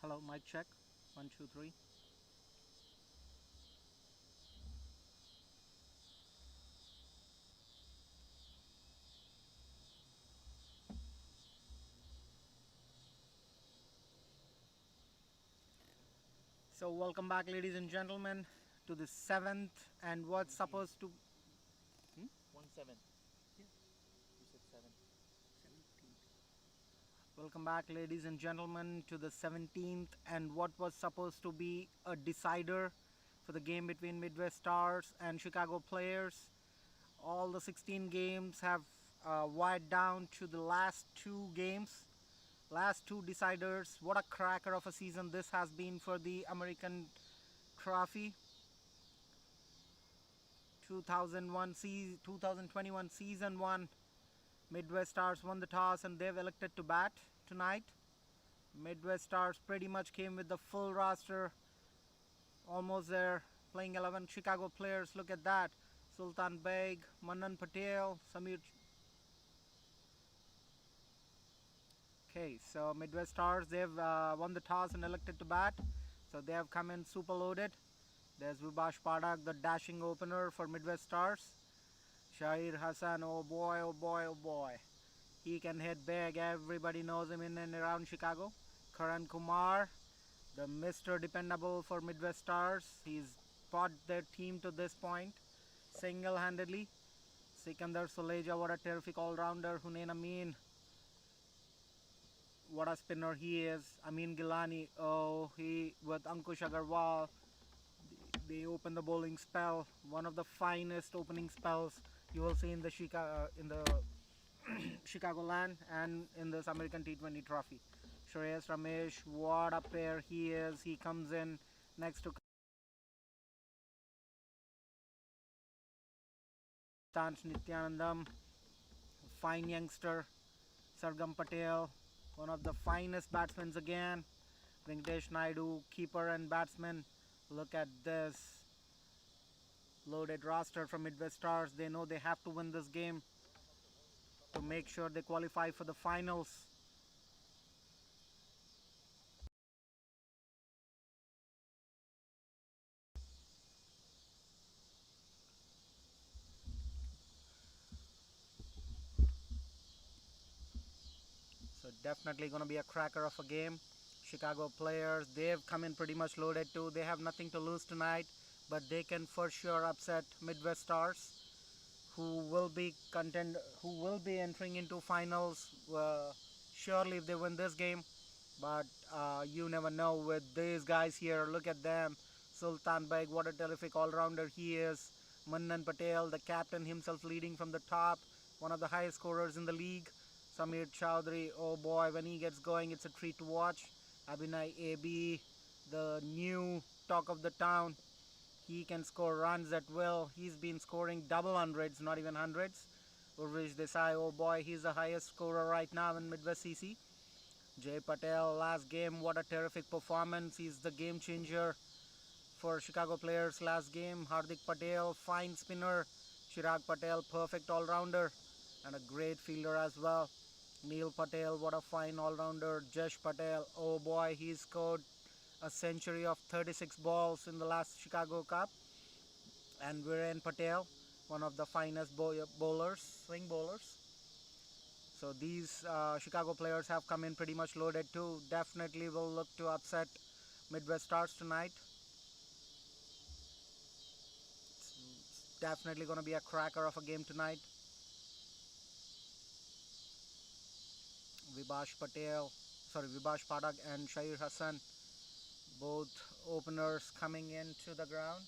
Hello, mic check. 1, 2, 3. So, welcome back, ladies and gentlemen, to the seventh and what's supposed to. Hmm? 1-7. You said 7. Welcome back, ladies and gentlemen, to the 17th and what was supposed to be a decider for the game between Midwest Stars and Chicago Players. All the 16 games have wired down to the last two games. Last two deciders. What a cracker of a season this has been for the American Trophy. 2021 season 1, Midwest Stars won the toss and they've elected to bat tonight. Midwest Stars pretty much came with the full roster, almost there, playing 11 Chicago players. Look at that. Sultan Beg, Manan Patel, Samir. Okay, so Midwest Stars, they've won the toss and elected to bat. So they have come in super loaded. There's Vibash Padak, the dashing opener for Midwest Stars. Shahir Hassan, oh boy, oh boy, oh boy. He can hit big. Everybody knows him in and around Chicago. Karan Kumar, the Mr. Dependable for Midwest Stars. He's brought their team to this point single-handedly. Sikandar Soleja, what a terrific all-rounder. Hunain Amin, what a spinner he is. Amin Gilani, oh, he with Ankush Agarwal, they open the bowling spell. One of the finest opening spells you will see in the Chicagoland and in this American T20 trophy. Shreyas Ramesh, what a pair he is. He comes in next to Tansh Nityanandam, fine youngster. Sargam Patel, one of the finest batsmen again. Venkatesh Naidu, keeper and batsman. Look at this loaded roster from Midwest Stars. They know they have to win this game to make sure they qualify for the finals. So definitely going to be a cracker of a game. Chicago players, they've come in pretty much loaded too. They have nothing to lose tonight, but they can for sure upset Midwest Stars, who will be entering into finals. Surely if they win this game, but you never know with these guys here. Look at them. Sultan Beg, what a terrific all-rounder he is. Mannan Patel, the captain himself, leading from the top, one of the highest scorers in the league. Samir Chowdhury, oh boy, when he gets going, it's a treat to watch. Abhinay AB, the new talk of the town. He can score runs at will. He's been scoring double hundreds, not even hundreds. Urvish Desai, oh boy, he's the highest scorer right now in Midwest CC. Jay Patel, last game, what a terrific performance. He's the game changer for Chicago players last game. Hardik Patel, fine spinner. Chirag Patel, perfect all-rounder and a great fielder as well. Neil Patel, what a fine all-rounder. Jesh Patel, oh boy, he scored a century of 36 balls in the last Chicago Cup. And Viren Patel, one of the finest bowlers, swing bowlers. So these Chicago players have come in pretty much loaded too. Definitely will look to upset Midwest Stars tonight. It's definitely going to be a cracker of a game tonight. Vibash Padak and Shahir Hassan, both openers coming into the ground.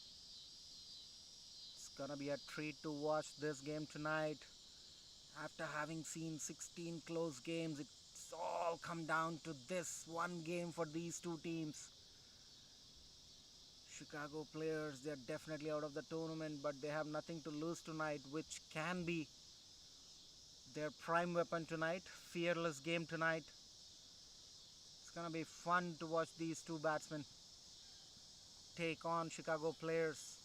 It's going to be a treat to watch this game tonight. After having seen 16 close games, it's all come down to this one game for these two teams. Chicago players, they're definitely out of the tournament, but they have nothing to lose tonight, which can be their prime weapon tonight. Fearless game tonight. It's going to be fun to watch these two batsmen take on Chicago players.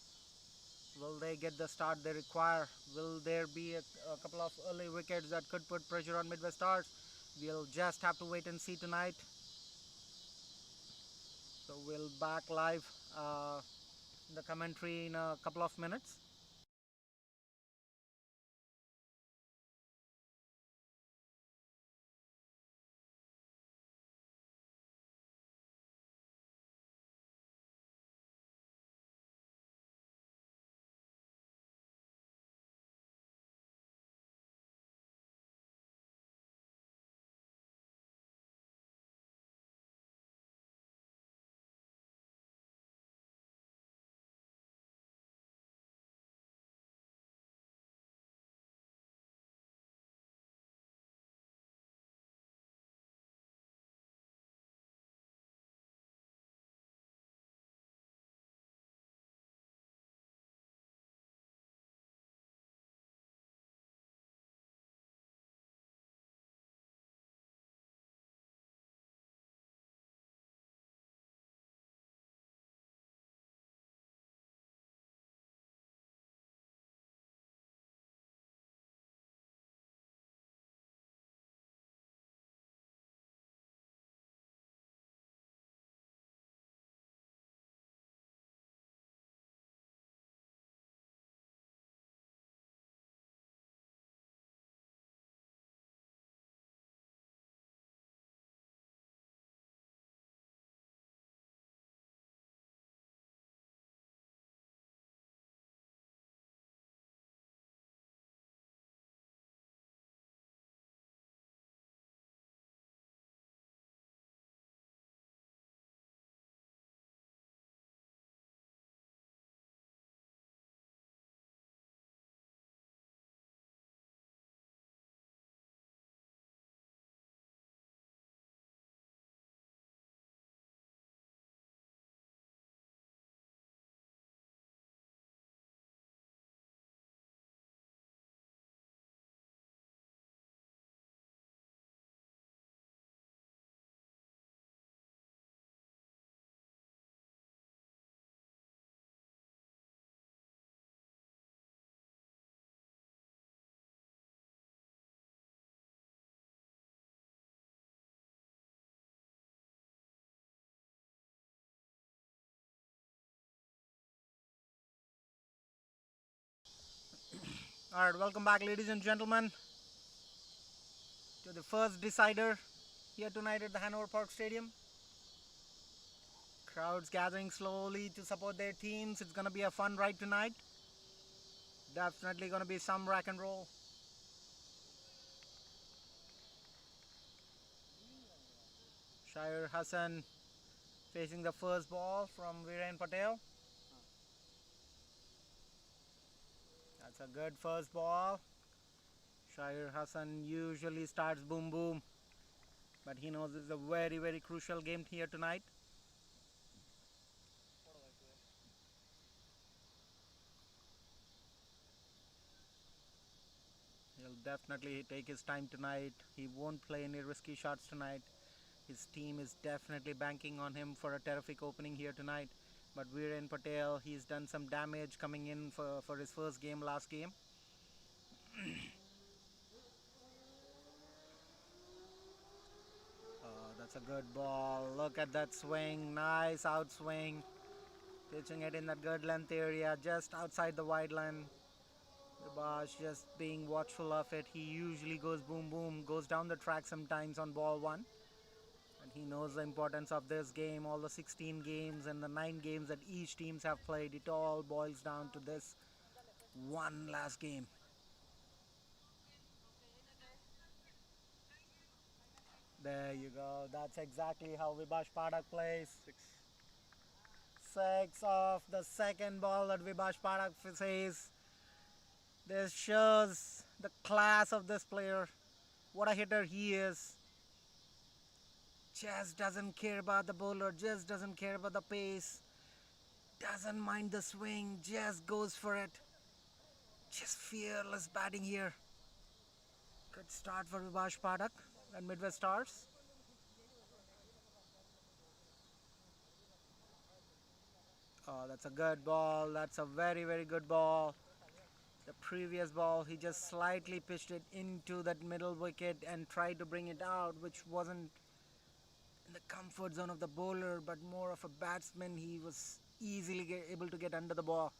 Will they get the start they require? Will there be a couple of early wickets that could put pressure on Midwest Stars? We'll just have to wait and see tonight. We'll back live in the commentary in a couple of minutes. All right, welcome back, ladies and gentlemen, to the first decider here tonight at the Hanover Park Stadium. Crowds gathering slowly to support their teams. It's going to be a fun ride tonight. Definitely going to be some rock and roll. Shahir Hassan facing the first ball from Viren Patel. That's a good first ball. Shahir Hassan usually starts boom boom, but he knows it's a very, very crucial game here tonight. He'll definitely take his time tonight. He won't play any risky shots tonight. His team is definitely banking on him for a terrific opening here tonight. But Viren Patel, he's done some damage coming in for his first game last game. That's a good ball. Look at that swing. Nice outswing. Pitching it in that good length area just outside the wide line. Vibash just being watchful of it. He usually goes boom boom, goes down the track sometimes on ball one. And he knows the importance of this game. All the 16 games and the 9 games that each teams have played, it all boils down to this one last game. There you go. That's exactly how Vibash Padak plays. Six of the second ball that Vibash Padak says. This shows the class of this player. What a hitter he is. Just doesn't care about the bowler, just doesn't care about the pace, doesn't mind the swing, just goes for it. Just fearless batting here. Good start for Vibash Padak and Midwest Stars. Oh, that's a good ball. That's a very, very good ball. The previous ball, he just slightly pitched it into that middle wicket and tried to bring it out, which wasn't in the comfort zone of the bowler, but more of a batsman. He was easily able to get under the ball,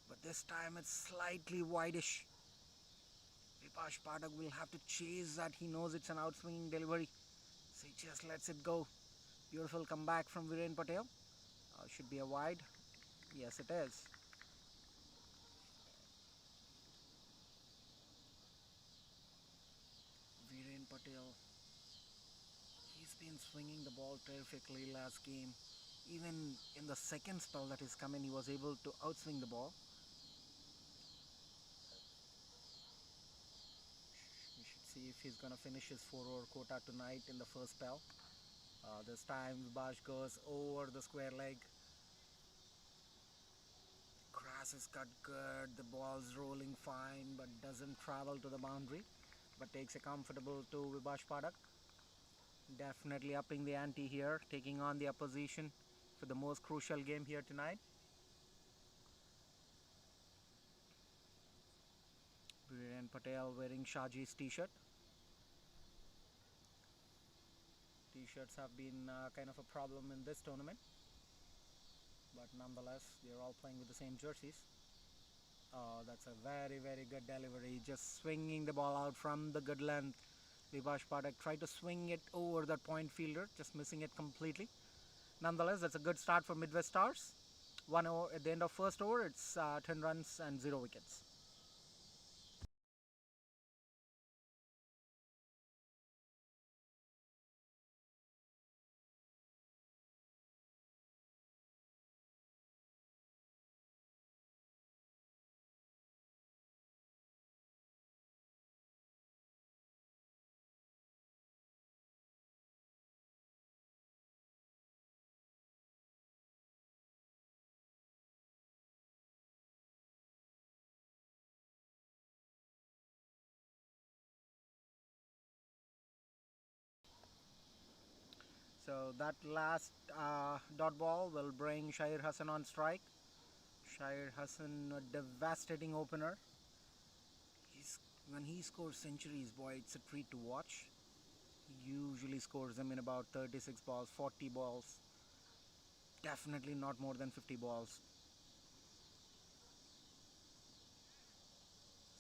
but this time it's slightly wideish. Vipash Padak will have to chase that. He knows it's an outswinging delivery, so he just lets it go. Beautiful comeback from Viren Patel. Should be a wide. Yes, it is. Viren Patel, he's been swinging the ball terrifically last game. Even in the second spell that he's come in, he was able to outswing the ball. We should see if he's gonna finish his 4-over quota tonight in the first spell. This time Vibash goes over the square leg. Grass is cut good, the ball's rolling fine but doesn't travel to the boundary, but takes a comfortable to Vibash Padak. Definitely upping the ante here, taking on the opposition for the most crucial game here tonight. Viren Patel wearing Shaji's t-shirt. T-shirts have been kind of a problem in this tournament, but nonetheless they're all playing with the same jerseys. Oh, that's a very, very good delivery. Just swinging the ball out from the good length. Vibash Padak tried to swing it over that point fielder, just missing it completely. Nonetheless, that's a good start for Midwest Stars. 1 over at the end of first over. It's 10 runs and 0 wickets. So that last dot ball will bring Shahir Hassan on strike. Shahir Hassan, a devastating opener. When he scores centuries, boy, it's a treat to watch. He usually scores them in about 36 balls, 40 balls. Definitely not more than 50 balls.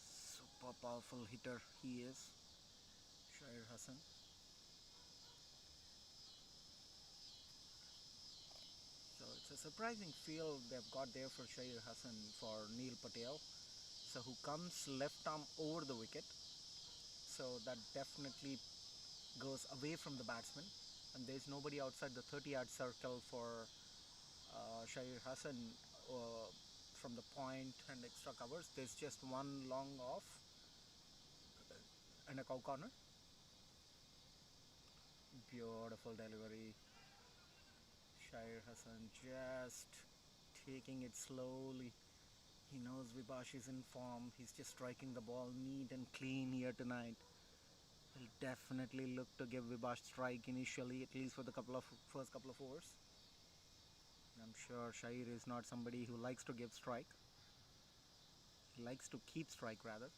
Super powerful hitter he is, Shahir Hassan. So it's a surprising field they've got there for Shahir Hassan for Neil Patel. So who comes left arm over the wicket. So that definitely goes away from the batsman. And there's nobody outside the 30-yard circle for Shahir Hassan uh, from the point and extra covers. There's just one long off and a cow corner. Beautiful delivery. Shahir Hassan just taking it slowly. He knows Vibash is in form. He's just striking the ball neat and clean here tonight. He'll definitely look to give Vibash strike initially, at least for the first couple of overs. I'm sure Shahir is not somebody who likes to give strike. He likes to keep strike rather.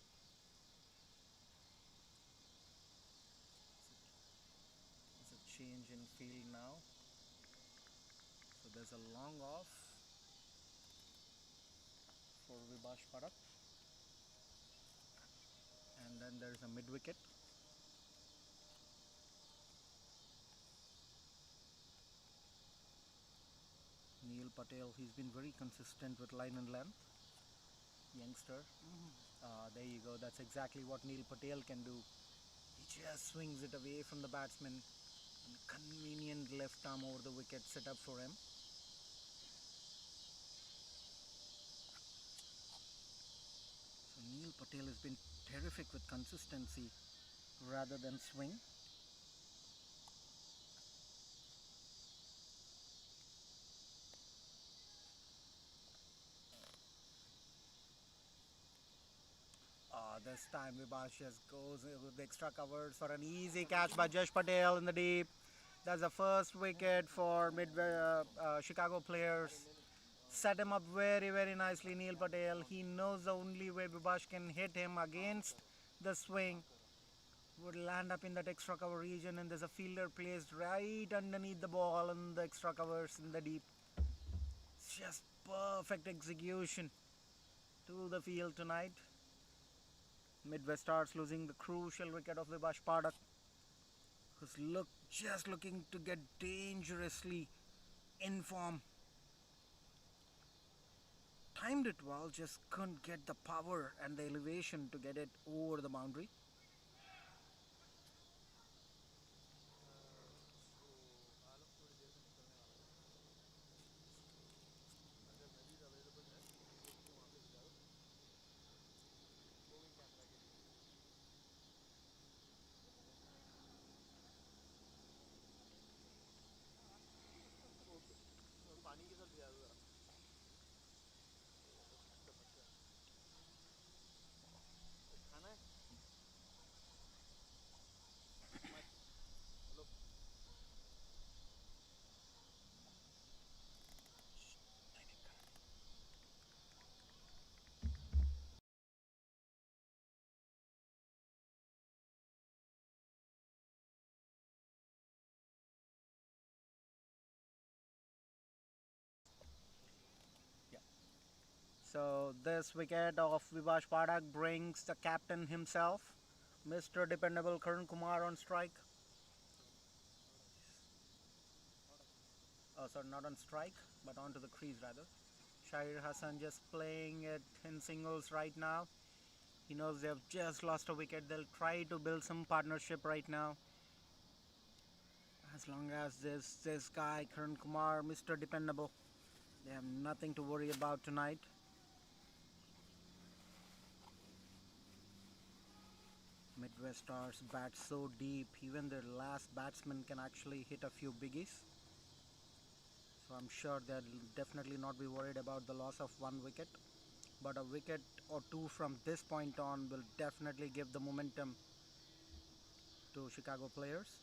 It's a change in field now. So there's a long off for Vibash Padak. And then there's a mid wicket. Neil Patel, he's been very consistent with line and length. Youngster. There you go. That's exactly what Neil Patel can do. He just swings it away from the batsman. And convenient left arm over the wicket set up for him. So Neil Patel has been terrific with consistency rather than swing. This time Vibash just goes with the extra covers for an easy catch by Jash Patel in the deep. That's the first wicket for Chicago players. Set him up very, very nicely, Neil Patel. He knows the only way Vibash can hit him against the swing. would land up in that extra cover region, and there's a fielder placed right underneath the ball in the extra covers in the deep. It's just perfect execution to the field tonight. Midwest Stars losing the crucial wicket of Vibash Padak, who's just looking to get dangerously in form. Timed it well, just couldn't get the power and the elevation to get it over the boundary. तो आलम थोड़ी देर में निकलने वाला है, अगर Naveed available है तो उसको वहाँ पे भिजा दो मूविंग कैमरा के लिए। वो पानी के साथ भिजा दो ज़रा, सब अच्छा कुछ खाना है मत लो। So this wicket of Vibash Padak brings the captain himself, Mr. Dependable Karan Kumar, on strike. Oh, sorry, not on strike, but onto the crease rather. Shahir Hassan just playing it in singles right now. He knows they've just lost a wicket. They'll try to build some partnership right now. As long as this guy Karan Kumar, Mr. Dependable, they have nothing to worry about tonight. Midwest Stars bat so deep, even their last batsman can actually hit a few biggies. So I'm sure they'll definitely not be worried about the loss of one wicket. But a wicket or two from this point on will definitely give the momentum to Chicago players.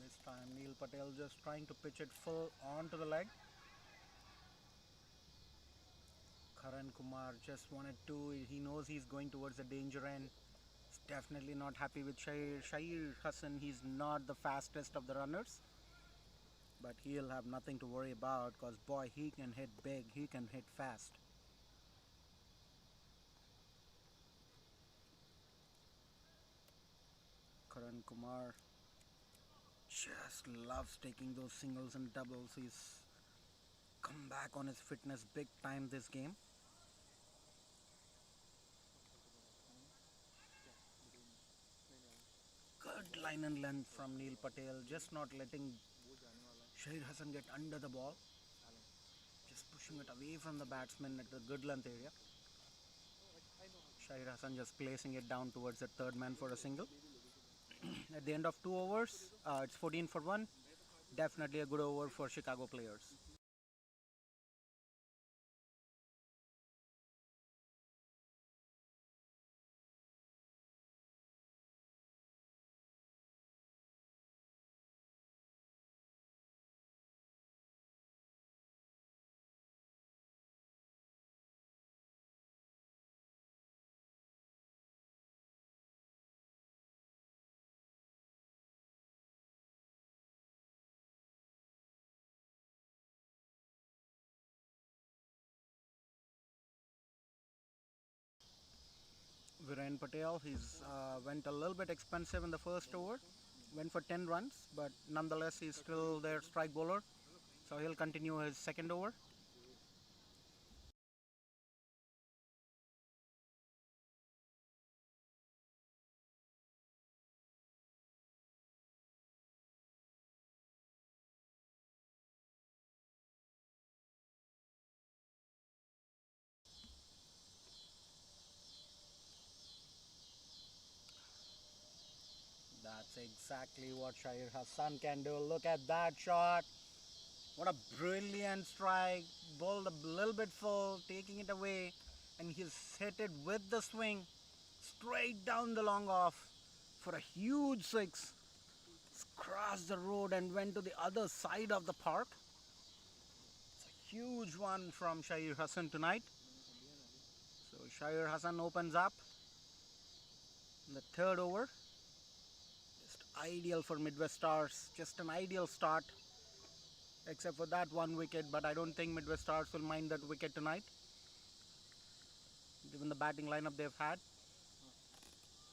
This time Neil Patel just trying to pitch it full onto the leg. Karan Kumar just wanted to, he knows he's going towards the danger end. He's definitely not happy with Shahir Hassan. He's not the fastest of the runners. But he'll have nothing to worry about because boy, he can hit big, he can hit fast. Karan Kumar just loves taking those singles and doubles. He's come back on his fitness big time this game. Good line and length from Neil Patel, just not letting वो जाने वाला है Shahir Hassan get under the ball, Alam. just pushing it away from the batsman at the good length area. I know Shahir Hassan just placing it down towards the third man for a single. At the end of 2 overs, it's 14 for 1. Definitely a good over for Chicago players. Viren Patel, he's went a little bit expensive in the first over, went for 10 runs, but nonetheless he's still their strike bowler, so he'll continue his second over. That's exactly what Shahir Hassan can do. Look at that shot. What a brilliant strike. Bowled a little bit full, taking it away, and he's hit it with the swing straight down the long off. for a huge six. Crossed the road and went to the other side of the park. It's a huge one from Shahir Hassan tonight. So Shahir Hassan opens up in the third over. Just ideal for Midwest Stars. Just an ideal start. Except for that one wicket, but I don't think Midwest Stars will mind that wicket tonight, given the batting lineup they've had.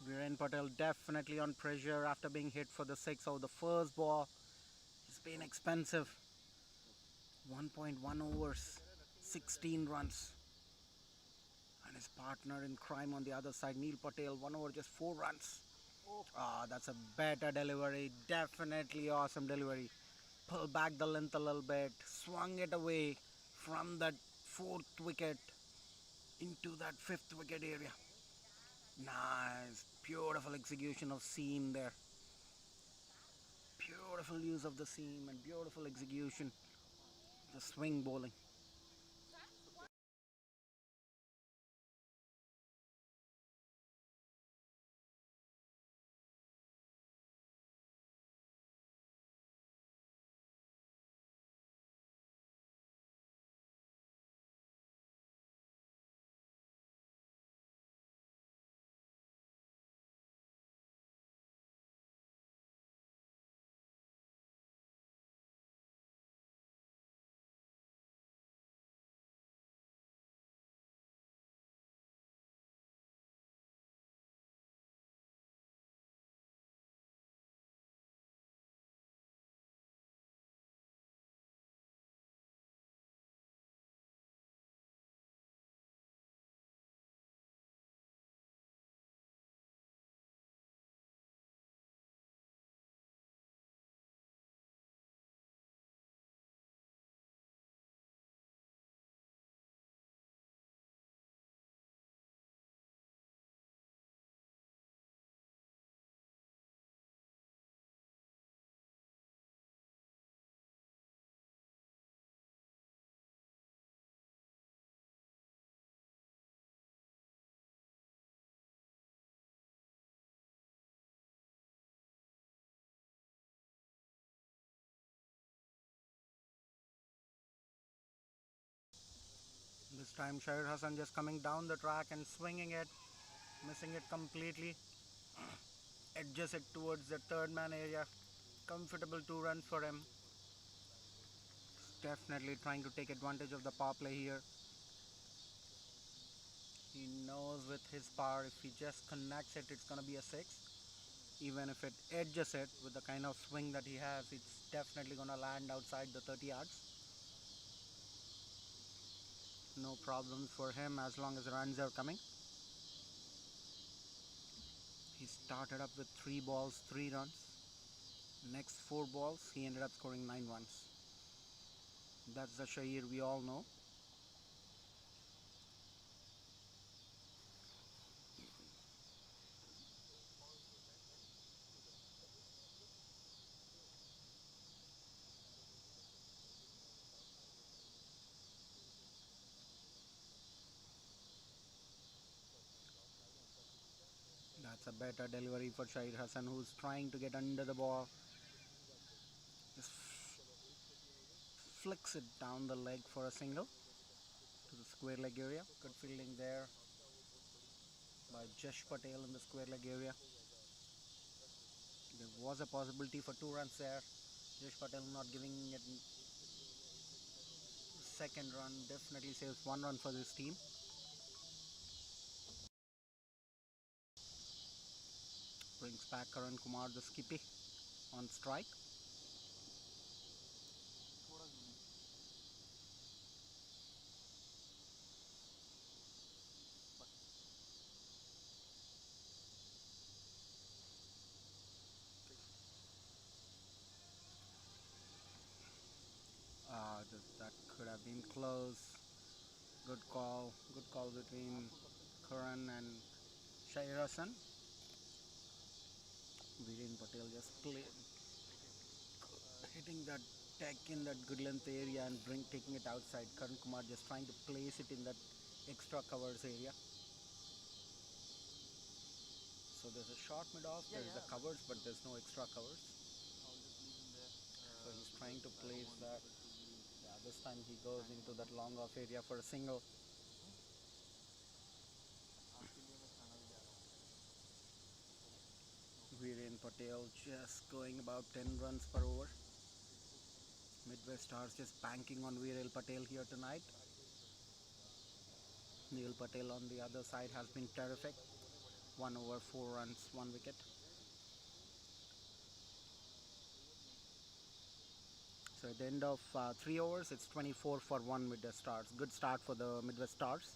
Viren Patel definitely on pressure after being hit for the six over the first ball. It's been expensive. 1.1 overs, 16 runs. And his partner in crime on the other side, Neil Patel, 1 over, just 4 runs. That's a better delivery. Definitely awesome delivery. Pull back the length a little bit, swung it away from that fourth wicket into that fifth wicket area. Nice, beautiful execution of seam there. Beautiful use of the seam and beautiful execution. The swing bowling. This time Shahir Hassan just coming down the track and swinging it, missing it completely. Edges it towards the third man area. Comfortable 2 runs for him. Definitely trying to take advantage of the power play here. He knows with his power, if he just connects it, it's going to be a 6. Even if it edges it with the kind of swing that he has, it's definitely going to land outside the 30 yards. No problems for him as long as runs are coming. He started up with 3 balls, 3 runs. Next 4 balls, he ended up scoring 9 runs. That's the Shahir we all know. That's a better delivery for Shahir Hassan, who's trying to get under the ball. Just flicks it down the leg for a single to the square leg area. Good fielding there by Jash Patel in the square leg area. There was a possibility for 2 runs there. Jash Patel not giving it second run. Definitely saves 1 run for this team. Brings back Karan Kumar, the skippy, on strike. That could have been close. Good call between Karan and Shahir Hassan. Viren Patel just hitting that deck in that good length area and taking it outside. Karan Kumar just trying to place it in that extra covers area. So there's a short mid off, Yeah, there's the yeah. covers, but there's no extra covers. I'll just leave him there. So he's Because trying to I don't place want that. wicket to be Yeah, this time he goes hanging into on that him. long off area for a single. आपके लिए मैं खाना भी जा रहा हूँ. Viren Patel just going about 10 runs per over. Midwest Stars just banking on Viren Patel here tonight. Neil Patel on the other side has been terrific. 1 over 4 runs, 1 wicket. So at the end of 3 overs, it's 24 for 1 Midwest Stars. Good start for the Midwest Stars.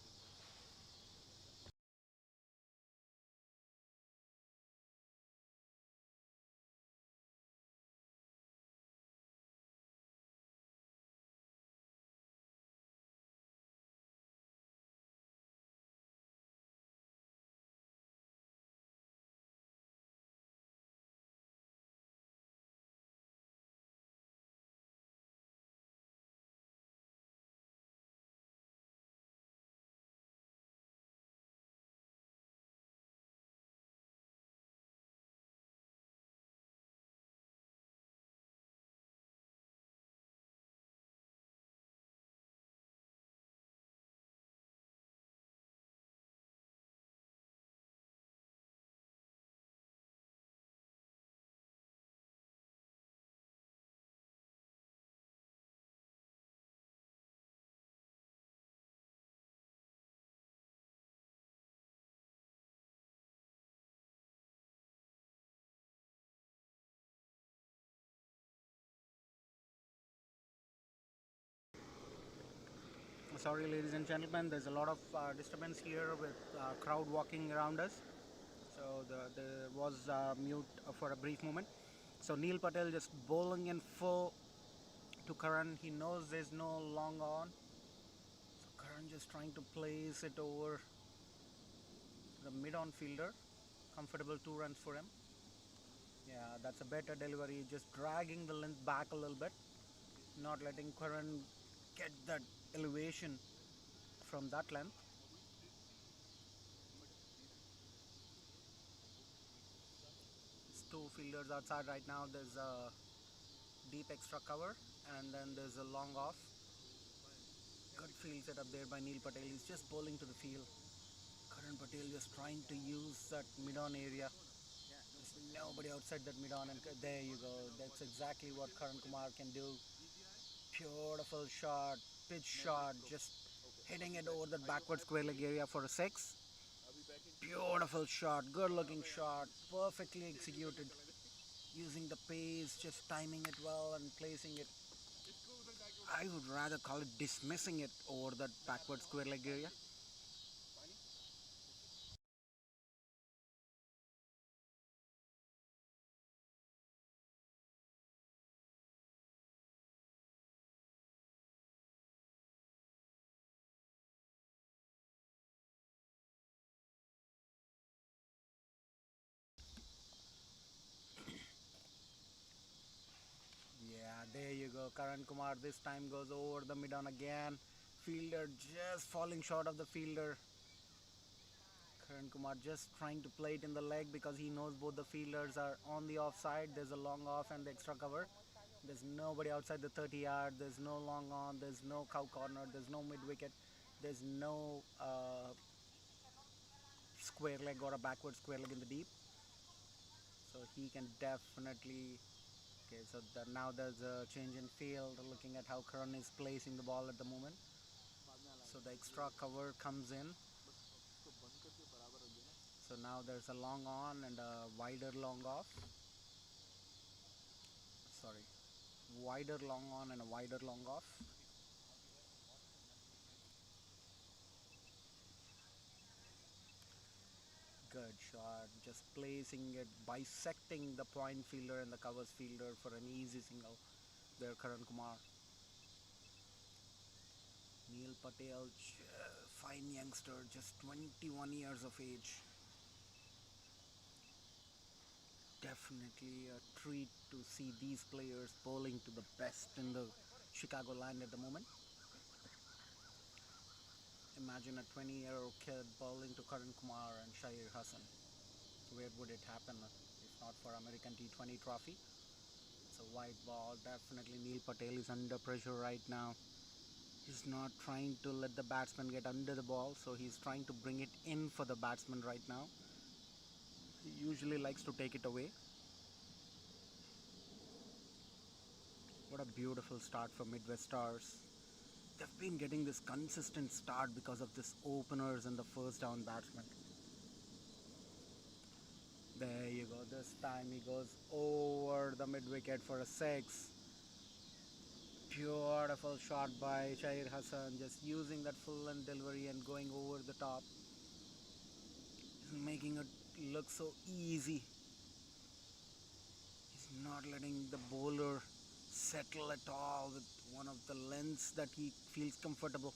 Sorry, ladies and gentlemen, there's a lot of disturbance here with crowd walking around us. So there was mute for a brief moment. So Neil Patel just bowling in full to Karan. He knows there's no long on. So Karan just trying to place it over the mid-on fielder. Comfortable 2 runs for him. Yeah, that's a better delivery. Just dragging the length back a little bit, not letting Karan get that elevation from that length. There's 2 fielders outside right now. There's a deep extra cover, and then there's a long off. Good field set up there by Neil Patel. He's just bowling to the field. Karan Patel just trying to use that mid-on area. There's nobody outside that mid-on, and there you go. That's exactly what Karan Kumar can do. Beautiful shot, pitch shot, just hitting it over the backward square leg area for a 6. Beautiful shot, good looking shot, perfectly executed. Using the pace, just timing it well and placing it. I would rather call it dismissing it over that backward square leg area. Yeah, there you go. Karan Kumar this time goes over the mid on again. Fielder just falling short of the fielder. Karan Kumar just trying to play it in the leg because he knows both the fielders are on the offside. There's a long off and the extra cover. There's nobody outside the 30 yard. There's no long on. There's no cow corner. There's no mid wicket. There's no square leg or a backward square leg in the deep. So he can definitely. Okay, so now there's a change in field. Looking at how Karan is placing the ball at the moment. So the extra cover comes in. So now there's a long on and a wider long off. Sorry, wider long on and a wider long off. Good shot. Just placing it, bisecting the point fielder and the covers fielder for an easy single. There, Karan Kumar. Neil Patel, fine youngster, just 21 years of age. Definitely a treat to see these players bowling to the best in the Chicagoland at the moment. Imagine a 20-year-old kid bowling to Karan Kumar and Shahir Hassan. Where would it happen if not for American T20 trophy? It's a wide ball. Definitely Neil Patel is under pressure right now. He's not trying to let the batsman get under the ball, so he's trying to bring it in for the batsman right now. He usually likes to take it away. What a beautiful start for Midwest Stars. They've been getting this consistent start because of this openers and the first down batsman. There you go. This time he goes over the mid wicket for a six. Beautiful shot by Shahir Hassan, just using that full and delivery and going over the top. He's making it look so easy. He's not letting the bowler settle at all with one of the lengths that he feels comfortable.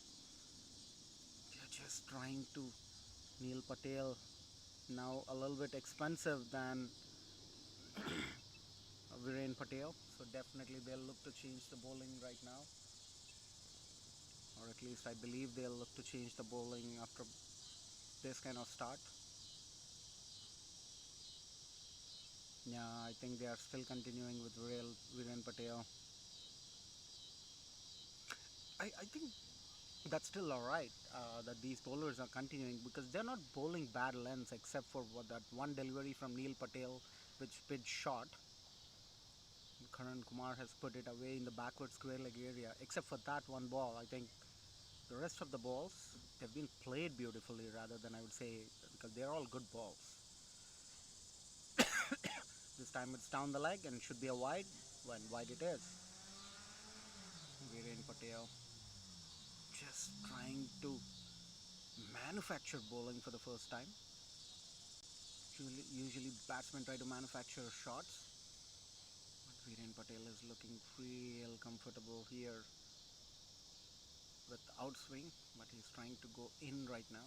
They're just trying to. Neil Patel now a little bit expensive than Viren Patel, so definitely they'll look to change the bowling right now, or at least I believe they'll look to change the bowling after this kind of start. Yeah, I think they are still continuing with Viren Patel. I think that's still alright that these bowlers are continuing because they're not bowling bad lengths except for that one delivery from Neil Patel which pitched short. Karan Kumar has put it away in the backward square leg area. Except for that one ball, I think the rest of the balls they've been played beautifully rather than I would say because they're all good balls. This time it's down the leg and should be a wide. When wide it is. Viren Patel just trying to manufacture bowling for the first time. Usually batsmen try to manufacture shots, but Viren Patel is looking real comfortable here with outswing, but he's trying to go in right now.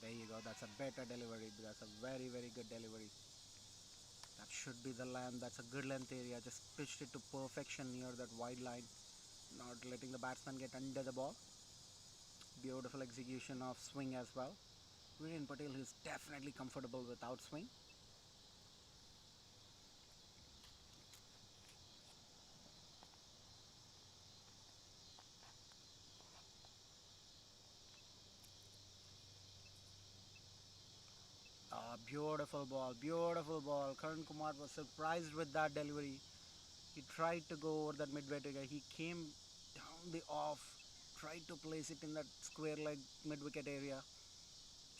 There you go. That's a better delivery. That's a very, very good delivery. That should be the land. That's a good length area. Just pitched it to perfection near that wide line. Not letting the batsman get under the ball. Beautiful execution of swing as well. Viren Patel is definitely comfortable with outswing. Beautiful ball, beautiful ball. Karan Kumar was surprised with that delivery. He tried to go over that mid wicket. He came down the off, tried to place it in that square leg mid wicket area.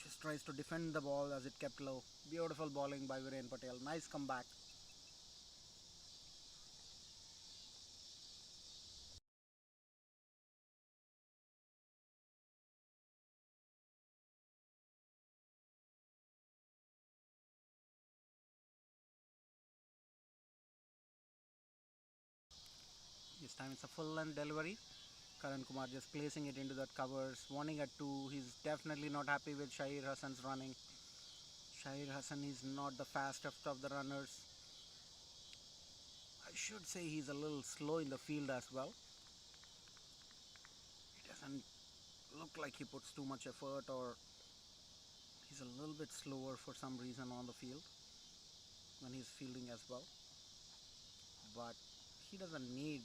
Just tries to defend the ball as it kept low. Beautiful bowling by Viren Patel. Nice comeback. This time it's a full length delivery. Karan Kumar just placing it into that covers. Warning at 2. He's definitely not happy with Shahir Hassan's running. Shahir Hassan is not the fastest of the runners. I should say he's a little slow in the field as well. He doesn't look like he puts too much effort, or he's a little bit slower for some reason on the field when he's fielding as well. But he doesn't need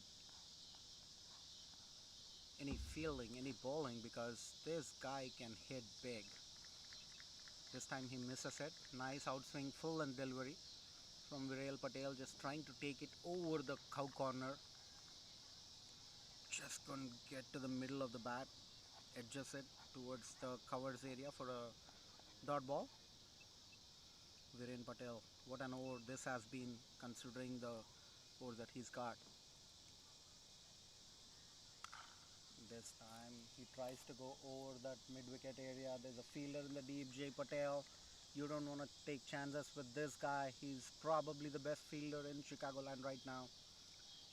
any fielding, any bowling because this guy can hit big. This time he misses it. Nice outswing, full and delivery from Viral Patel, just trying to take it over the cow corner. Just couldn't get to the middle of the bat, adjust it towards the covers area for a dot ball. Viren Patel, what an over this has been considering the over that he's got. This time he tries to go over that mid wicket area. There's a fielder in the deep, Jay Patel. You don't want to take chances with this guy. He's probably the best fielder in Chicagoland right now.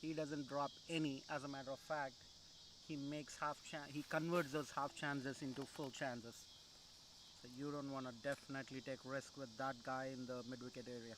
He doesn't drop any. As a matter of fact, he converts those half chances into full chances. So you don't want to definitely take risk with that guy in the mid wicket area.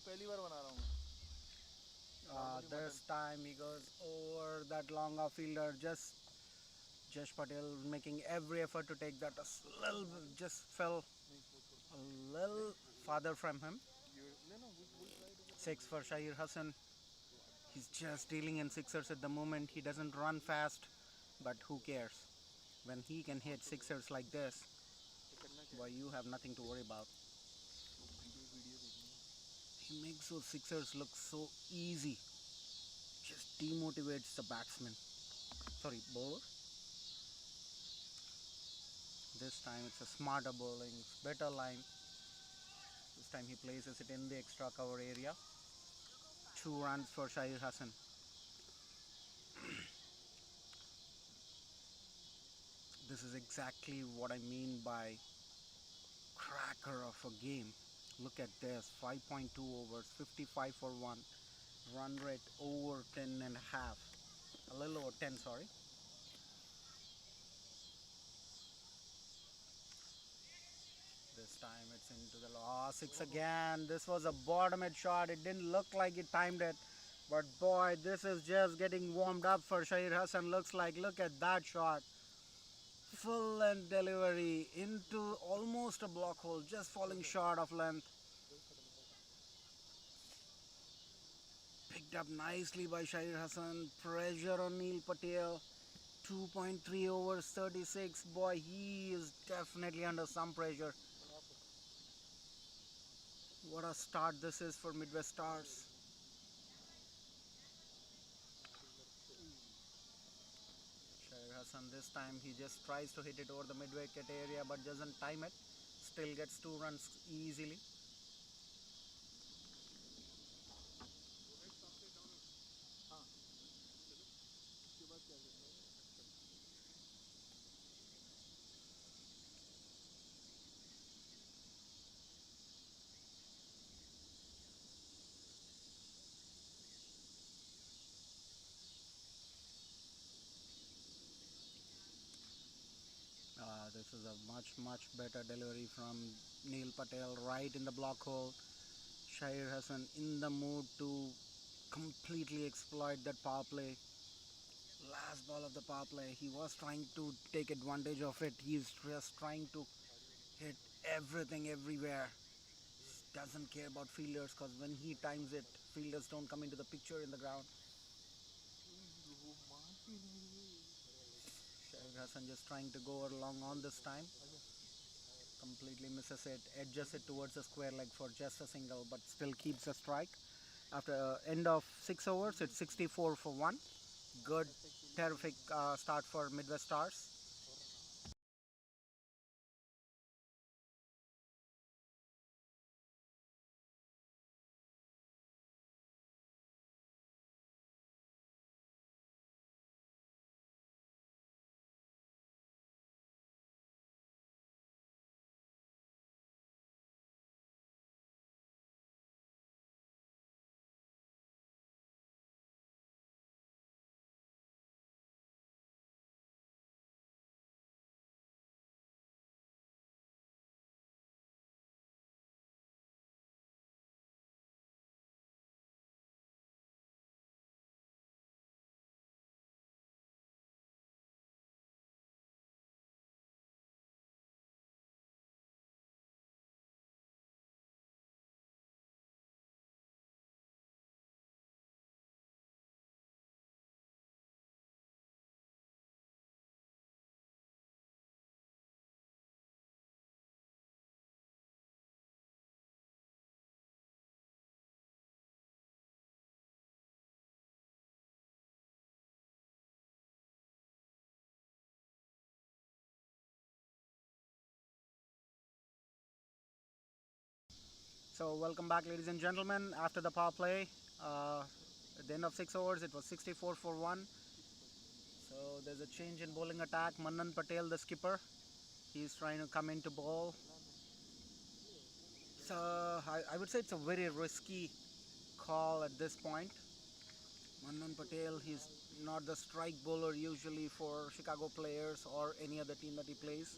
पहली बार बना रहा हूँ मैं. Normally This mutton. time he goes over that long off fielder. Just Jash Patel making every effort to take that. A little just fell नहीं वो छोड़. a little farther from him. ये ले ना we'll try to get. Six for Shahir Hassan. He's just dealing in sixers at the moment. He doesn't run fast, but who cares? When he can hit sixers like this, तो करना क्या boy, you have nothing to worry about. है? Video देखनी है. He makes those sixers look so easy. Just demotivates the batsman. Sorry, bowler. This time it's a smarter bowling, better line. This time he places it in the extra cover area. 2 runs for Shahir Hassan. This is exactly what I mean by cracker of a game. Look at this, 5.2 overs, 55 for 1. Run rate over 10 and a half. A little over 10, sorry. This time it's into the six again. This was a bottom edge shot. It didn't look like it timed it. But boy, this is just getting warmed up for Shahir Hassan. Looks like, look at that shot. Full length delivery into almost a block hole, just falling short of length. Picked up nicely by Shahir Hassan. Pressure on Neil Patel. 2.3 overs, 36. Boy, he is definitely under some pressure. What a start this is for Midwest Stars. Shahir Hassan this time he just tries to hit it over the mid wicket area but doesn't time it. Still gets 2 runs easily. हाँ चलो उसके बाद क्या करना है. This is a much better delivery from Neil Patel right in the block hole. Shahir Hassan in the mood to completely exploit that power play. Last ball of the power play, he was trying to take advantage of it. He's just trying to hit everything everywhere. Doesn't care about fielders because when he times it, fielders don't come into the picture in the ground. वो मार के नहीं. Shahid Hassan just trying to go along on this time. Completely misses it, edges it towards the square leg for just a single, but still keeps a strike. After end of 6 overs, it's 64 for 1. Good, terrific start for Midwest Stars. So welcome back, ladies and gentlemen. After the power play, at the end of 6 overs, it was 64 for 1. So there's a change in bowling attack. Manan Patel, the skipper, he's trying to come into bowl. So I would say it's a very risky call at this point. Manan Patel, he's not the strike bowler usually for Chicago players or any other team that he plays.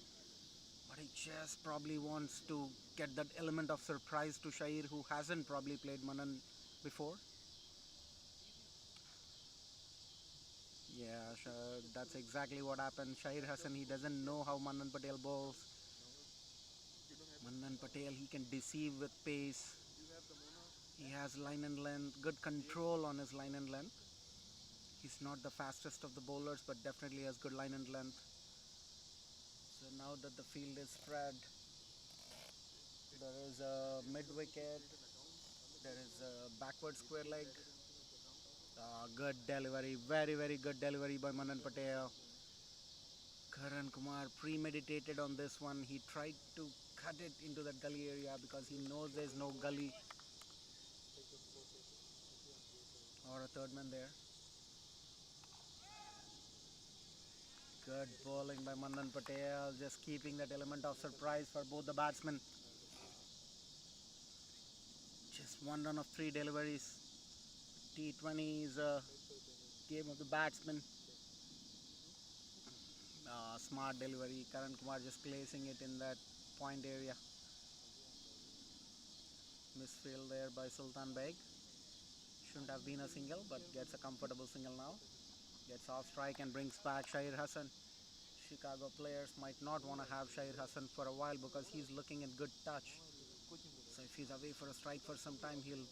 But he just probably wants to get that element of surprise to Shahir, who hasn't probably played Manan before. Yeah, that's exactly what happened. Shahir Hassan, he doesn't know how Manan Patel bowls. You don't have the Manan Patel, he can deceive with pace. you have the Mona. He has line and length, good control on his line and length. He's not the fastest of the bowlers, but definitely has good line and length. So now that the field is spread, there is a mid wicket, there is a backward square leg. Good delivery, very very good delivery by Manan Patel. Karan Kumar premeditated on this one. He tried to cut it into that gully area because he knows there's no gully or a third man there. Good bowling by Manan Patel, just keeping that element of surprise for both the batsmen. Just one run of three deliveries. T20 is a game of the batsman. Smart delivery. Karan Kumar just placing it in that point area. Misfield there by Sultan Beg. Shouldn't have been a single, but gets a comfortable single now. Gets off strike and brings back Shahir Hassan. Chicago players might not want to have Shahir Hassan for a while because he's looking at good touch. So if he's away for a strike for some time, he'll.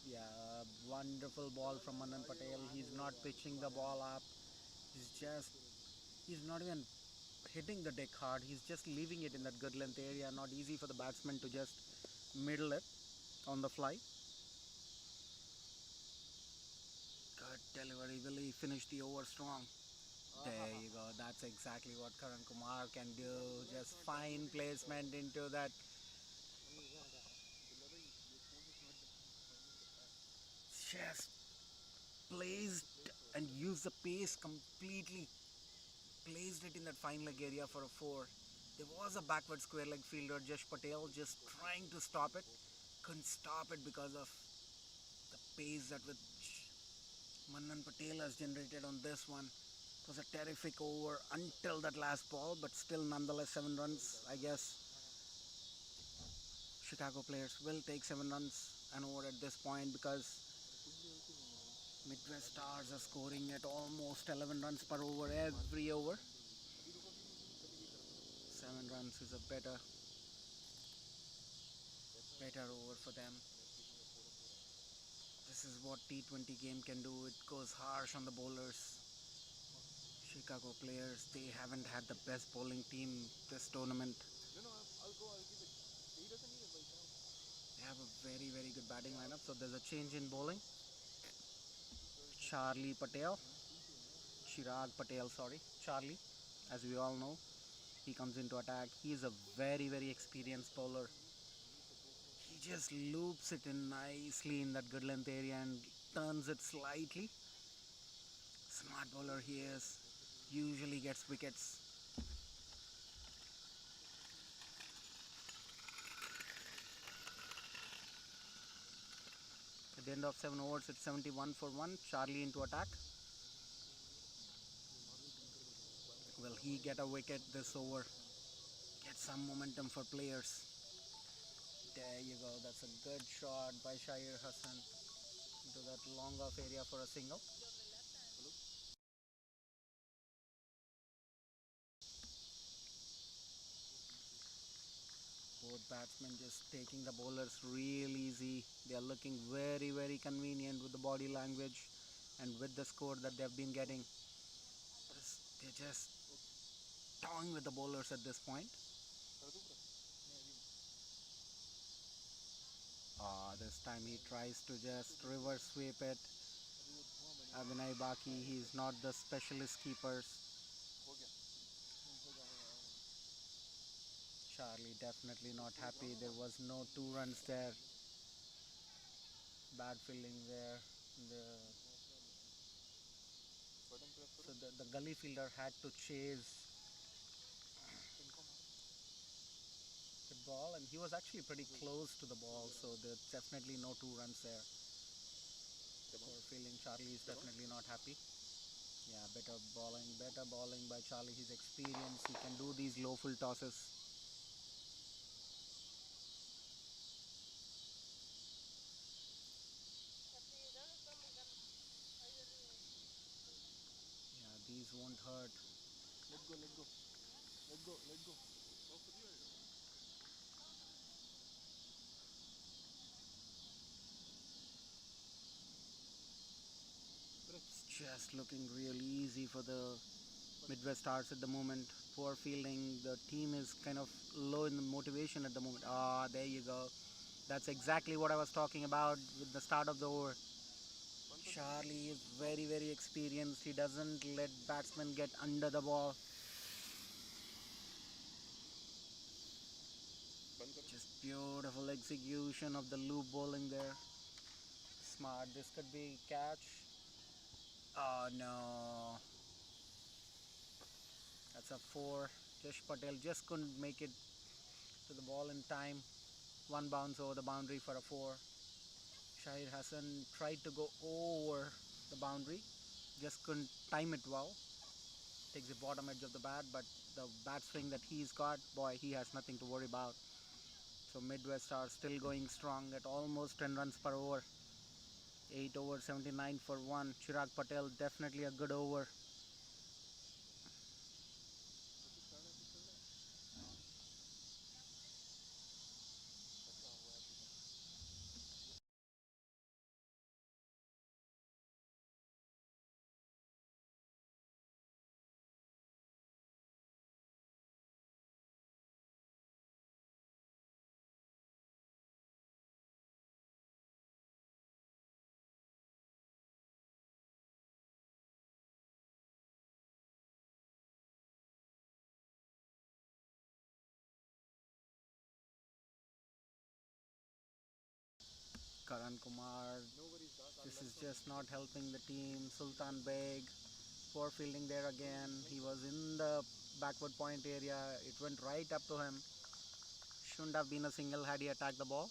Yeah, wonderful ball from Manan Patel. He's not pitching the ball up. He's just. He's not even hitting the deck hard. He's just leaving it in that good length area. Not easy for the batsman to just middle it on the fly. Good delivery. Will he finish the over strong? There you go. That's exactly what Karan Kumar can do. Just fine placement into that. Just placed and used the pace completely. Placed it in that fine leg area for a four. There was a backward square leg fielder, Jash Patel, just trying to stop it. Couldn't stop it because of the pace that which Manan Patel has generated on this one. It was a terrific over until that last ball, but still nonetheless 7 runs. I guess Chicago players will take 7 runs and over at this point because Midwest Stars are scoring at almost 11 runs per over every over. 7 runs is a better over for them. This is what T20 game can do. It goes harsh on the bowlers. Chicago players, they haven't had the best bowling team this tournament. No, I'll go. I'll give it. He doesn't need it by now. They have a very very good batting lineup. So there's a change in bowling. Charlie Patel, Chirag Patel, sorry, Charlie, as we all know, he comes into attack. He's a very very experienced bowler. He just loops it in nicely in that good length area and turns it slightly. Smart bowler he is. Usually gets wickets. At the end of 7 overs, it's 71 for 1. Charlie into attack. Will he get a wicket this over? Get some momentum for players. There you go. That's a good shot by Shahir Hassan into that long off area for a single. Both batsmen just taking the bowlers real easy. They are looking very very convenient with the body language and with the score that they've been getting. They're just toying with the bowlers at this point. This time he tries to just reverse sweep it. Abhinay Baki, he's not the specialist keepers. Charlie definitely not happy. There was no 2 runs there. Bad fielding there. The, so the gully fielder had to chase the ball, and he was actually pretty close to the ball, so there's definitely no 2 runs there. For fielding, Charlie is definitely not happy. Yeah, better bowling by Charlie. His experience, he can do these low full tosses. These won't hurt. Let go, let go. Let go, let go. It's just looking really easy for the Midwest Stars at the moment. Poor fielding. The team is kind of low in the motivation at the moment. Ah, there you go. That's exactly what I was talking about with the start of the over. Charlie is very, very experienced. He doesn't let batsmen get under the ball. Just beautiful execution of the loop bowling there. Smart. This could be catch. Oh no. That's a four. Jash Patel just couldn't make it to the ball in time. One bounce over the boundary for a four. Shahid Hassan tried to go over the boundary, just couldn't time it well. Takes the bottom edge of the bat, but the bat swing that he's got, boy, he has nothing to worry about. So Midwest are still going strong at almost 10 runs per over. 8 over 79 for 1. Chirag Patel, definitely a good over. Karan Kumar, this is just not helping the team. Sultan Beg, poor fielding there again. He was in the backward point area. It went right up to him. Shouldn't have been a single had he attacked the ball.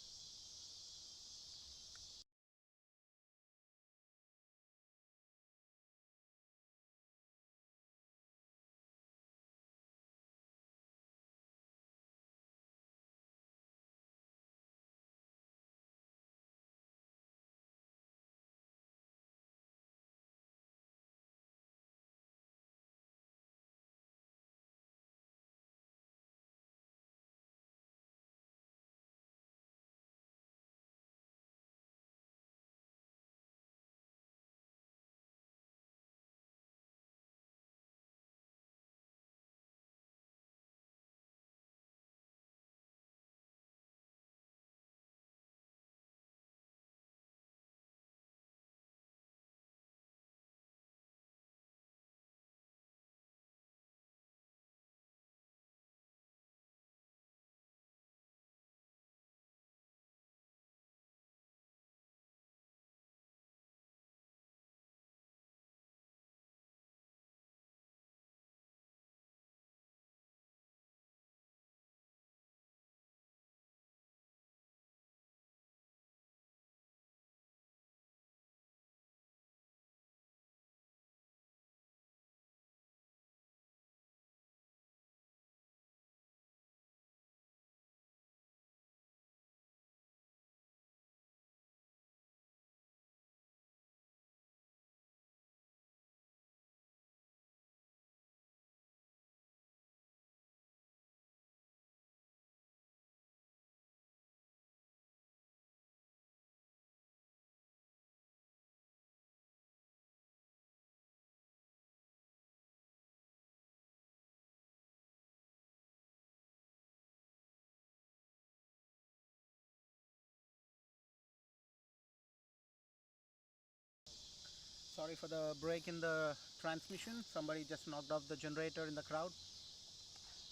Sorry for the break in the transmission. Somebody just knocked off the generator in the crowd.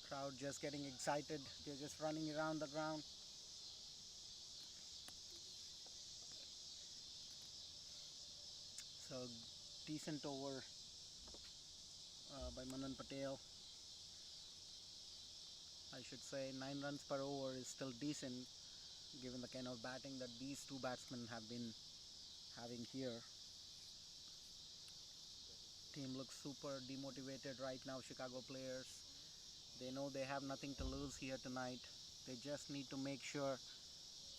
Crowd just getting excited. They're just running around the ground. So decent over by Manan Patel. I should say 9 runs per over is still decent given the kind of batting that these two batsmen have been having here. Team looks super demotivated right now, Chicago players. They know they have nothing to lose here tonight. They just need to make sure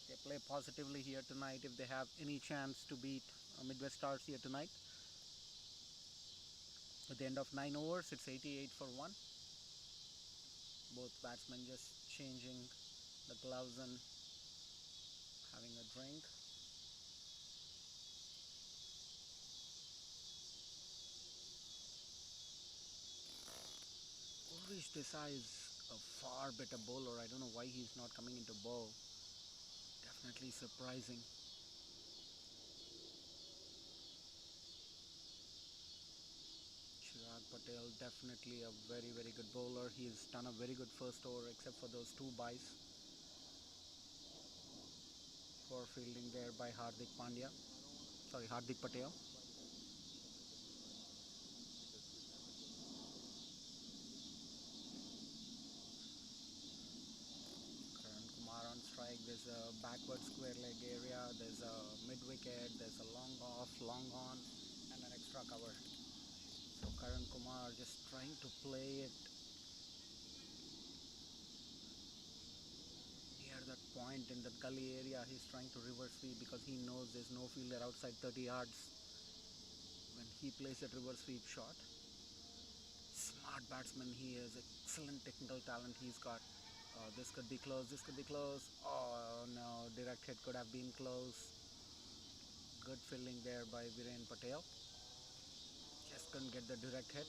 they play positively here tonight if they have any chance to beat Midwest Stars here tonight. At the end of 9 overs, it's 88 for 1. Both batsmen just changing the gloves and having a drink. Ulrich Desai is a far better bowler. I don't know why he's not coming into bowl. Definitely surprising. Chirag Patel, definitely a very, very good bowler. He's done a very good first over except for those two byes. Poor fielding there by Hardik Pandya. Sorry, Hardik Patel. Karan Kumar on strike. There's a backward square leg area. There's a mid wicket. There's a long off, long on, and an extra cover. So Karan Kumar just trying to play it near that point in that gully area. He's trying to reverse sweep because he knows there's no fielder outside 30 yards when he plays that reverse sweep shot. Smart batsman, he has excellent technical talent he's got. This could be close, this could be close. Oh no, direct hit could have been close. Good fielding there by Viren Patel. Just couldn't get the direct hit.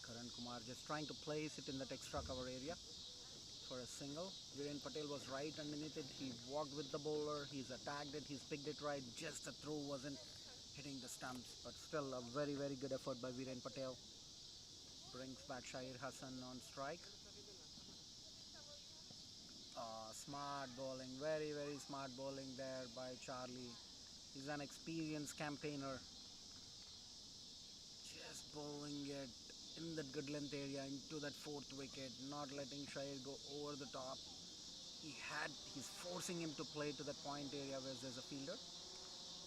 Karan Kumar just trying to place it in that extra cover area for a single. Viren Patel was right underneath it. He walked with the bowler. He's attacked it. He's picked it right. Just the throw wasn't hitting the stumps. But still a very, very good effort by Viren Patel. Brings back Shahir Hassan on strike. Smart bowling. Very, very smart bowling there by Charlie. He's an experienced campaigner. Just bowling it in that good length area into that fourth wicket. Not letting Shahir go over the top. He's forcing him to play to that point area where there's a fielder.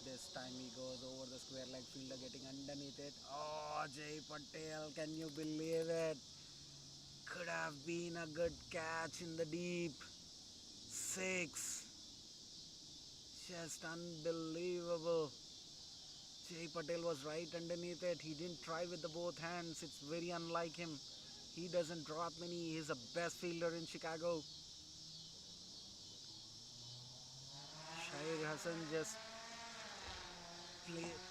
This time he goes over the square leg, fielder getting underneath it. Oh, Jay Patel, can you believe it? Could have been a good catch in the deep. 6. Just unbelievable. Jay Patel was right underneath it. He didn't try with the both hands. It's very unlike him. He doesn't drop many. He's the best fielder in Chicago. Shahir Hassan just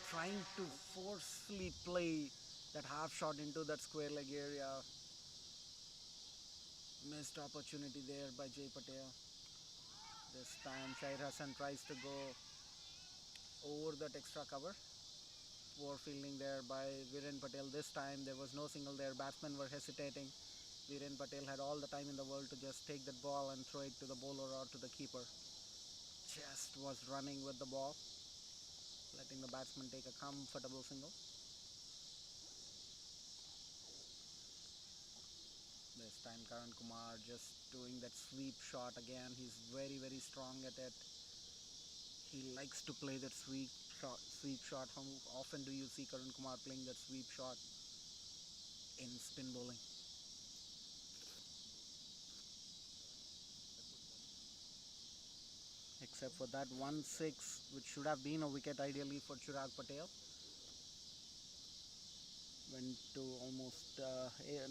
trying to forcefully play that half shot into that square leg area. Missed opportunity there by Jay Patel. This time Shahir Hassan tries to go over that extra cover. Poor fielding there by Viren Patel. This time there was no single there. Batsmen were hesitating. Viren Patel had all the time in the world to just take that ball and throw it to the bowler or to the keeper. Just was running with the ball, letting the batsman take a comfortable single. This time Karan Kumar just doing that sweep shot again. He's very, very strong at it. He likes to play that sweep shot. How often do you see Karan Kumar playing that sweep shot in spin bowling? Except for that 1-6, which should have been a wicket ideally for Chirag Patel. Went to almost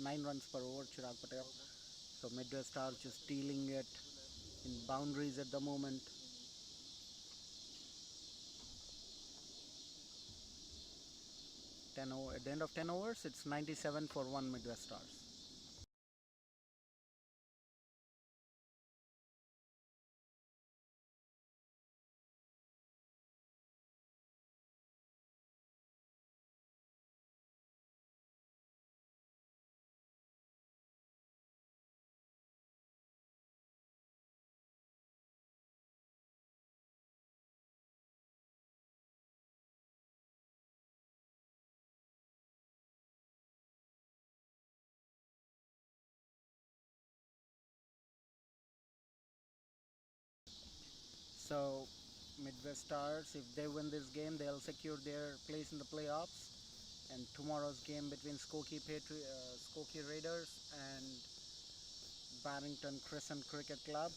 9 runs per over, Chirag Patel. So Midwest Stars just dealing it in boundaries at the moment. 10 at the end of 10 overs, it's 97 for 1 Midwest Stars. So Midwest Stars, if they win this game, they'll secure their place in the playoffs. And tomorrow's game between Skokie Raiders and Barrington Crescent Cricket Club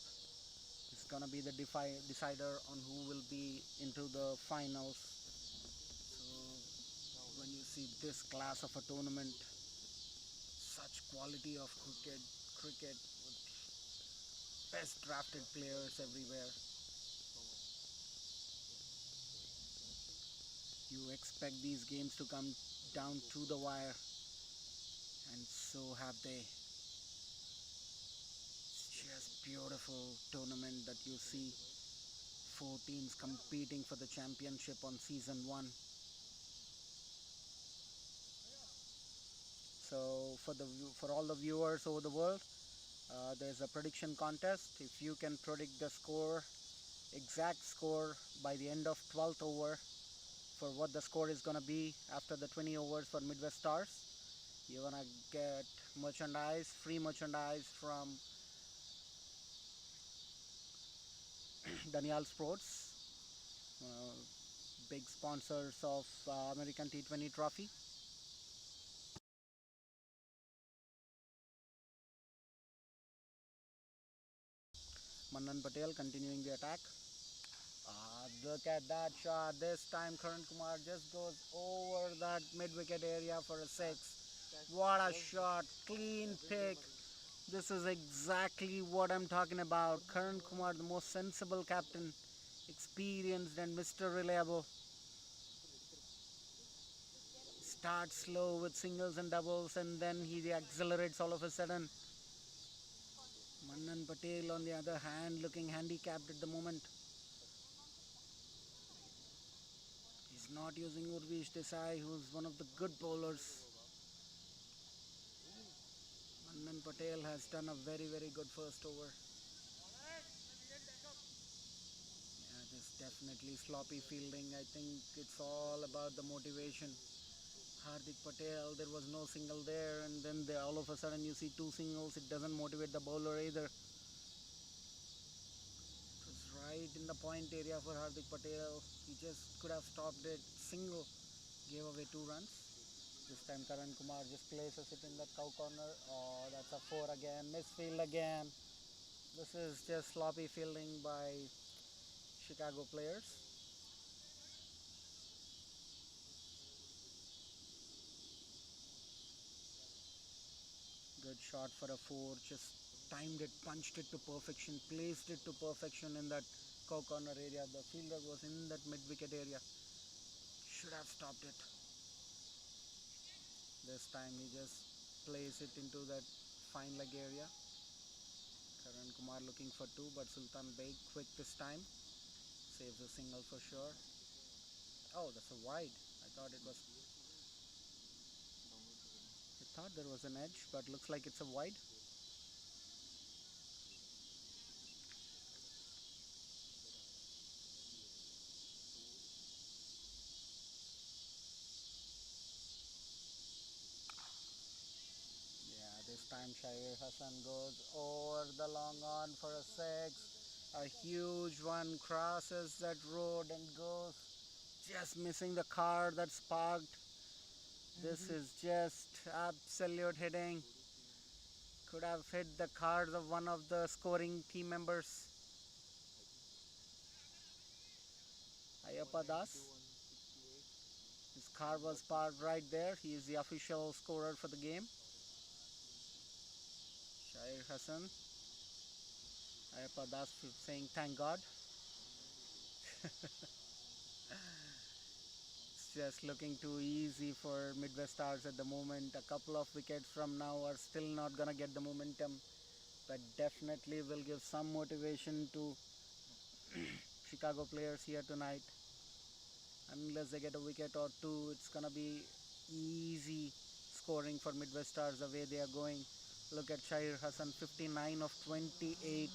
is gonna be the decider on who will be into the finals when you see this class of a tournament, such quality of cricket with best drafted players everywhere. You expect these games to come down to the wire, and so have they. It's just beautiful tournament that you see. Four teams competing for the championship on season one. So for all the viewers over the world, there's a prediction contest. If you can predict the score, exact score by the end of 12th over, for what the score is gonna be after the 20 overs for Midwest Stars, you're gonna get merchandise, free merchandise from Daniel Sports, big sponsors of American T20 Trophy. Manan Patel continuing the attack. Look at that shot. This time Karan Kumar just goes over that mid-wicket area for a six. What a shot. Clean pick. This is exactly what I'm talking about. Karan Kumar, the most sensible captain, experienced and Mr. Reliable. Starts slow with singles and doubles, and then he accelerates all of a sudden. Manan Patel, on the other hand, looking handicapped at the moment. He's not using Urvish Desai, who's one of the good bowlers. Manan Patel has done a very, very good first over. Yeah, this definitely sloppy fielding. I think it's all about the motivation. Hardik Patel, there was no single there, and then all of a sudden you see two singles. It doesn't motivate the bowler either. It was right in the point area for Hardik Patel. He just could have stopped it. Single gave away 2 runs. This time Karan Kumar just places it in that cow corner. Oh, that's a 4 again. Misfield again. This is just sloppy fielding by Chicago players. Good shot for a 4. Just timed it, punched it to perfection, placed it to perfection in that cow corner area. The fielder was in that mid-wicket area. Should have stopped it. This time he just placed it into that fine leg area. Karan Kumar looking for 2, but Sultan Beg quick this time. Saves a single for sure. Oh, that's a wide. I thought there was an edge, but looks like it's a wide. Yeah, this time Shahir Hassan goes over the long on for a 6. A huge one crosses that road and goes, just missing the car that's parked. This is just absolute hitting. Could have hit the cars of one of the scoring team members. Ayappa Das. His car was parked right there. He is the official scorer for the game. Shahir Hassan. Ayappa Das saying thank God. It's just looking too easy for Midwest Stars at the moment. A couple of wickets from now are still not gonna get the momentum, but definitely will give some motivation to Chicago players here tonight. Unless they get a wicket or 2, it's gonna be easy scoring for Midwest Stars the way they are going. Look at Shahir Hassan, 59 of 28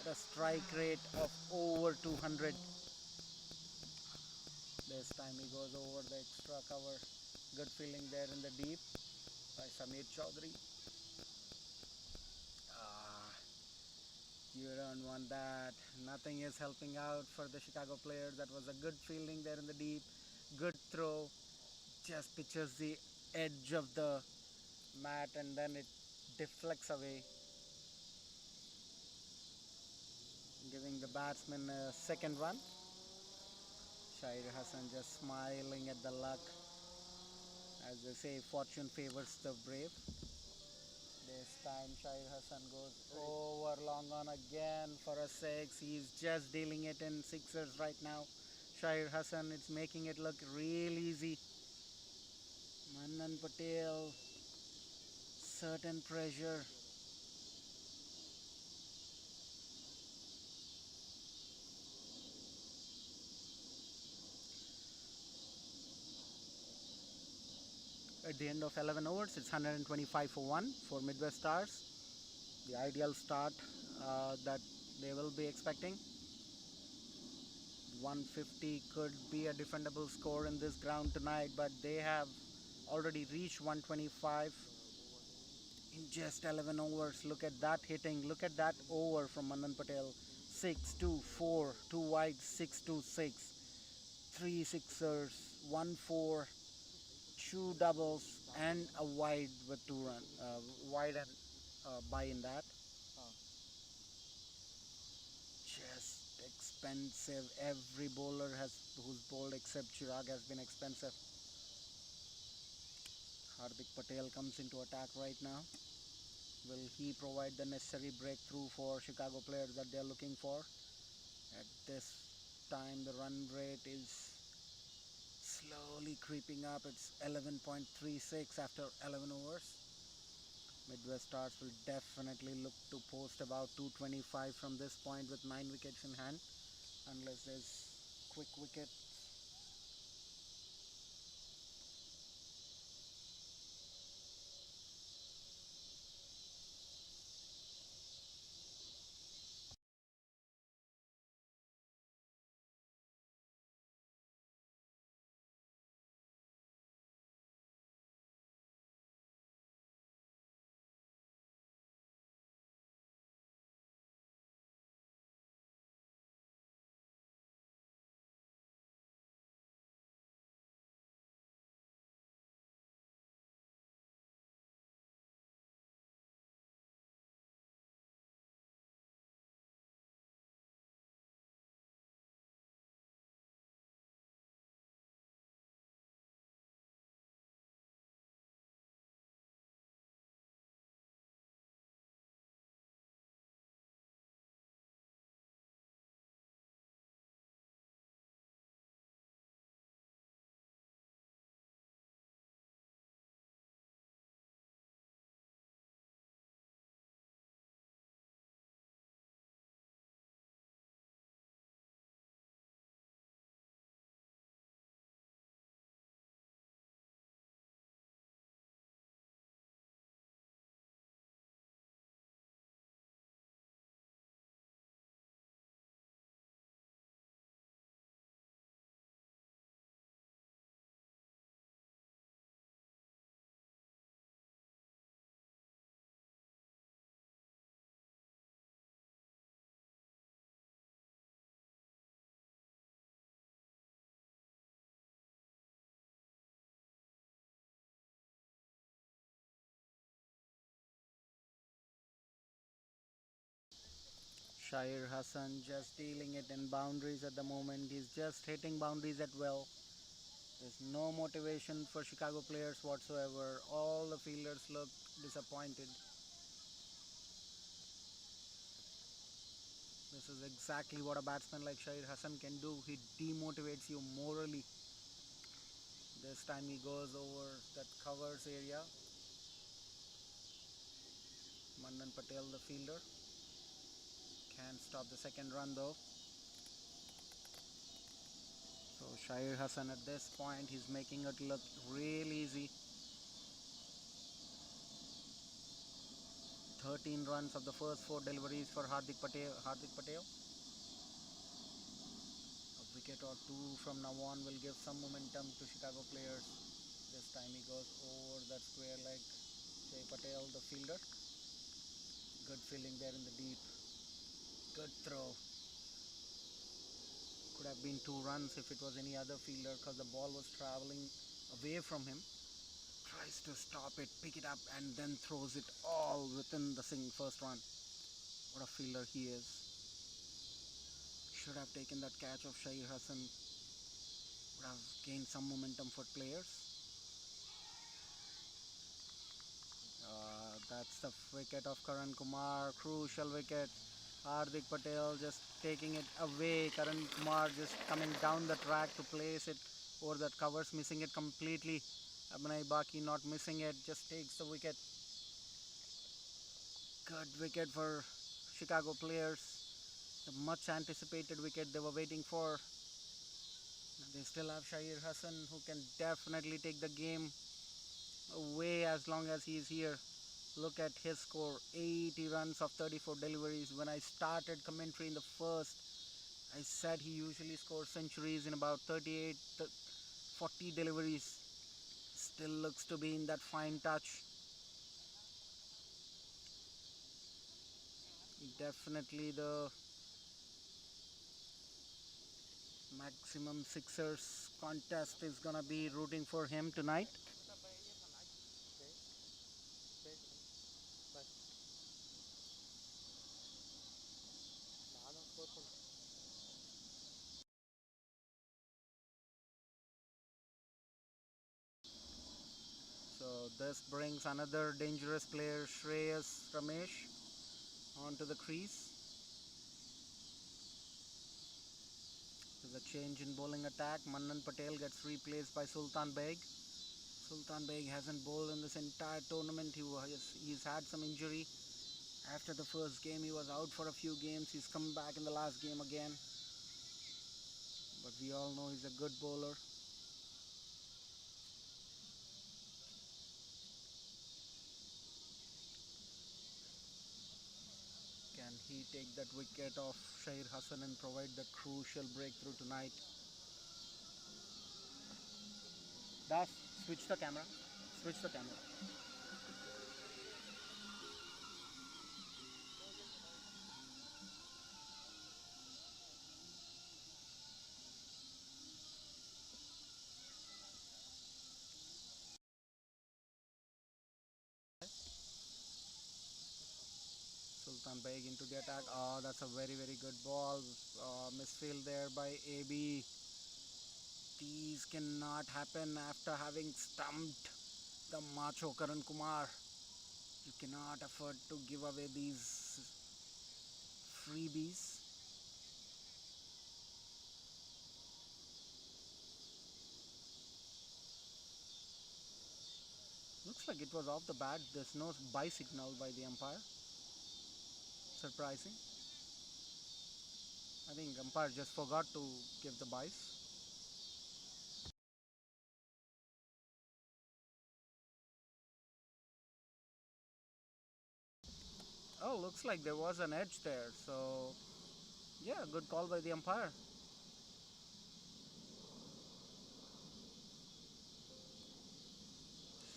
at a strike rate of over 200. This time he goes over the extra cover. Good feeling there in the deep by Samir Chaudhary. Ah, you don't want that. Nothing is helping out for the Chicago players. That was a good fielding there in the deep. Good throw. Just pitches the edge of the mat and then it deflects away, giving the batsman a second run. Shahir Hassan just smiling at the luck. As they say, fortune favors the brave. This time Shahir Hassan goes over long on again for a six. He's just dealing it in sixers right now. Shahir Hassan, it's making it look real easy. Manan Patel, certain pressure. At the end of 11 overs, it's 125 for 1 for Midwest Stars. The ideal start that they will be expecting. 150 could be a defendable score in this ground tonight, but they have already reached 125 in just 11 overs. Look at that hitting. Look at that over from Manan Patel. 6 2 4, 2 wide, 6 2 6, 3 sixers, 1 4, 2 doubles, and a wide with 2 run. Wide and by in that. हाँ Just expensive. Every bowler has who's bowled except Chirag has been expensive. Hardik Patel comes into attack right now. Will he provide the necessary breakthrough for Chicago players that they're looking for? At this time, the run rate is slowly creeping up. It's 11.36 after 11 overs. Midwest Stars will definitely look to post about 225 from this point with 9 wickets in hand, unless there's quick wicket. Shahir Hassan just dealing it in boundaries at the moment. He's just hitting boundaries at will. There's no motivation for Chicago players whatsoever. All the fielders look disappointed. This is exactly what a batsman like Shahir Hassan can do. He demotivates you morally. This time he goes over that covers area. Manan Patel, the fielder, can't stop the second run though. So Shahir Hassan at this point, he's making it look real easy. 13 runs of the first 4 deliveries for Hardik Patel. A wicket or two from now on will give some momentum to Chicago players. This time he goes over that square leg. Jay Patel, the fielder. Good fielding there in the deep. Good throw. Could have been 2 runs if it was any other fielder because the ball was traveling away from him. Tries to stop it, pick it up, and then throws it all within the first run. What a fielder he is. Should have taken that catch of Shahir Hassan. Would have gained some momentum for players. That's the wicket of Karan Kumar. Crucial wicket. Hardik Patel just taking it away. Karan Kumar just coming down the track to place it over that covers, missing it completely. Abhinay Baki not missing it, just takes the wicket. Good wicket for Chicago players. The much anticipated wicket they were waiting for. They still have Shahir Hassan, who can definitely take the game away as long as he is here. Look at his score, 80 runs of 34 deliveries. When I started commentary in the first, I said he usually scores centuries in about 38, 40 deliveries. Still looks to be in that fine touch. Definitely the maximum sixers contest is gonna be rooting for him tonight. So this brings another dangerous player, Shreyas Ramesh, onto the crease. There's a change in bowling attack. Mannan Patel gets replaced by Sultan Beg. Sultan Beg hasn't bowled in this entire tournament. He's had some injury. After the first game, he was out for a few games. He's come back in the last game again. But we all know he's a good bowler. Can he take that wicket off Shahir Hassan and provide the crucial breakthrough tonight? Das, switch the camera. Switch the camera. Sultan Beg into the attack. Oh, that's a very, very good ball. Misfield there by AB. These cannot happen after having stumped the macho Karan Kumar. You cannot afford to give away these freebies. Looks like it was off the bat. There's no buy signal by the umpire. Surprising. I think umpire just forgot to give the buys. Oh, looks like there was an edge there. So, yeah, good call by the umpire.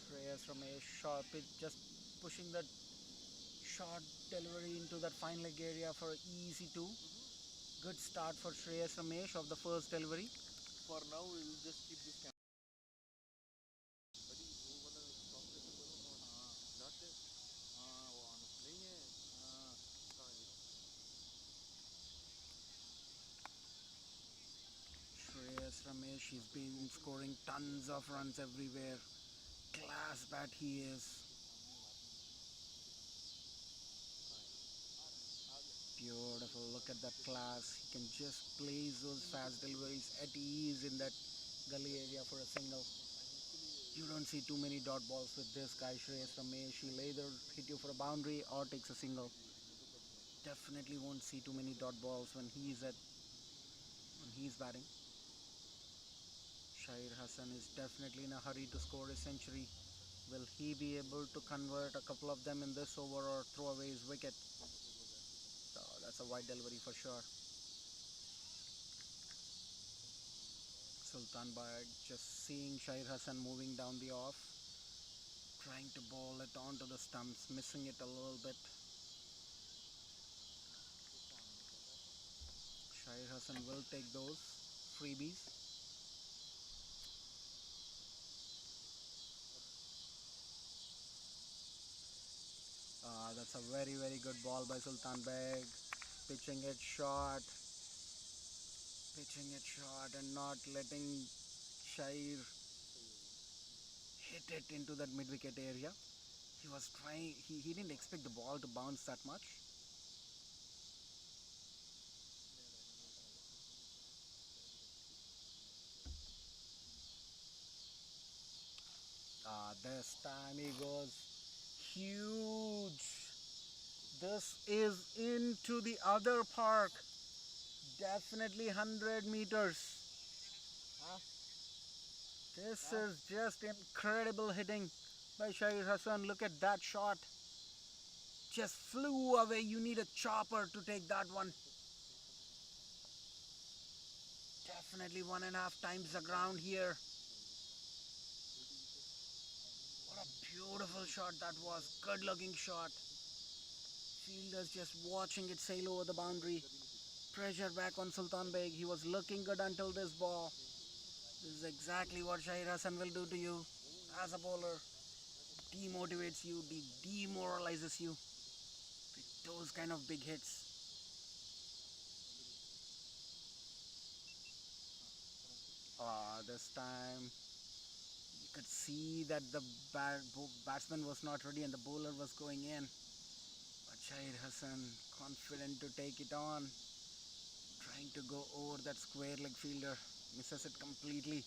Shreyas Ramesh short pitch, just pushing that short delivery into that fine leg area for an easy two. Good start for Shreyas Ramesh of the first delivery. For now, we will just keep this camera. Buddy, वो वाला stop कैसे करूँ? हाँ, dot है. हाँ, वो on नहीं है. हाँ, sorry. Shreyas Ramesh, he's been scoring tons of runs everywhere. Class bat he is. Beautiful, look at that class. He can just place those fast deliveries at ease in that gully area for a single. You don't see too many dot balls with this guy, Shreyas Ramesh. He'll either hit you for a boundary or takes a single. Definitely won't see too many dot balls when he's batting. Shahir Hassan is definitely in a hurry to score a century. Will he be able to convert a couple of them in this over or throw away his wicket? So that's a wide delivery for sure. Sultan Beg just seeing Shahir Hassan moving down the off, trying to bowl it onto the stumps, missing it a little bit. Shahir Hassan will take those freebies. That's a very, very good ball by Sultan Beg. Pitching it short, and not letting Shahir hit it into that mid wicket area. He was trying. He didn't expect the ball to bounce that much. This time he goes huge. This is into the other park. Definitely 100 meters. Huh? This is just incredible hitting by Shahid Hassan. Look at that shot. Just flew away. You need a chopper to take that one. Definitely 1.5 times the ground here. What a beautiful shot that was. Good looking shot. Fielders just watching it sail over the boundary. Pressure back on Sultan Beg. He was looking good until this ball. This is exactly what Shahid Hassan will do to you as a bowler. Demotivates you, demoralizes you with those kind of big hits. This time you could see that the batsman was not ready and the bowler was going in. But Shahid Hassan confident to take it on, trying to go over that square leg fielder, misses it completely.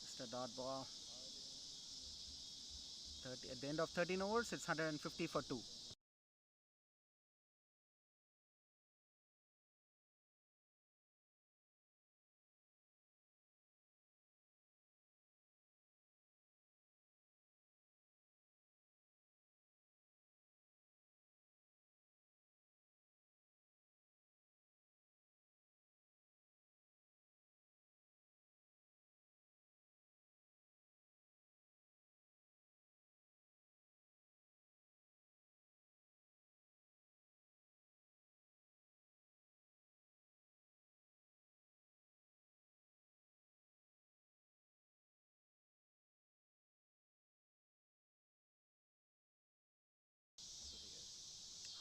Just a dot ball. 30, at the end of 13 overs, it's 150 for 2.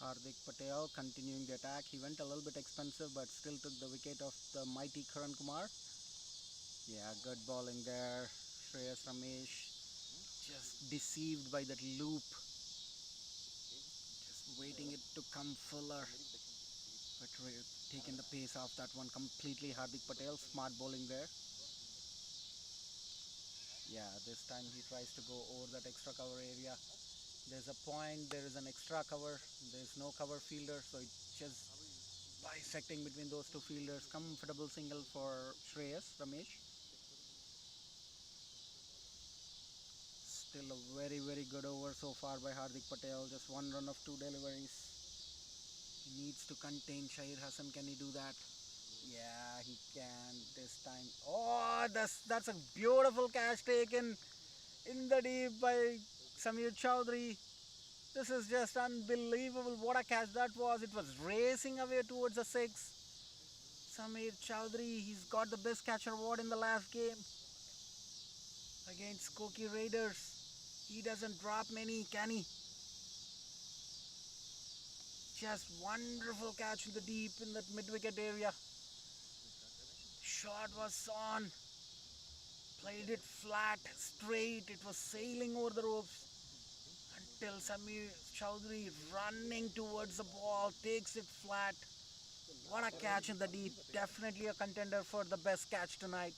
Hardik Patel continuing the attack. He went a little bit expensive but still took the wicket of the mighty Karan Kumar. Yeah, good bowling there. Shreyas Ramesh just deceived by that loop. Just waiting it to come fuller. But taking the pace off that one completely. Hardik Patel, smart bowling there. Yeah, this time he tries to go over that extra cover area. There's a point, there is an extra cover, there's no cover fielder, so it's just bisecting between those two fielders. Comfortable single for Shreyas Ramesh. Still a very good over so far by Hardik Patel. Just one run of two deliveries. He needs to contain Shahid Hassan. Can he do that? Yeah, he can this time. Oh, that's a beautiful catch taken in the deep by Samir Chowdhury. This is just unbelievable. What a catch that was. It was racing away towards the six. Samir Chowdhury, he's got the best catcher award in the last game against Koki Raiders. He doesn't drop many, can he? Just wonderful catch in the deep in that mid-wicket area. Shot was on. Played it flat, straight. It was sailing over the ropes until Samir Chowdhury running towards the ball takes it flat. What a catch in the deep. Definitely a contender for the best catch tonight.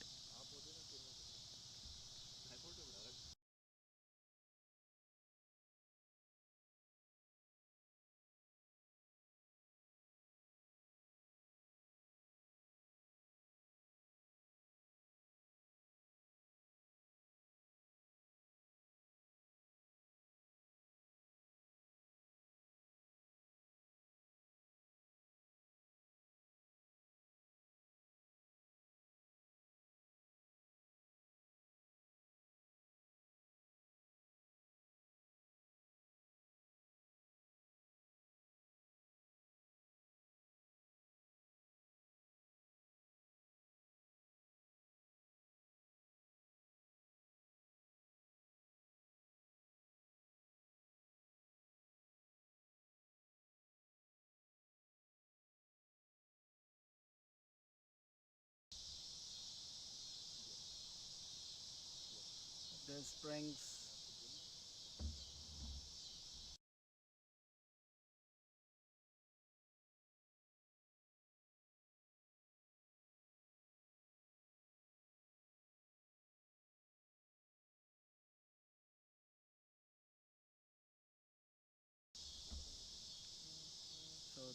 This brings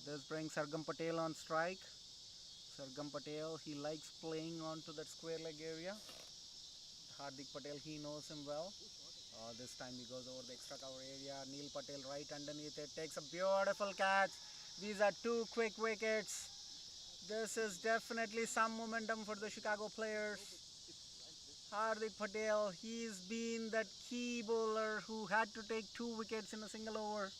this brings Sargam Patel on strike. Sargam Patel, he likes playing onto that square leg area. Hardik Patel, he knows him well. This time he goes over the extra cover area. Neil Patel right underneath it, takes a beautiful catch. These are two quick wickets. This is definitely some momentum for the Chicago players. Hardik Patel, he's been that key bowler who had to take 2 wickets in a single over.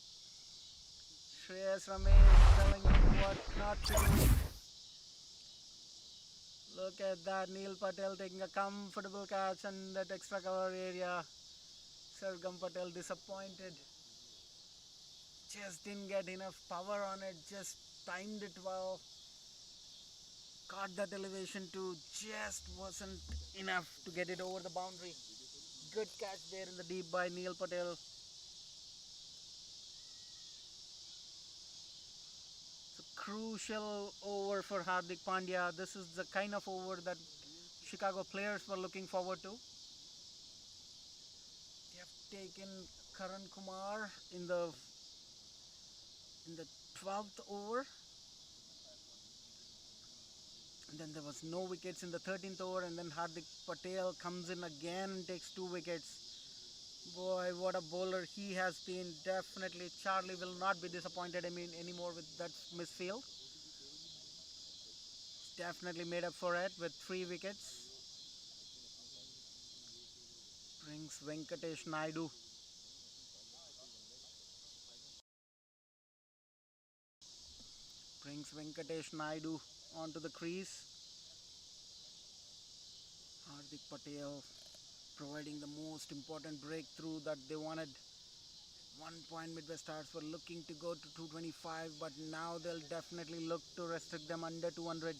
Shreyas Ramesh telling him what not to do. Look at that, Neil Patel taking a comfortable catch in that extra cover area. Sargam Patel disappointed. Just didn't get enough power on it, just timed it well. Caught that elevation too, just wasn't enough to get it over the boundary. Good catch there in the deep by Neil Patel. It's a crucial over for Hardik Pandya. This is the kind of over that Chicago players were looking forward to. They have taken Karan Kumar in the 12th over. And then there was no wickets in the 13th over, and then Hardik Patel comes in again and takes 2 wickets. Boy, what a bowler he has been. Definitely Charlie will not be disappointed anymore with that misfield. Definitely made up for it with 3 wickets. Brings Venkatesh Naidu. Onto the crease. Hardik Patel providing the most important breakthrough that they wanted. 1 point Midwest Stars were looking to go to 225, but now they'll definitely look to restrict them under 200.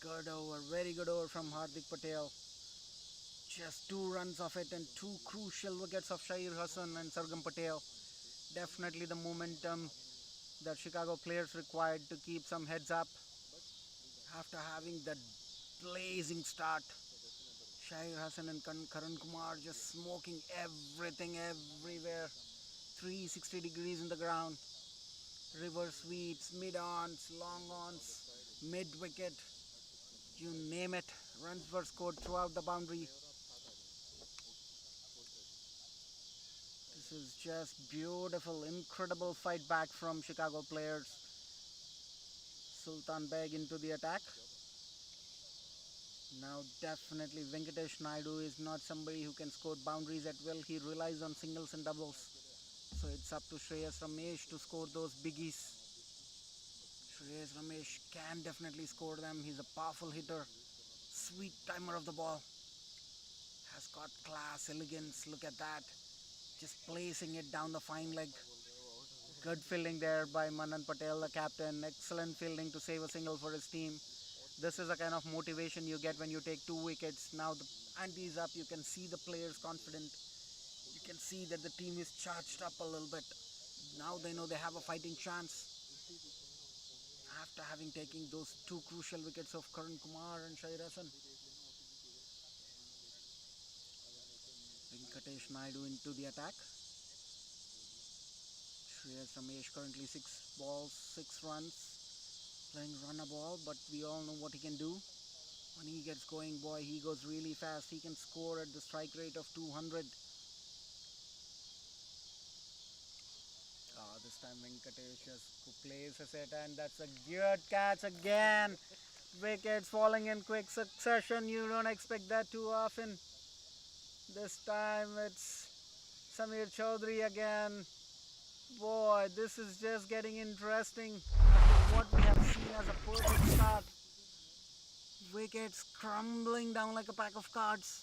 Good over, very good over from Hardik Patel. Just 2 runs of it and 2 crucial wickets of Shahir Hassan and Sargam Patel. Definitely the momentum that Chicago players required to keep some heads up after having that blazing start. Shahir Hassan and Karan Kumar just smoking everything everywhere. 360 degrees in the ground. Reverse sweeps, mid-ons, long-ons, mid-wicket. You name it. Runs were scored throughout the boundary. This is just beautiful, incredible fight back from Chicago players. Sultan Beg into the attack. Now definitely Venkatesh Naidu is not somebody who can score boundaries at will. He relies on singles and doubles. So it's up to Shreyas Ramesh to score those biggies. Shreyas Ramesh can definitely score them. He's a powerful hitter. Sweet timer of the ball. Has got class, elegance. Look at that. Just placing it down the fine leg. Good fielding there by Manan Patel, the captain. Excellent fielding to save a single for his team. This is the kind of motivation you get when you take 2 wickets. Now the ante is up. You can see the players confident. You can see that the team is charged up a little bit. Now they know they have a fighting chance. After having taken those 2 crucial wickets of Karan Kumar and Shahir Hassan. Venkatesh Naidu into the attack. Shreyas Ramesh currently 6 balls, 6 runs. Playing run a ball, but we all know what he can do. When he gets going, boy, he goes really fast. He can score at the strike rate of 200. This time Venkatesh just places it, and that's a good catch again. Wickets falling in quick succession. You don't expect that too often. This time it's Samir Chaudhary again. Boy, this is just getting interesting after what we have seen as a perfect start. Wickets crumbling down like a pack of cards.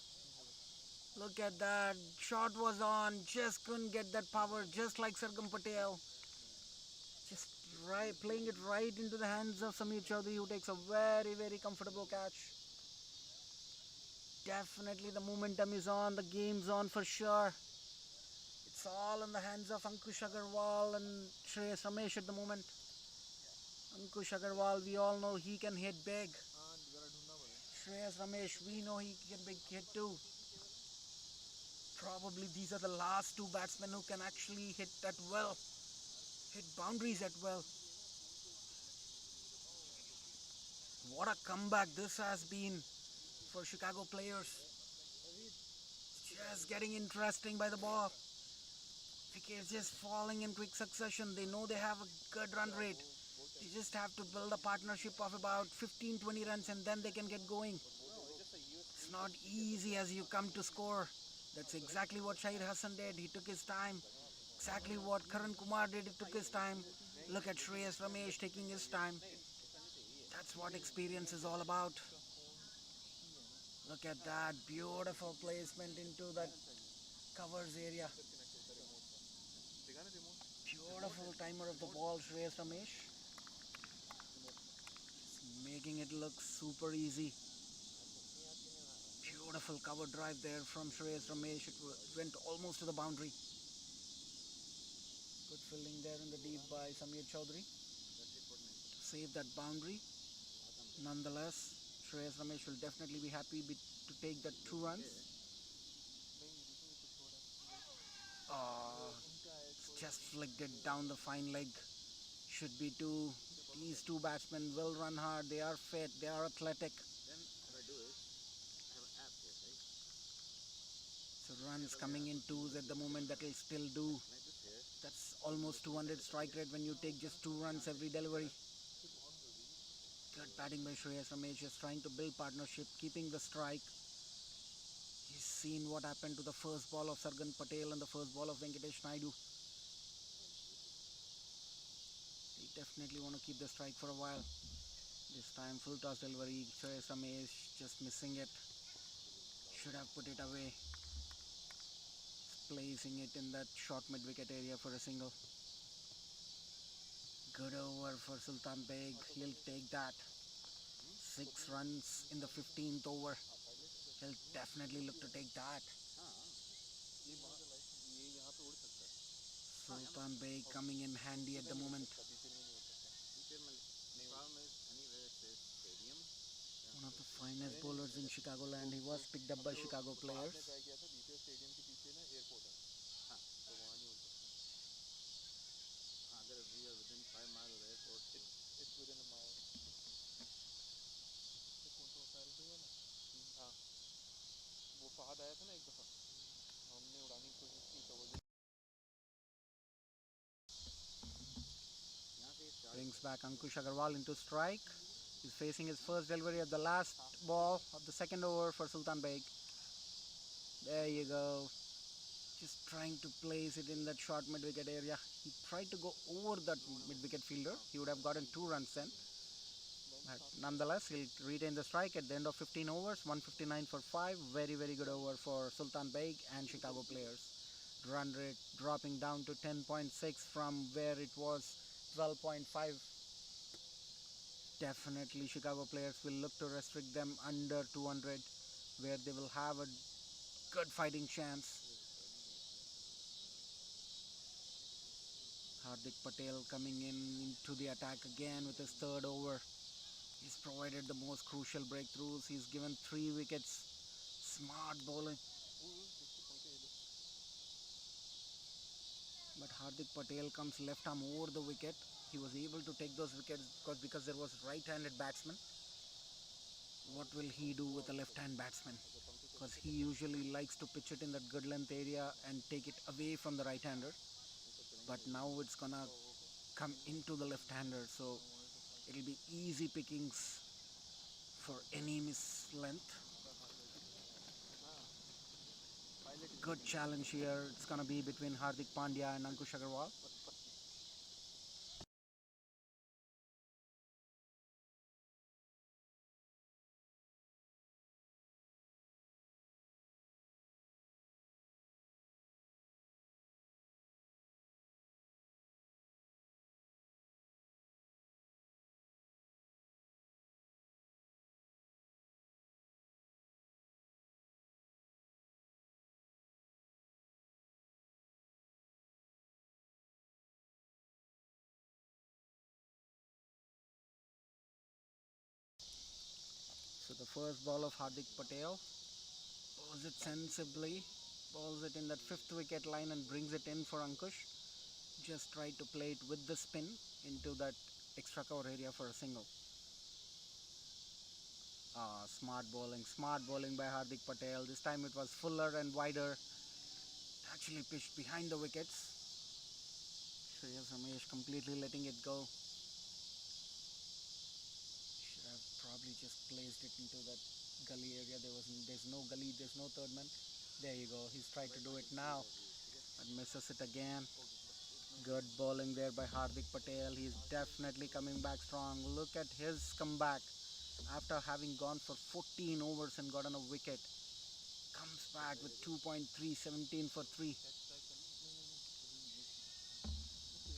Look at that. Shot was on. Just couldn't get that power, just like Sargam Patel. Just playing it right into the hands of Samir Chaudhary, who takes a very, very comfortable catch. Definitely the momentum is on. The game's on for sure. It's all in the hands of Ankush Agarwal and Shreyas Ramesh at the moment. Ankush Agarwal, we all know he can hit big. Shreyas Ramesh, we know he can hit too. Probably these are the last two batsmen who can actually hit that well, hit boundaries at well. What a comeback this has been for Chicago players. Just getting interesting by the ball. Wickets just falling in quick succession. They know they have a good run rate. They just have to build a partnership of about 15-20 runs and then they can get going. It's not easy as you come to score. That's exactly what Shahid Hassan did. He took his time. Exactly what Karan Kumar did. He took his time. Look at Shreyas Ramesh taking his time. That's what experience is all about. Look at that beautiful placement into that covers area. Beautiful timer of the ball, Shreyas Ramesh. Making it look super easy. Beautiful cover drive there from Shreyas Ramesh. It went almost to the boundary. Good fielding there in the deep by Samir Chaudhary to save that boundary. Nonetheless, Shreyas Ramesh will definitely be happy to take that 2 runs. Just flicked it down the fine leg. Should be two. These two batsmen will run hard. They are fit. They are athletic. So runs coming in twos at the moment. That will still do. That's almost 200 strike rate when you take just 2 runs every delivery. Good batting by Shreyas Ramesh, just trying to build partnership, keeping the strike. He's seen what happened to the first ball of Sargan Patel and the first ball of Venkatesh Naidu. They definitely want to keep the strike for a while. This time full toss delivery, Shreyas Ramesh just missing it. Should have put it away. Placing it in that short mid-wicket area for a single. Good over for Sultan Beg. He'll take that. 6 runs in the 15th over. He'll definitely look to take that. Sultan Beg coming in handy at the moment. One of the finest bowlers in Chicagoland. He was picked up by Chicago players. Brings back Ankush Agarwal into strike. He's facing his first delivery of the last ball of the second over for Sultan Beg. There you go. Just trying to place it in that short mid-wicket area. He tried to go over that mid-wicket fielder. He would have gotten 2 runs then. But nonetheless, he'll retain the strike at the end of 15 overs. 159 for 5. Very, very good over for Sultan Beg and Chicago players. Run rate dropping down to 10.6 from where it was 12.5. Definitely Chicago players will look to restrict them under 200, where they will have a good fighting chance. Hardik Patel coming into the attack again with his third over. He's provided the most crucial breakthroughs. He's given 3 wickets. Smart bowling. But Hardik Patel comes left arm over the wicket. He was able to take those wickets because there was right-handed batsman. What will he do with a left-hand batsman? Because he usually likes to pitch it in that good length area and take it away from the right-hander. But now it's gonna come into the left-hander, so it'll be easy pickings for any miss length. Good challenge here. It's gonna be between Hardik Pandya and Ankush Agarwal. So the first ball of Hardik Patel, pose it sensibly, Balls it in that fifth wicket line and brings it in for Ankush. Just tried to play it with the spin into that extra cover area for a single. Smart bowling by Hardik Patel. This time it was fuller and wider. Actually pitched behind the wickets. Shreyas Ramesh completely letting it go. Should have probably just placed it into that gully area. There's no gully, there's no third man. There you go. He's tried to do it now and misses it again. Good bowling there by Hardik Patel. He's definitely coming back strong. Look at his comeback after having gone for 14 overs and gotten a wicket. Comes back with 2.3, 17 for 3.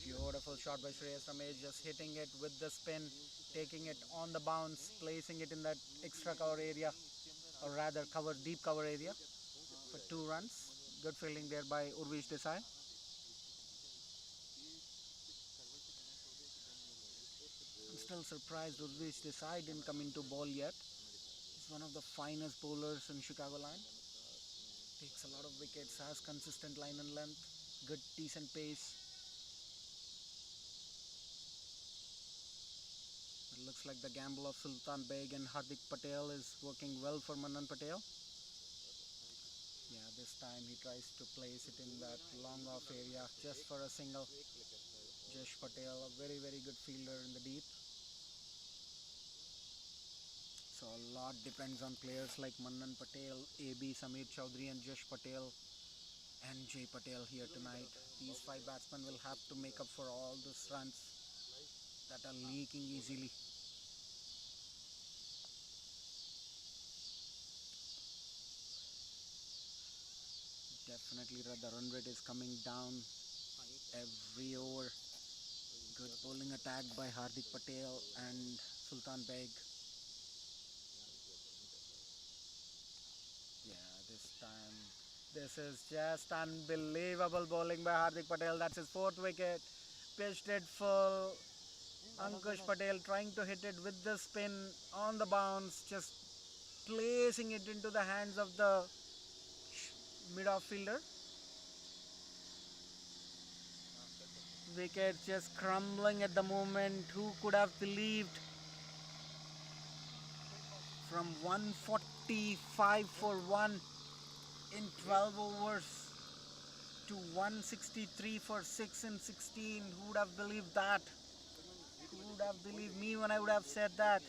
Beautiful shot by Shreyas Ramesh, just hitting it with the spin, taking it on the bounce, placing it in that extra cover area, or rather deep cover area for 2 runs. Good fielding there by Urvish Desai. I'm still surprised Urvish Desai didn't come into ball yet. He's one of the finest bowlers in Chicago line. Takes a lot of wickets, has consistent line and length, good decent pace. It looks like the gamble of Sultan Beg and Hardik Patel is working well for Manan Patel. Yeah, this time he tries to place it in that long off area just for a single. Jash Patel, a very good fielder in the deep. So a lot depends on players like Manan Patel, AB, Samir Chaudhary and Jash Patel and Jay Patel here tonight. These 5 batsmen will have to make up for all those runs that are leaking easily. Definitely the run rate is coming down every over. Good bowling attack by Hardik Patel and Sultan Beg. Yeah, this is just unbelievable bowling by Hardik Patel. That's his 4th wicket. Pitched it full. Ankush Patel trying to hit it with the spin on the bounce, just placing it into the hands of the mid-off fielder. Wicket just crumbling at the moment. Who could have believed? From 145 for 1 in 12 overs to 163 for 6 in 16. Who would have believed that? Who would have believed me when I would have said that?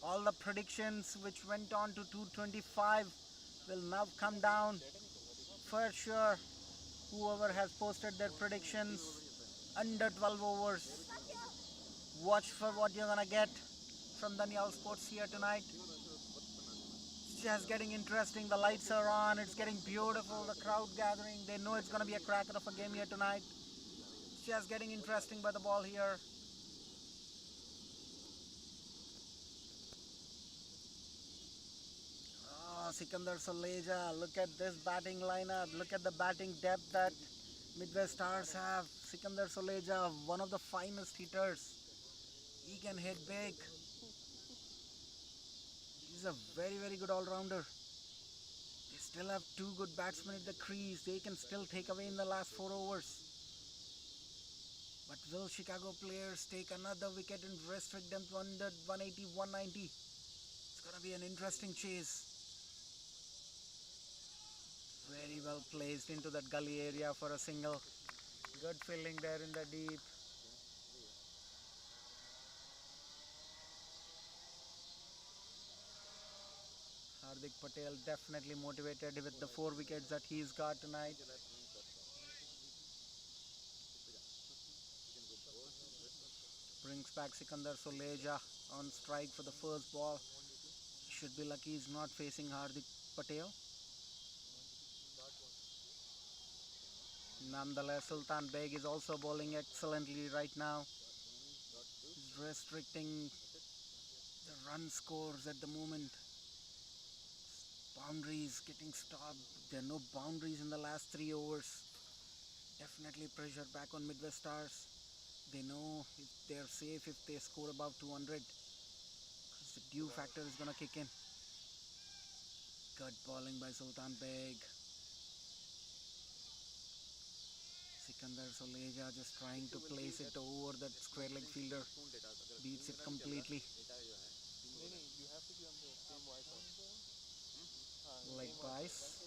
All the predictions which went on to 225 will now come down for sure. Whoever has posted their predictions under 12 overs, watch for what you're gonna get from Daniel Sports here tonight. It's just getting interesting. The lights are on. It's getting beautiful. The crowd gathering. They know it's gonna be a cracker of a game here tonight. It's just getting interesting by the ball here. Sikandar Soleja, look at this batting lineup. Look at the batting depth that Midwest Stars have. Sikandar Soleja, one of the finest hitters. He can hit big. He's a very good all-rounder. They still have 2 good batsmen at the crease. They can still take away in the last 4 overs. But will Chicago players take another wicket and restrict them to under 180, 190? It's gonna be an interesting chase. Very well placed into that gully area for a single. Good fielding there in the deep. Hardik Patel definitely motivated with the 4 wickets that he's got tonight. Brings back Sikandar Soleja on strike for the first ball. Should be lucky he's not facing Hardik Patel. Nonetheless, Sultan Beg is also bowling excellently right now. He's restricting the run scores at the moment. Boundaries getting stopped. There are no boundaries in the last 3 overs. Definitely pressure back on Midwest Stars. They know if they're safe if they score above 200. Because the due factor is going to kick in. Good bowling by Sultan Beg. Sikandar Soleja just trying to place it over that square leg fielder. Beats it completely. नहीं नहीं you have to be on the same wide side. हाँ Leg same wide bias. side.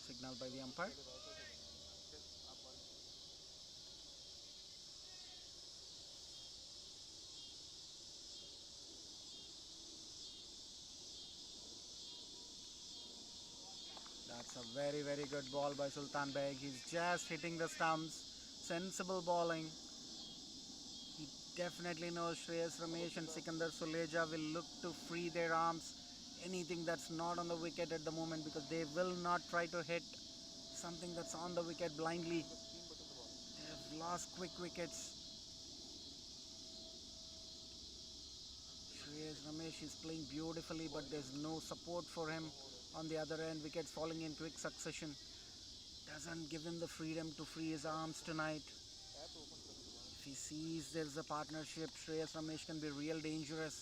Signal by the umpire. पहले right side से करना. फिर आप ball. That's a very, very good ball by Sultan Beg. He's just hitting the stumps. Sensible bowling. He definitely knows Shreyas Ramesh and Sikandar Suleja will look to free their arms. Anything that's not on the wicket at the moment, because they will not try to hit something that's on the wicket blindly. तीन button दबाओ. They have lost quick wickets. Shreyas Ramesh is playing beautifully, but there's no support for him on the other end. Wickets falling in quick succession. Doesn't give him the freedom to free his arms tonight. App open कर दो दोबारा. If he sees there's a partnership, Shreyas Ramesh can be real dangerous.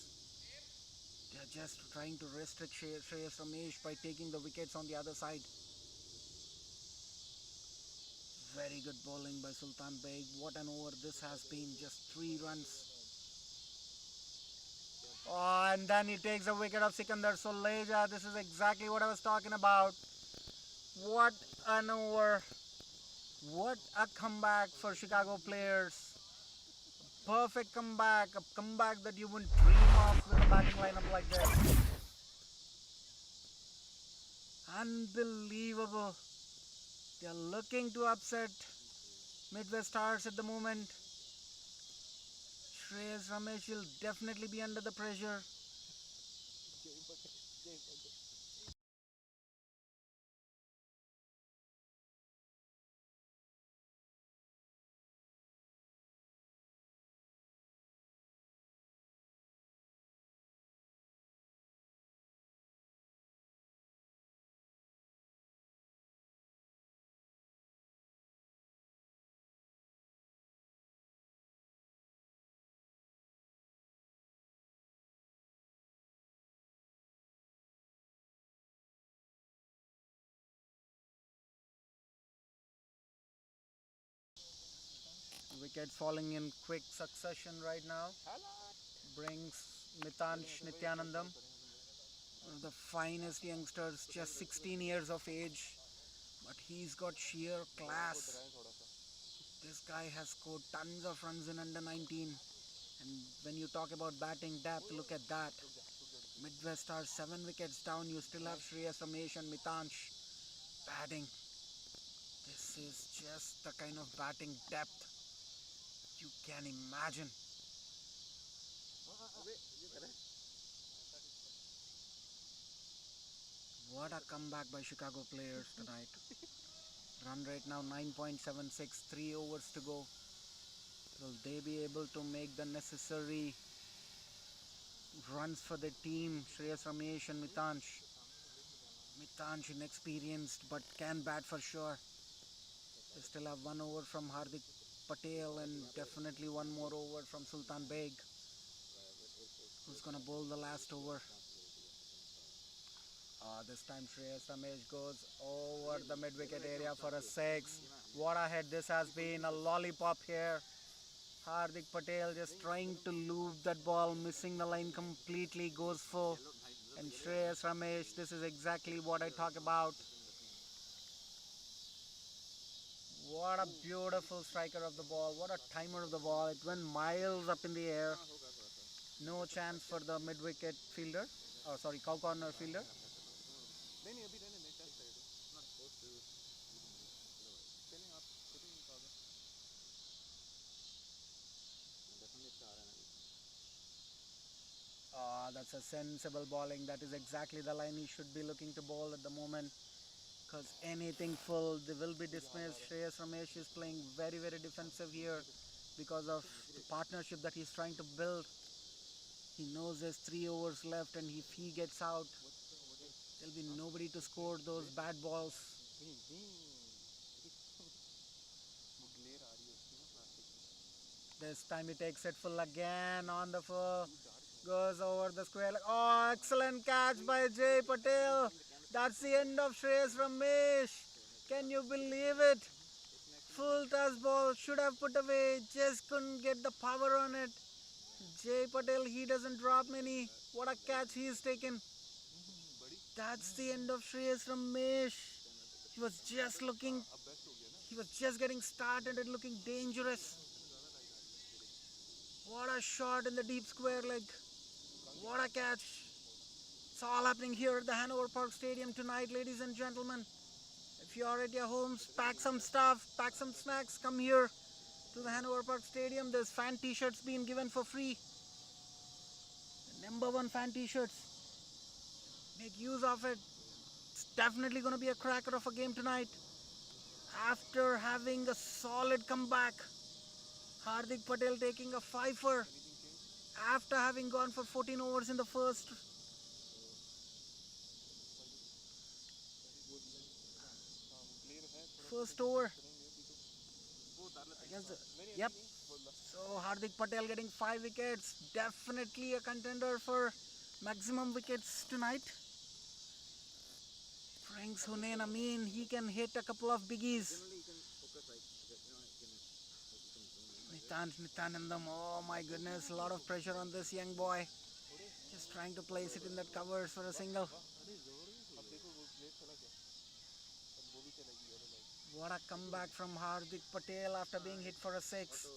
They're just trying to restrict Shreyas Ramesh by taking the wickets on the other side. Very good bowling by Sultan Beg. What an over this has been. Just 3 runs. Oh, and then he takes a wicket of Sikandar Soleja. This is exactly what I was talking about. What an over. What a comeback for Chicago players. Perfect comeback. A comeback that you wouldn't dream of with a batting lineup like this. Unbelievable. They are looking to upset Midwest Stars at the moment. Shreyas Ramesh will definitely be under the pressure. Wickets falling in quick succession right now. Brings Mitansh Nityanandam, one of the finest youngsters, just 16 years of age, but he's got sheer class. This guy has scored tons of runs in under 19, and when you talk about batting depth, look at that. Midwest Stars 7 wickets down, you still have Shreyas Ramesh and Mitansh batting. This is just the kind of batting depth you can imagine. What a comeback by Chicago players tonight. Run rate now 9.76, 3 overs to go. Will they be able to make the necessary runs for the team? Shreyas Ramesh and Mitansh. Mitansh inexperienced but can bat for sure. They still have 1 over from Hardik Patel and definitely 1 more over from Sultan Beg, who's gonna bowl the last over. This time Shreyas Ramesh goes over the mid-wicket area for a 6. What a hit this has been, a lollipop here. Hardik Patel just trying to loop that ball, missing the line completely, goes full. And Shreyas Ramesh, this is exactly what I talk about. What a beautiful striker of the ball, what a timer of the ball. It went miles up in the air. No chance for the mid-wicket fielder, cow corner fielder. नहीं नहीं अभी रहने दें test करें तो चलें आप खुद ही निकाल दो. That's a sensible bowling. That is exactly the line he should be looking to bowl at the moment. Because anything full, they will be dismissed. Shreyas Ramesh is playing very, very defensive here because of the partnership that he's trying to build. He knows there's 3 overs left, and if he gets out, there'll be nobody to score those bad balls. This time he takes it full again on the full. Goes over the square. Oh, excellent catch by Jay Patel. That's the end of Shreyas Ramesh. Can you believe it? Full toss ball, should have put away, just couldn't get the power on it. Jay Patel, he doesn't drop many. What a catch he is taken. That's the end of Shreyas Ramesh. He was just looking, he was just getting started and looking dangerous. What a shot in the deep square leg. What a catch. It's all happening here at the Hanover Park Stadium tonight, ladies and gentlemen. If you are at your homes, pack some stuff, pack some snacks, come here to the Hanover Park Stadium. There's fan t-shirts being given for free. The #1 fan t-shirts. Make use of it. It's definitely going to be a cracker of a game tonight. After having a solid comeback, Hardik Patel taking a fifer after having gone for 14 overs in the first over. I guess, yep. So Hardik Patel getting 5 wickets, definitely a contender for maximum wickets tonight. Prince Hunain Amin, he can hit a couple of biggies. Nityanandam, oh my goodness, a lot of pressure on this young boy. Just trying to place it in that covers for a single. What a comeback from Hardik Patel after being hit for a 6.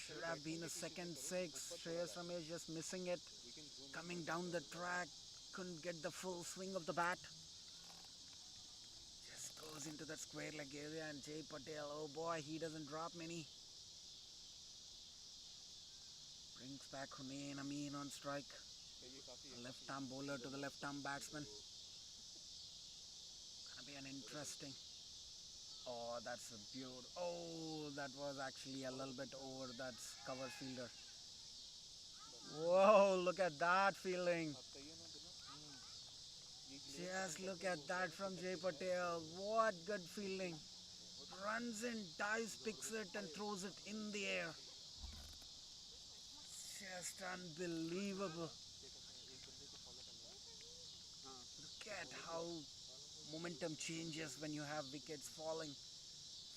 Should have been a second 6. Shreyas Ramesh just missing it. Coming down the track, couldn't get the full swing of the bat. Just goes into that square leg area, and Jay Patel, oh boy, he doesn't drop many. Brings back Hunain Amin on strike. A left arm bowler to the left arm batsman. Gonna be an interesting. Oh, that's a beautiful. Oh, that was actually a little bit over that cover fielder. Whoa, look at that fielding. Just look at that from Jay Patel. What good fielding. Runs in, dives, picks it and throws it in the air. Just unbelievable. Look at how momentum changes when you have wickets falling.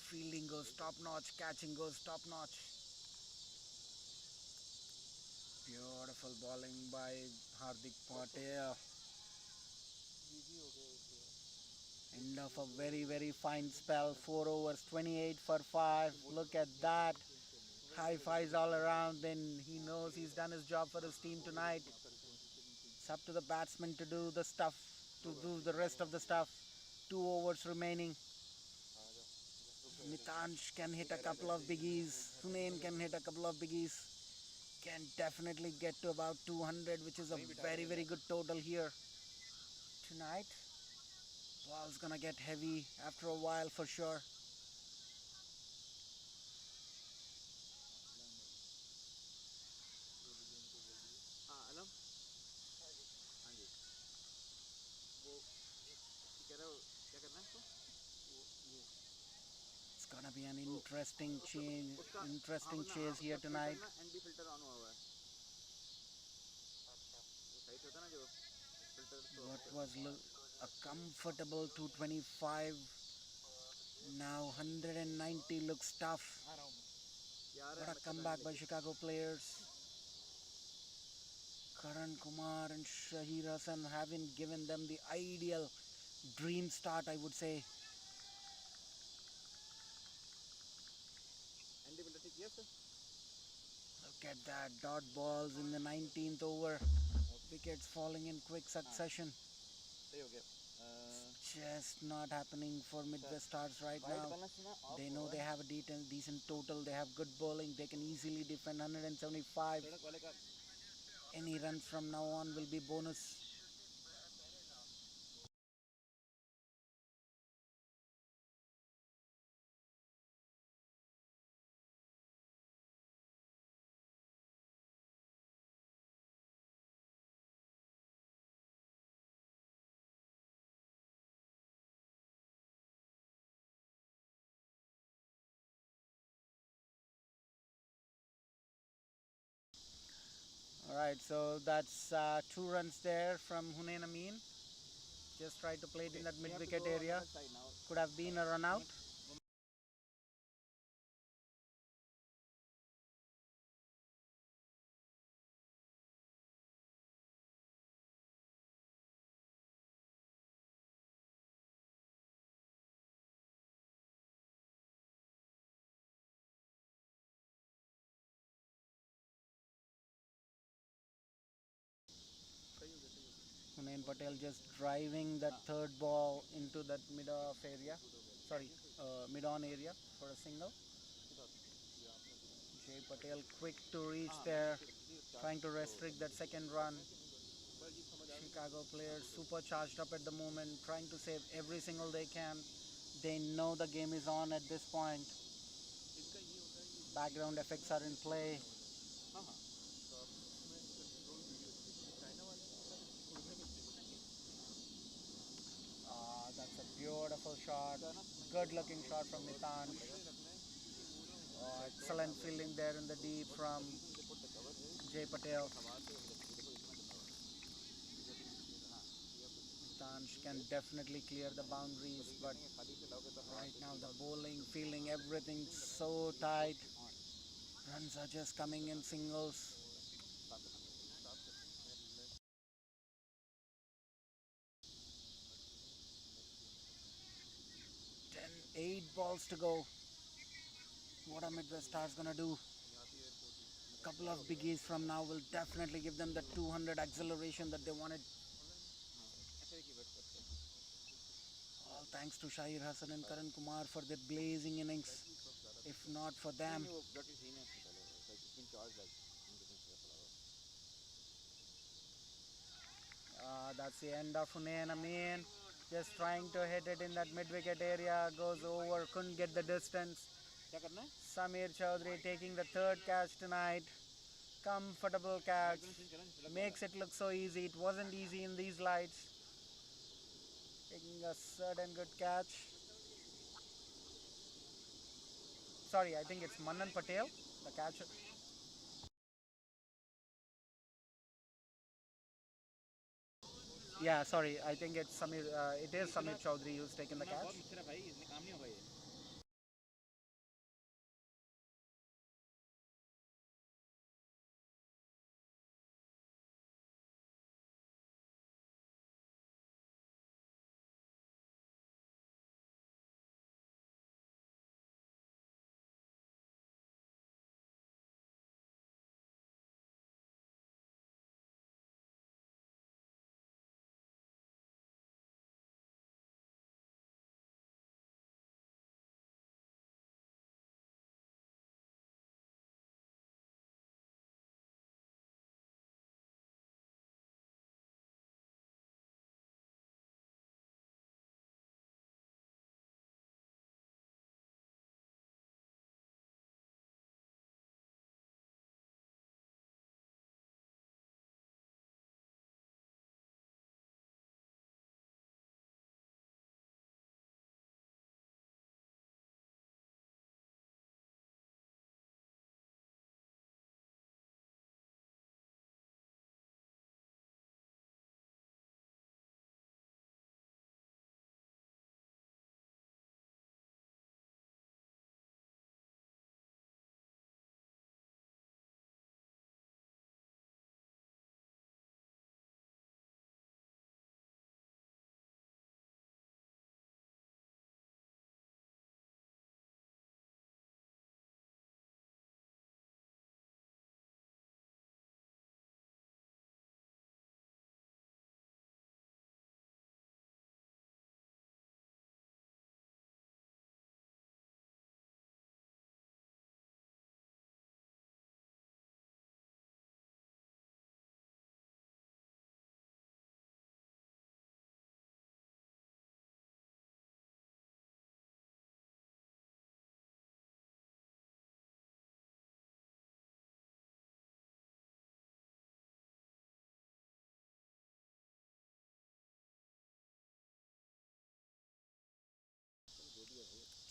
Fielding goes top notch, catching goes top notch. Beautiful bowling by Hardik Patel. End of a very fine spell. 4 overs, 28 for 5. Look at that. High fives all around. Then he knows he's done his job for his team tonight. It's up to the batsman to do the stuff, to do the rest of the stuff. 2 overs remaining. Nitansh can hit a couple of biggies. Hunain can hit a couple of biggies. Can definitely get to about 200, which is a very good total here tonight. Ball's gonna get heavy after a while for sure. It's gonna be an interesting chase here tonight. What was a comfortable 225, now 190 looks tough. What a comeback by Chicago players. Karan Kumar and Shahir Hassan haven't given them the ideal dream start, I would say. Look at that, dot balls in the 19th over. Wickets falling in quick succession. Just not happening for Midwest Stars right now. They know they have a decent total. They have good bowling. They can easily defend 175. Any runs from now on will be bonus. Alright, so that's 2 runs there from Hunain Amin. Just tried to play it in that mid wicket area. Could have been a run out. Hunain Patel just driving that third ball into that mid-off area. Sorry, mid-on area for a single. Jay Patel quick to reach there, trying to restrict that second run. Chicago players super charged up at the moment, trying to save every single they can. They know the game is on at this point. Background effects are in play. हाँ हाँ तो अब इसमें इसका drone video China वाले ने sir उड़ने में स्टेबल नहीं है That's a beautiful shot. इसका ना मैं Good बोलता looking हूँ shot from कवर Nitansh. ऐसे रखना है कि वो ना साइड क्रॉस ना Excellent हो fielding there in the deep but from अभी तो देखो द कवर है Jay Patel. बट हवा से हो जाती है देखो इतना गंदा हो रहा है ये अभी हाँ ये अब Nitansh can definitely clear the boundaries, कभी but कहते हैं खाली से लाओगे तो हवा right से now the सीधा bowling, fielding, everything so tight. हाँ Runs are just coming in singles. साफ करते हैं मैं next 10, 8 balls to go. What are Midwest Stars gonna do? यहाँ पे airport he Couple of biggies from now will definitely give them the 200 acceleration that they wanted. हाँ ऐसे ही wait करते हैं All thanks to Shahir Hassan and Karan Kumar for their blazing innings. If not for नहीं them, नहीं वो practice ही नहीं पहले it's been charge like that's the end of Hunain Amin. Just trying to hit it in that mid wicket area. Goes over, couldn't get the distance. क्या करना है Samir Chaudhary taking the third catch tonight. Comfortable catch. Makes it look so easy. It wasn't easy in these lights. Taking a certain good catch. Sorry, I think it's Manan Patel, the catcher. Yeah, sorry, I think it's Samir. It is Samir Chaudhary who's taken the इतना catch. बहुत मुश्किल है भाई इसमें काम नहीं होगा ये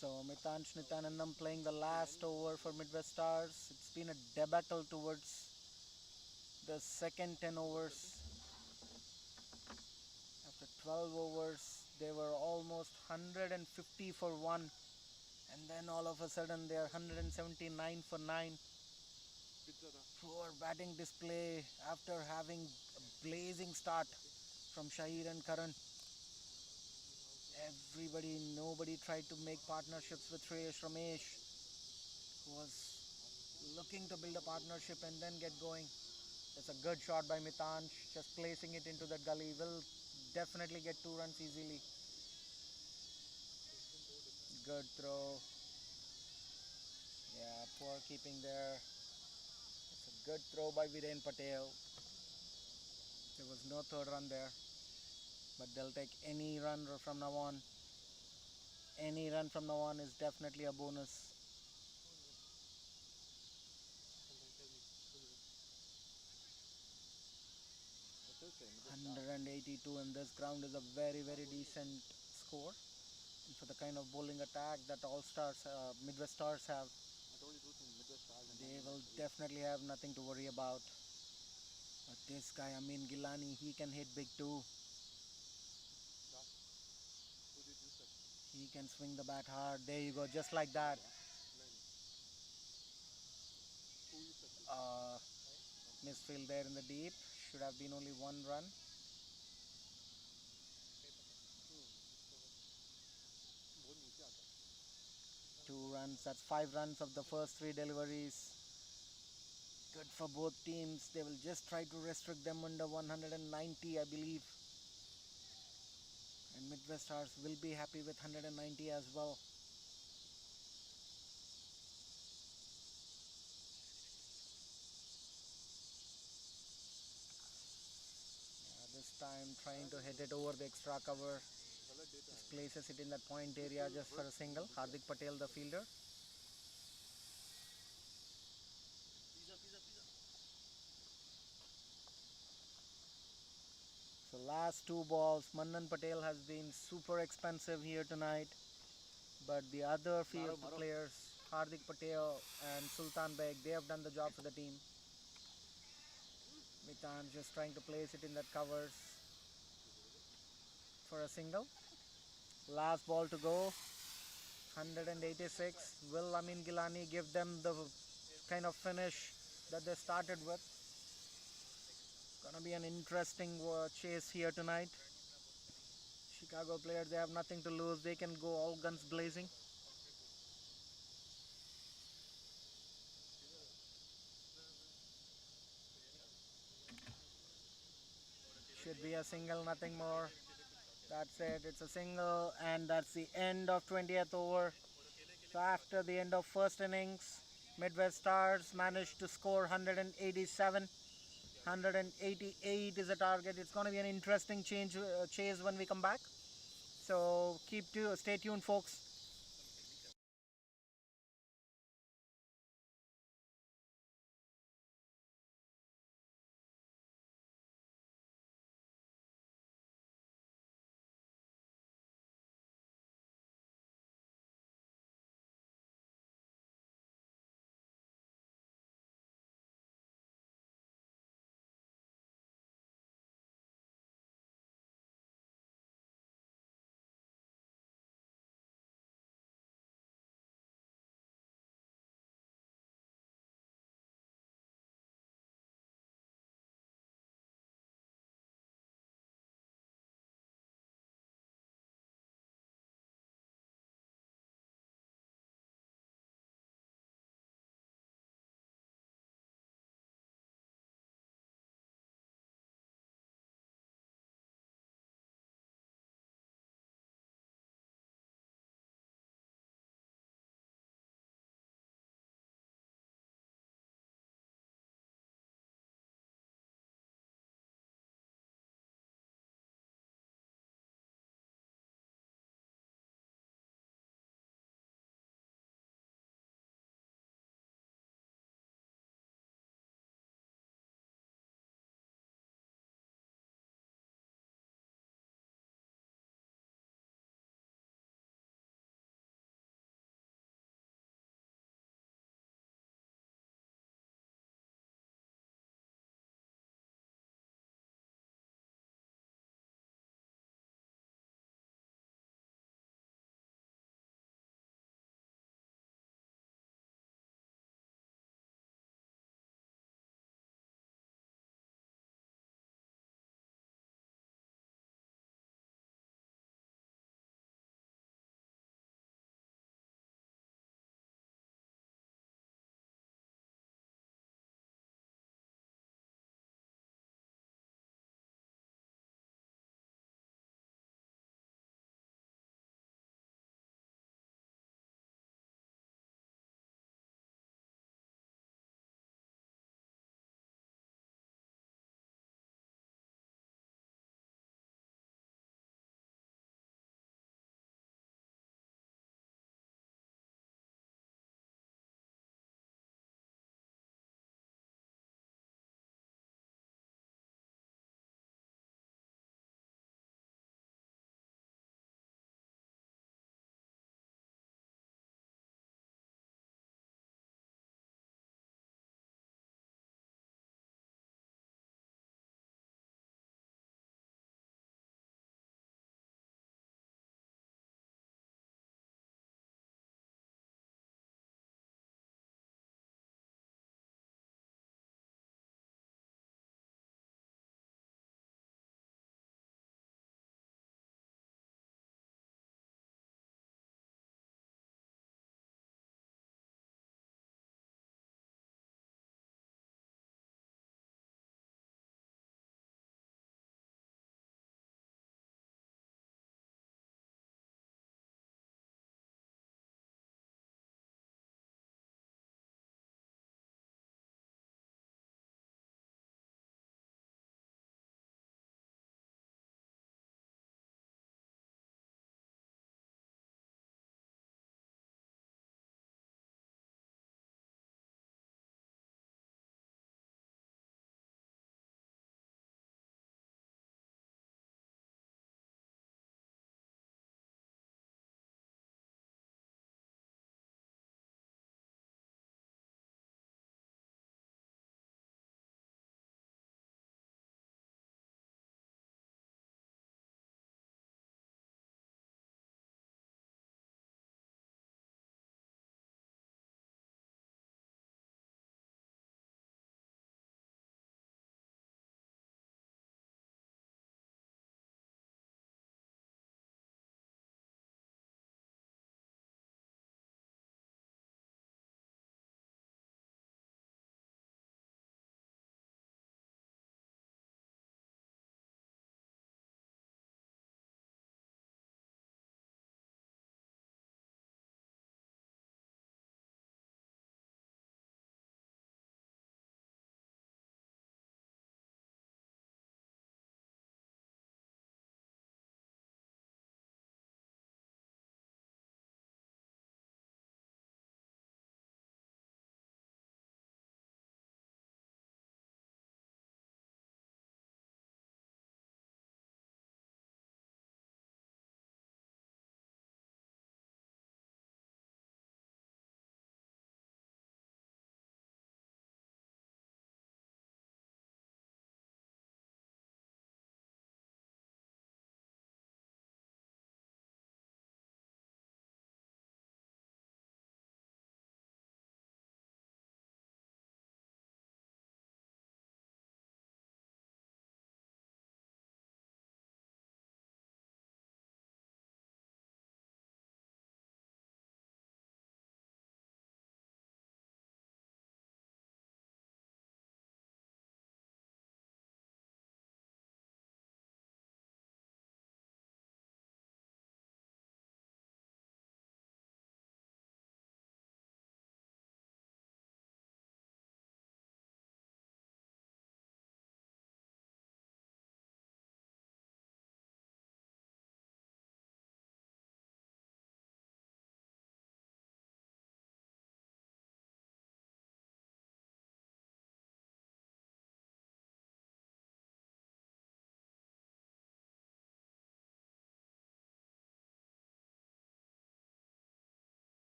So Mitansh Nitanandam playing the last over for Midwest Stars. It's been a debacle towards the second 10 overs. After 12 overs, they were almost 150 for 1, and then all of a sudden they are 179 for 9. Pizza. Poor batting display after having a blazing start from Shahir and Karan. Nobody tried to make partnerships with Shreyas Ramesh, who was looking to build a partnership and then get going. It's a good shot by Mitansh, just placing it into that gully. Will definitely get 2 runs easily. Good throw. Yeah, poor keeping there. It's a good throw by Viren Patel. There was no third run there, but they'll take any run from now on. Any run from now on is definitely a bonus. 182 in this ground is a very decent score. And for the kind of bowling attack that all stars, Midwest Stars have, I told you those in Midwest Stars and they will definitely have nothing to worry about. But this guy, Amin Gilani, he can hit big too. who did you say? He can swing the bat hard. There you go, just like that. Who you said? Misfield there in the deep. Should have been only 1 run. बहुत नीचे आता है. 2 runs. That's 5 runs of the first 3 deliveries. Good for both teams. They will just try to restrict them under 190, I believe. And Midwest Stars will be happy with 190 as well. This time trying to hit it over the extra cover. Just places it in that point area just for a single. Hardik Patel, the fielder. So last 2 balls, Mannan Patel has been super expensive here tonight. But the other field players, Hardik Patel and Sultan Beg, they have done the job for the team. Mitan just trying to place it in that covers for a single. Last ball to go. 186. Will Amin Gilani give them the kind of finish that they started with? Gonna be an interesting chase here tonight. Chicago players, they have nothing to lose. They can go all guns blazing. Should be a single, nothing more. That's it. It's a single, and that's the end of 20th over. So after the end of first innings, Midwest Stars managed to score 187. 188 is a target. It's going to be an interesting chase when we come back. So stay tuned, folks.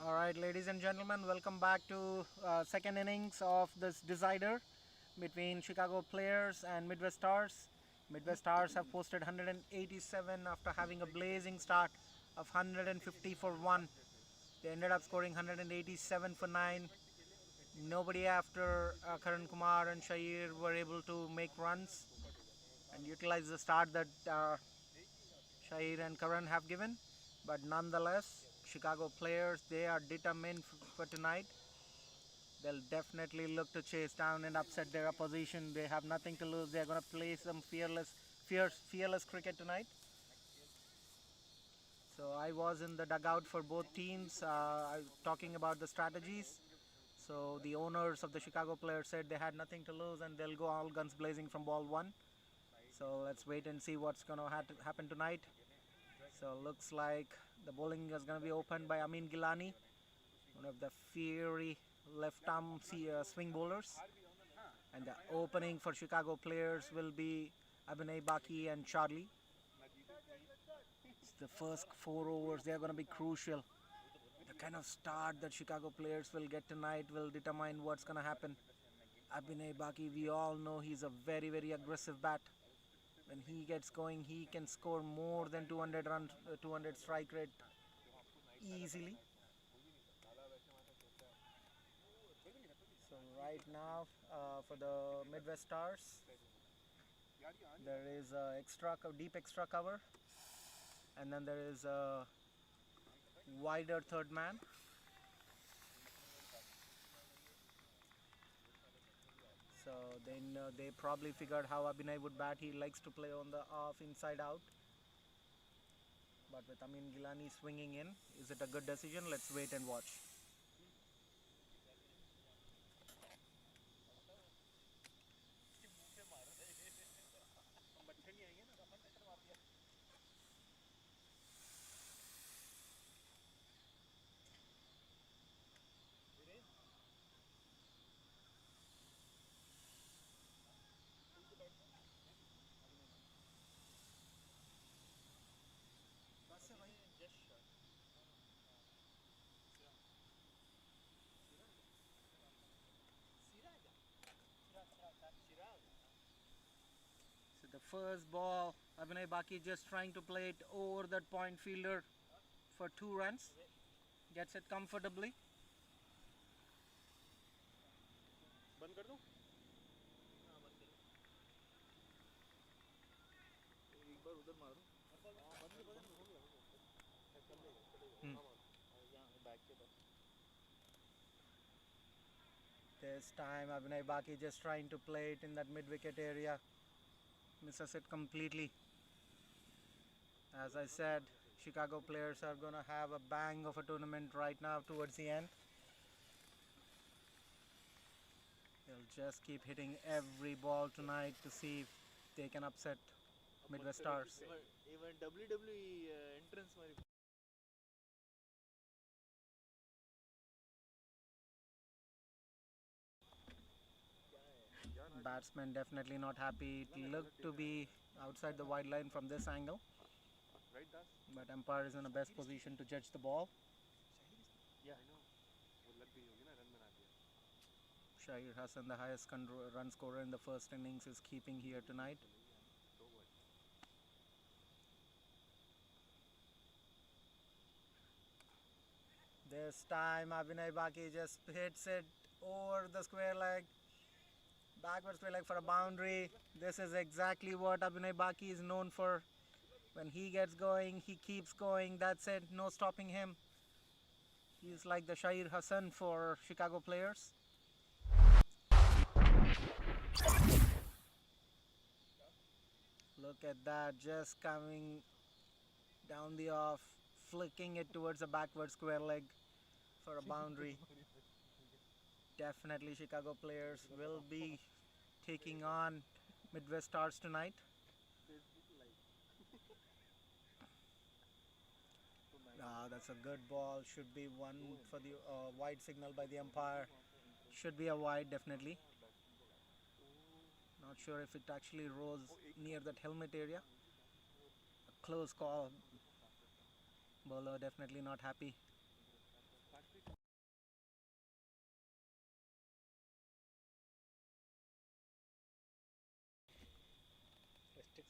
All right, ladies and gentlemen, welcome back to second innings of this decider between Chicago Players and Midwest Stars. Midwest Stars have posted 187 after having a blazing start of 150 for 1. They ended up scoring 187 for 9. Nobody after Karan Kumar and Shahir were able to make runs and utilize the start that Shahir and Karan have given. But nonetheless, Chicago Players, they are determined for tonight. They'll definitely look to chase down and upset their opposition. They have nothing to lose. They're going to play some fearless cricket tonight. So I was in the dugout for both teams, talking about the strategies. So the owners of the Chicago Players said they had nothing to lose and they'll go all guns blazing from ball one. So let's wait and see what's going to happen tonight. So looks like the bowling is going to be opened by Amin Gilani, one of the fiery left-arm swing bowlers. And the opening for Chicago Players will be Abhinay Baki and Charlie. It's the first 4 overs, they are going to be crucial. The kind of start that Chicago Players will get tonight will determine what's going to happen. Abhinay Baki, we all know he's a very, very aggressive bat. When he gets going, he can score more than 200 runs, 200 strike rate easily. So right now, for the Midwest Stars, there is a deep extra cover, and then there is a wider third man. So they probably figured how Abhinay would bat. He likes to play on the off, inside out. But with Amin Gilani swinging in, is it a good decision? Let's wait and watch. So the first ball, Abhinay Baki just trying to play it over that point fielder for 2 runs. Gets it comfortably. बंद कर दूं? एक बार उधर मारूं? This time Abhinay Baki just trying to play it in that mid-wicket area. Misses it completely. As I said, Chicago Players are going to have a bang of a tournament right now towards the end. They'll just keep hitting every ball tonight to see if they can upset Midwest Stars. Even WWE entrance मारी. Batsman definitely not happy. It looked to be outside the wide line from this angle. Right, Das? But umpire is in the best position to judge the ball. Yeah, I know. वो लग गई होगी ना, run बना दिया. Shahir Hassan, the highest run scorer in the first innings, is keeping here tonight. This time Abhinay Baki just hits it over the square leg. Backward square leg for a boundary. This is exactly what Abhinay Baki is known for. When he gets going, he keeps going. That's it. No stopping him. He's like the Shahir Hassan for Chicago Players. Look at that. Just coming down the off, flicking it towards the backward square leg for a boundary. Definitely Chicago Players will be taking on Midwest Stars tonight. That's a good ball. Should be one for the wide signal by the umpire. Should be a wide, definitely. Not sure if it actually rose near that helmet area. A close call. Bowler definitely not happy.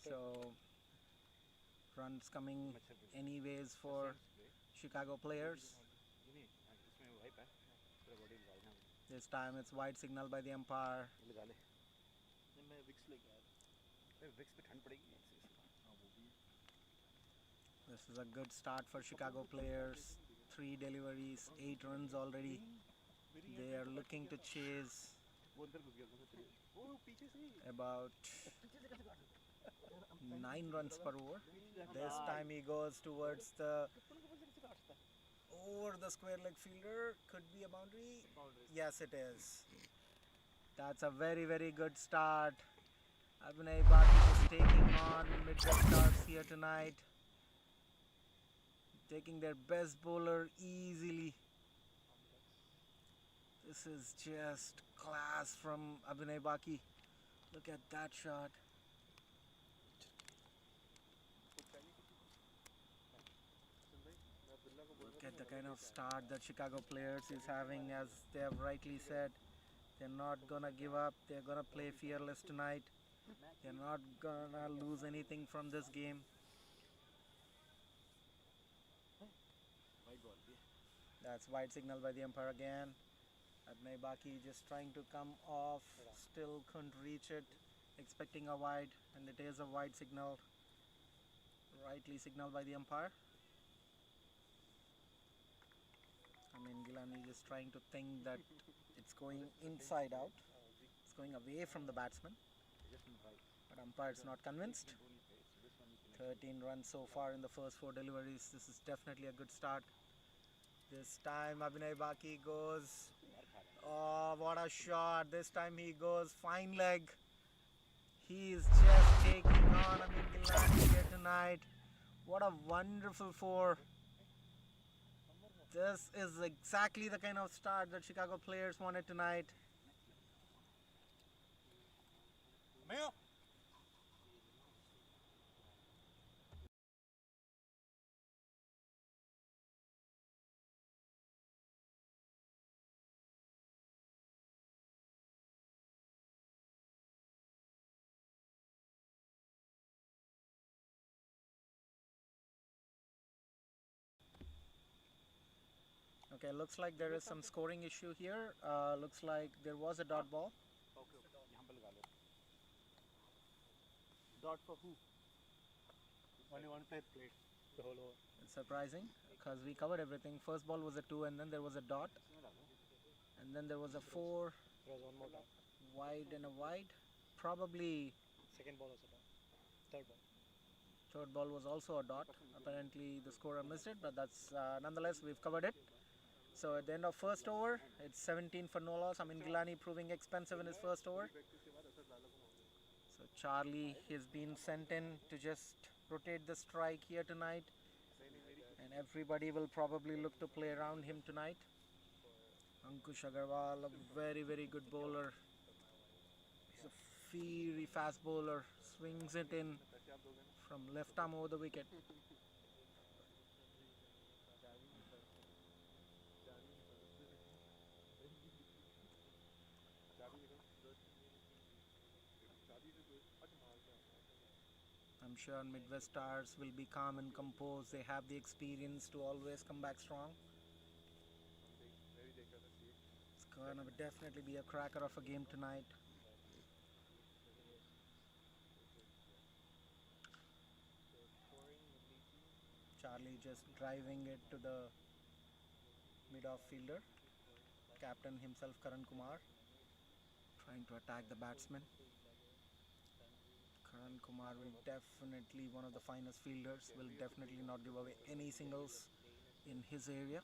So runs coming anyways for Chicago players. This time it's wide signal by the umpire. This is a good start for Chicago players. 3 deliveries, 8 runs already. They are looking to chase about 9 runs per over. This time he goes towards the over the square leg fielder. Could be a boundary. Yes, it is. That's a very, very good start. Abhinay Baki is taking on Midwest Stars here tonight. Taking their best bowler easily. This is just class from Abhinay Baki. Look at that shot. Look at the kind of start that Chicago players is having, as they have rightly said. They're not gonna give up. They're gonna play fearless tonight. They're not gonna lose anything from this game. That's wide signal by the umpire again. Abhinay Baki just trying to come off, still couldn't reach it, expecting a wide, and it is a wide signal. Rightly signaled by the umpire. I mean, Gilani just trying to think that it's going inside out. It's going away from the batsman. But umpire's not convinced. 13 runs so far in the first 4 deliveries. This is definitely a good start. This time Abhinay Baki goes. Oh, what a shot. This time he goes fine leg. He is just taking on Amin Gilani here tonight. What a wonderful 4. This is exactly the kind of start that Chicago players wanted tonight. Okay, looks like there is some scoring issue here. Looks like there was a dot ball. Dot for who? Only one player played the whole over. It's surprising because we covered everything. First ball was a 2 and then there was a dot. And then there was a 4. There was one more dot. Wide and a wide. Probably Second ball was a dot. Third ball. third ball was also a dot. Apparently the scorer missed it, but that's nonetheless we've covered it. So at the end of first over, it's 17 for no loss. Amin Gilani proving expensive in his first over. So Charlie has been sent in to just rotate the strike here tonight. And everybody will probably look to play around him tonight. Ankush Agarwal, a very, very good bowler. He's a fiery fast bowler. Swings it in from left arm over the wicket. I'm sure Midwest Stars will be calm and composed. They have the experience to always come back strong. It's gonna definitely be a cracker of a game tonight. Charlie just driving it to the mid-off fielder. Captain himself, Karan Kumar, trying to attack the batsman. Karan Kumar will definitely one of the finest fielders, will definitely not give away any singles in his area.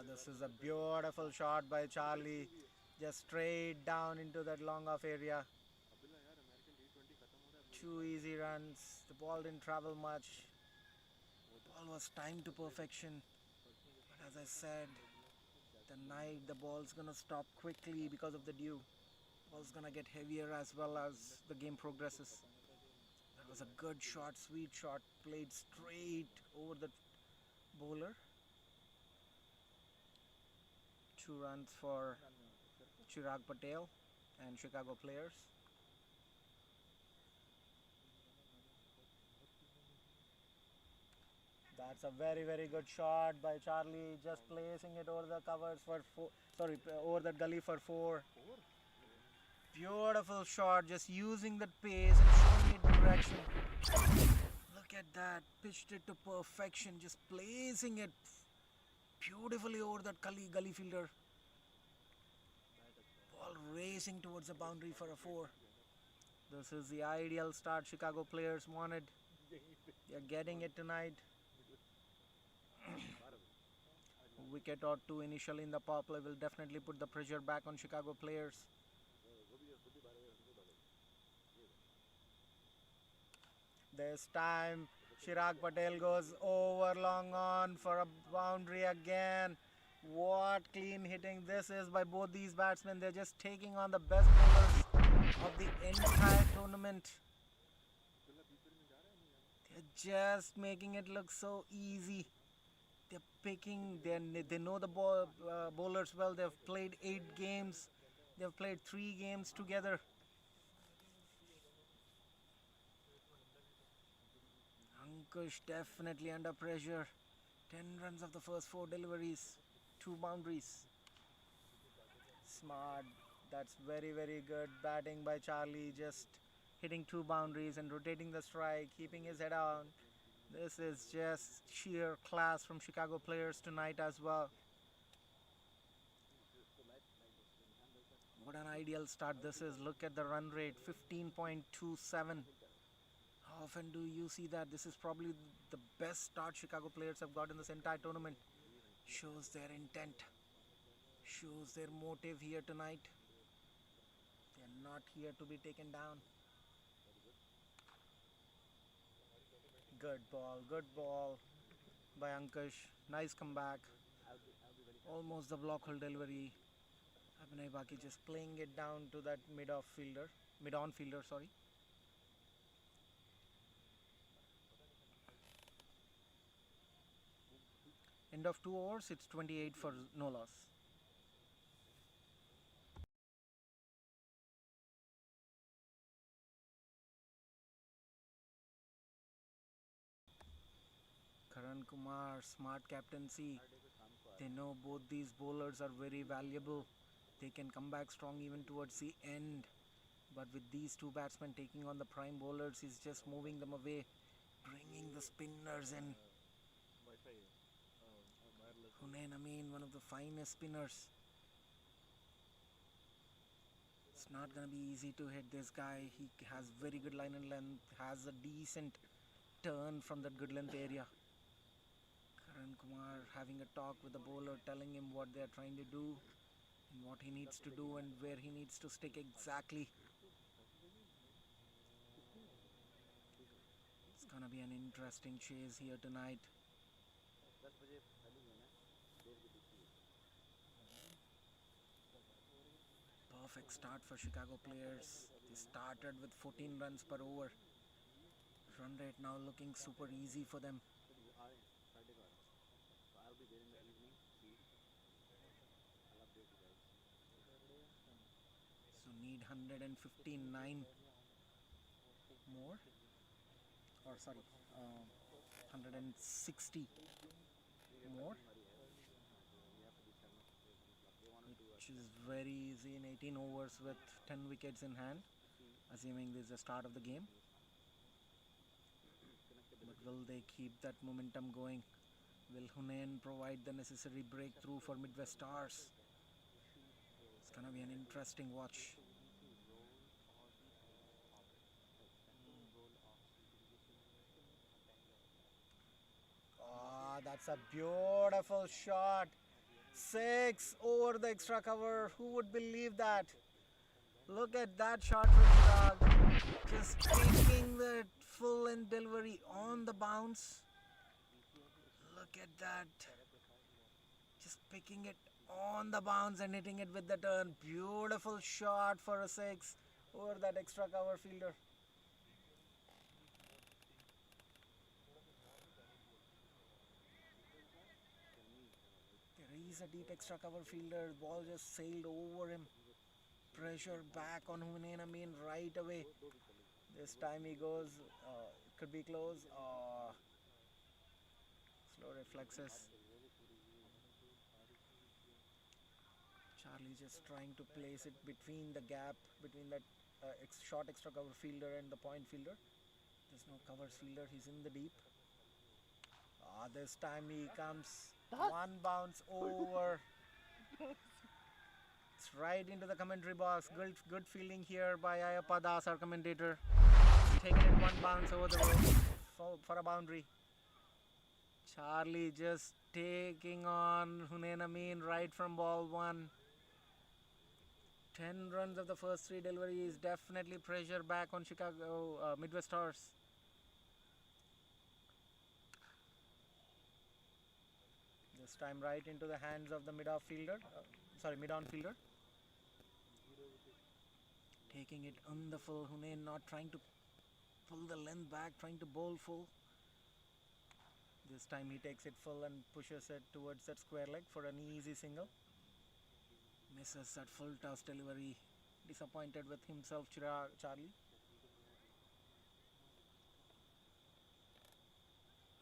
This is a beautiful shot by Charlie, just straight down into that long off area. 2 easy runs, the ball didn't travel much. The ball was timed to perfection, but as I said, tonight the ball's gonna stop quickly because of the dew. Ball's gonna get heavier as well as the game progresses. That was a good shot, sweet shot, played straight over the bowler. 2 runs for Chirag Patel and Chicago players. That's a very good shot by Charlie, just placing it over the covers for four. Sorry, over that gully for four. Beautiful shot, just using that pace and showing it direction. Look at that, pitched it to perfection, just placing it beautifully over that gully fielder. Ball racing towards the boundary for a four. This is the ideal start Chicago players wanted. They're getting it tonight. Wicket or two initially in the power play will definitely put the pressure back on Chicago players. This time Chirag Patel goes over long on for a boundary again. What clean hitting this is by both these batsmen. They're just taking on the best bowlers of the entire tournament. They're just making it look so easy. They're picking, they know the bowlers well. They've played 8 games. They've played 3 games together. Ankush definitely under pressure. 10 runs of the first 4 deliveries, 2 boundaries. Smart. That's very good batting by Charlie. Just hitting 2 boundaries and rotating the strike, keeping his head on. This is just sheer class from Chicago players tonight as well. What an ideal start this is. Look at the run rate, 15.27. How often do you see that? This is probably the best start Chicago players have got in this entire tournament. Shows their intent. Shows their motive here tonight. They're not here to be taken down. Good ball by Ankush. Nice comeback. Almost the block hole delivery. Abhinay Baki just playing it down to that mid-on fielder, sorry. End of 2 overs, it's 28 for no loss. Karan Kumar, smart captaincy. They know both these bowlers are very valuable. They can come back strong even towards the end. But with these 2 batsmen taking on the prime bowlers, he's just moving them away, bringing the spinners in. Hunain Amin, one of the finest spinners. It's not going to be easy to hit this guy. He has very good line and length, has a decent turn from that good length area. Karan Kumar having a talk with the bowler, telling him what they're trying to do and what he needs to do and where he needs to stick exactly. It's gonna be an interesting chase here tonight. Perfect start for Chicago players. They started with 14 runs per over. Run rate now looking super easy for them. So need 159 more, or sorry, 160 more, which is very easy in 18 overs with 10 wickets in hand, assuming this is the start of the game. But will they keep that momentum going? Will Hunain provide the necessary breakthrough for Midwest Stars? It's gonna be an interesting watch. Ah, that's a beautiful shot. 6 over the extra cover. Who would believe that? Look at that shot from Chirag. Just taking the full end delivery on the bounce. Look at that. Just picking it on the bounce and hitting it with the turn. Beautiful shot for a 6 over that extra cover fielder. There is a deep extra cover fielder. Ball just sailed over him. pressure back on Hunain Amin right away. This time he goes, it could be close. Slow reflexes. Charlie just trying to place it between the gap between that short extra cover fielder and the point fielder. There's no covers fielder. He's in the deep. This time he comes one bounce over. It's right into the commentary box. Good fielding here by Ayappa Das, our commentator. Taking it one bounce over the rope for a boundary. Charlie just taking on Hunain Amin right from ball one. 10 runs of the first 3 deliveries. Definitely pressure back on Chicago Midwest Stars. This time right into the hands of the mid-on fielder. Taking it on the full. Hunain not trying to pull the length back, trying to bowl full. This time he takes it full and pushes it towards that square leg for an easy single. Misses that full toss delivery. Disappointed with himself, Charlie.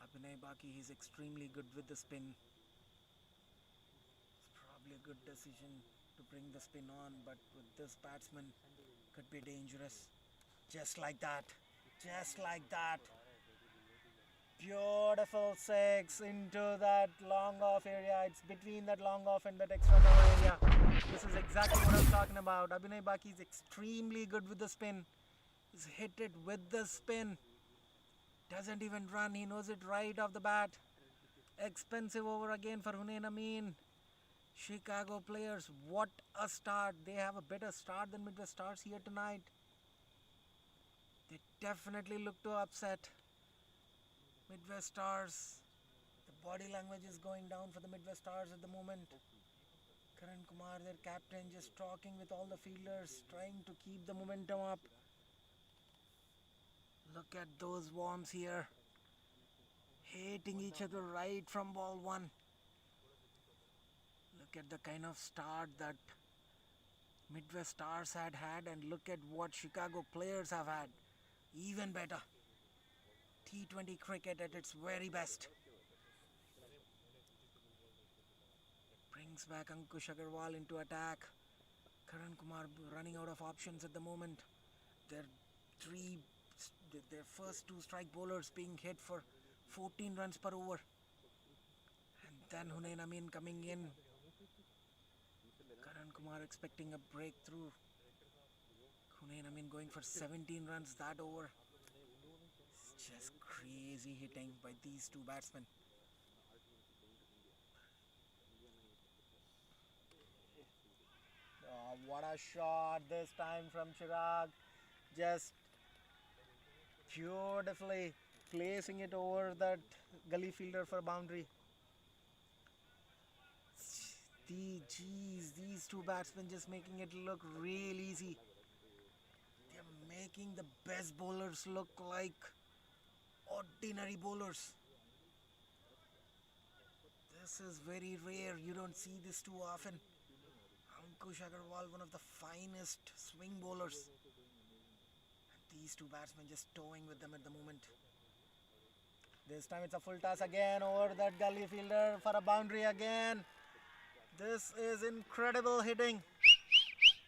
Abhinay Baki, he's extremely good with the spin. It's probably a good decision to bring the spin on, but with this batsman, could be dangerous. Just like that. Just like that. Beautiful 6 into that long off area. It's between that long off and that extra cover area. This is exactly what I'm talking about. Abhinay Baki is extremely good with the spin. He's hit it with the spin. Doesn't even run. He knows it right off the bat. Expensive over again for Hunain Amin. Chicago players, what a start. They have a better start than Midwest Stars here tonight. They definitely look to upset Midwest Stars. The body language is going down for the Midwest Stars at the moment. Karan Kumar, their captain, just talking with all the fielders, trying to keep the momentum up. Look at those worms here. Hating each other right from ball one. Look at the kind of start that Midwest Stars had and look at what Chicago players have had. Even better. T20 cricket at its very best. Brings back Ankush Agarwal into attack. Karan Kumar running out of options at the moment. Their first 2 strike bowlers being hit for 14 runs per over. And then Hunain Amin coming in. Karan Kumar expecting a breakthrough. Hunain Amin going for 17 runs that over. It's just crazy hitting by these 2 batsmen. Oh, what a shot this time from Chirag. Just beautifully placing it over that gully fielder for boundary. These 2 batsmen just making it look real easy. They're making the best bowlers look like ordinary bowlers. This is very rare. You don't see this too often. Ankush Agarwal, one of the finest swing bowlers. And these 2 batsmen just towing with them at the moment. This time it's a full toss again over that gully fielder for a boundary again. This is incredible hitting.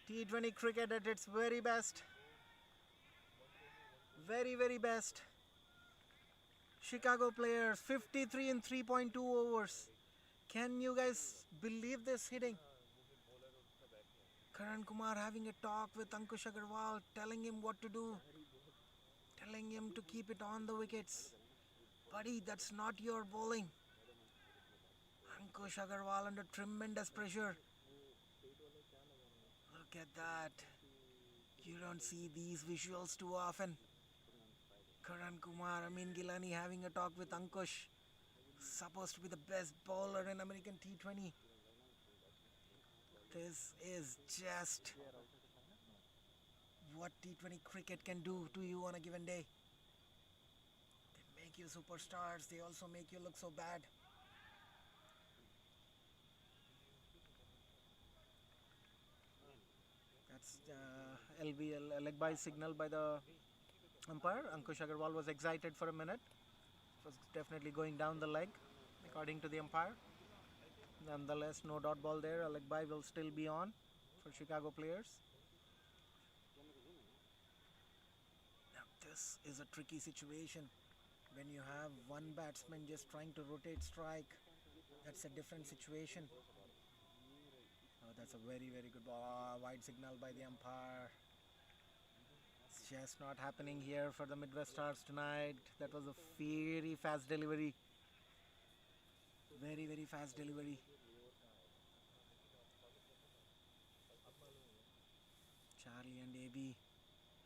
T20 cricket at its very best. Very, very best. Chicago players, 53 in 3.2 overs. Can you guys believe this hitting? Karan Kumar having a talk with Ankush Agarwal, telling him what to do. Telling him to keep it on the wickets. Buddy, that's not your bowling. Ankush Agarwal under tremendous pressure. Look at that. You don't see these visuals too often. Karan Kumar, Amin Gilani having a talk with Ankush. Supposed to be the best bowler in American T20. This is just what T20 cricket can do to you on a given day. They make you superstars. They also make you look so bad. That's LBL, leg by signal by the umpire. Ankush Agarwal was excited for a minute. It was definitely going down the leg, according to the umpire. Nonetheless, no dot ball there. A leg by will still be on for Chicago players. Now, this is a tricky situation. When you have one batsman just trying to rotate strike, that's a different situation. Oh, that's a very, very good ball. Wide signal by the umpire. It's just not happening here for the Midwest Stars tonight. That was a very fast delivery. Very, very fast delivery. Charlie and AB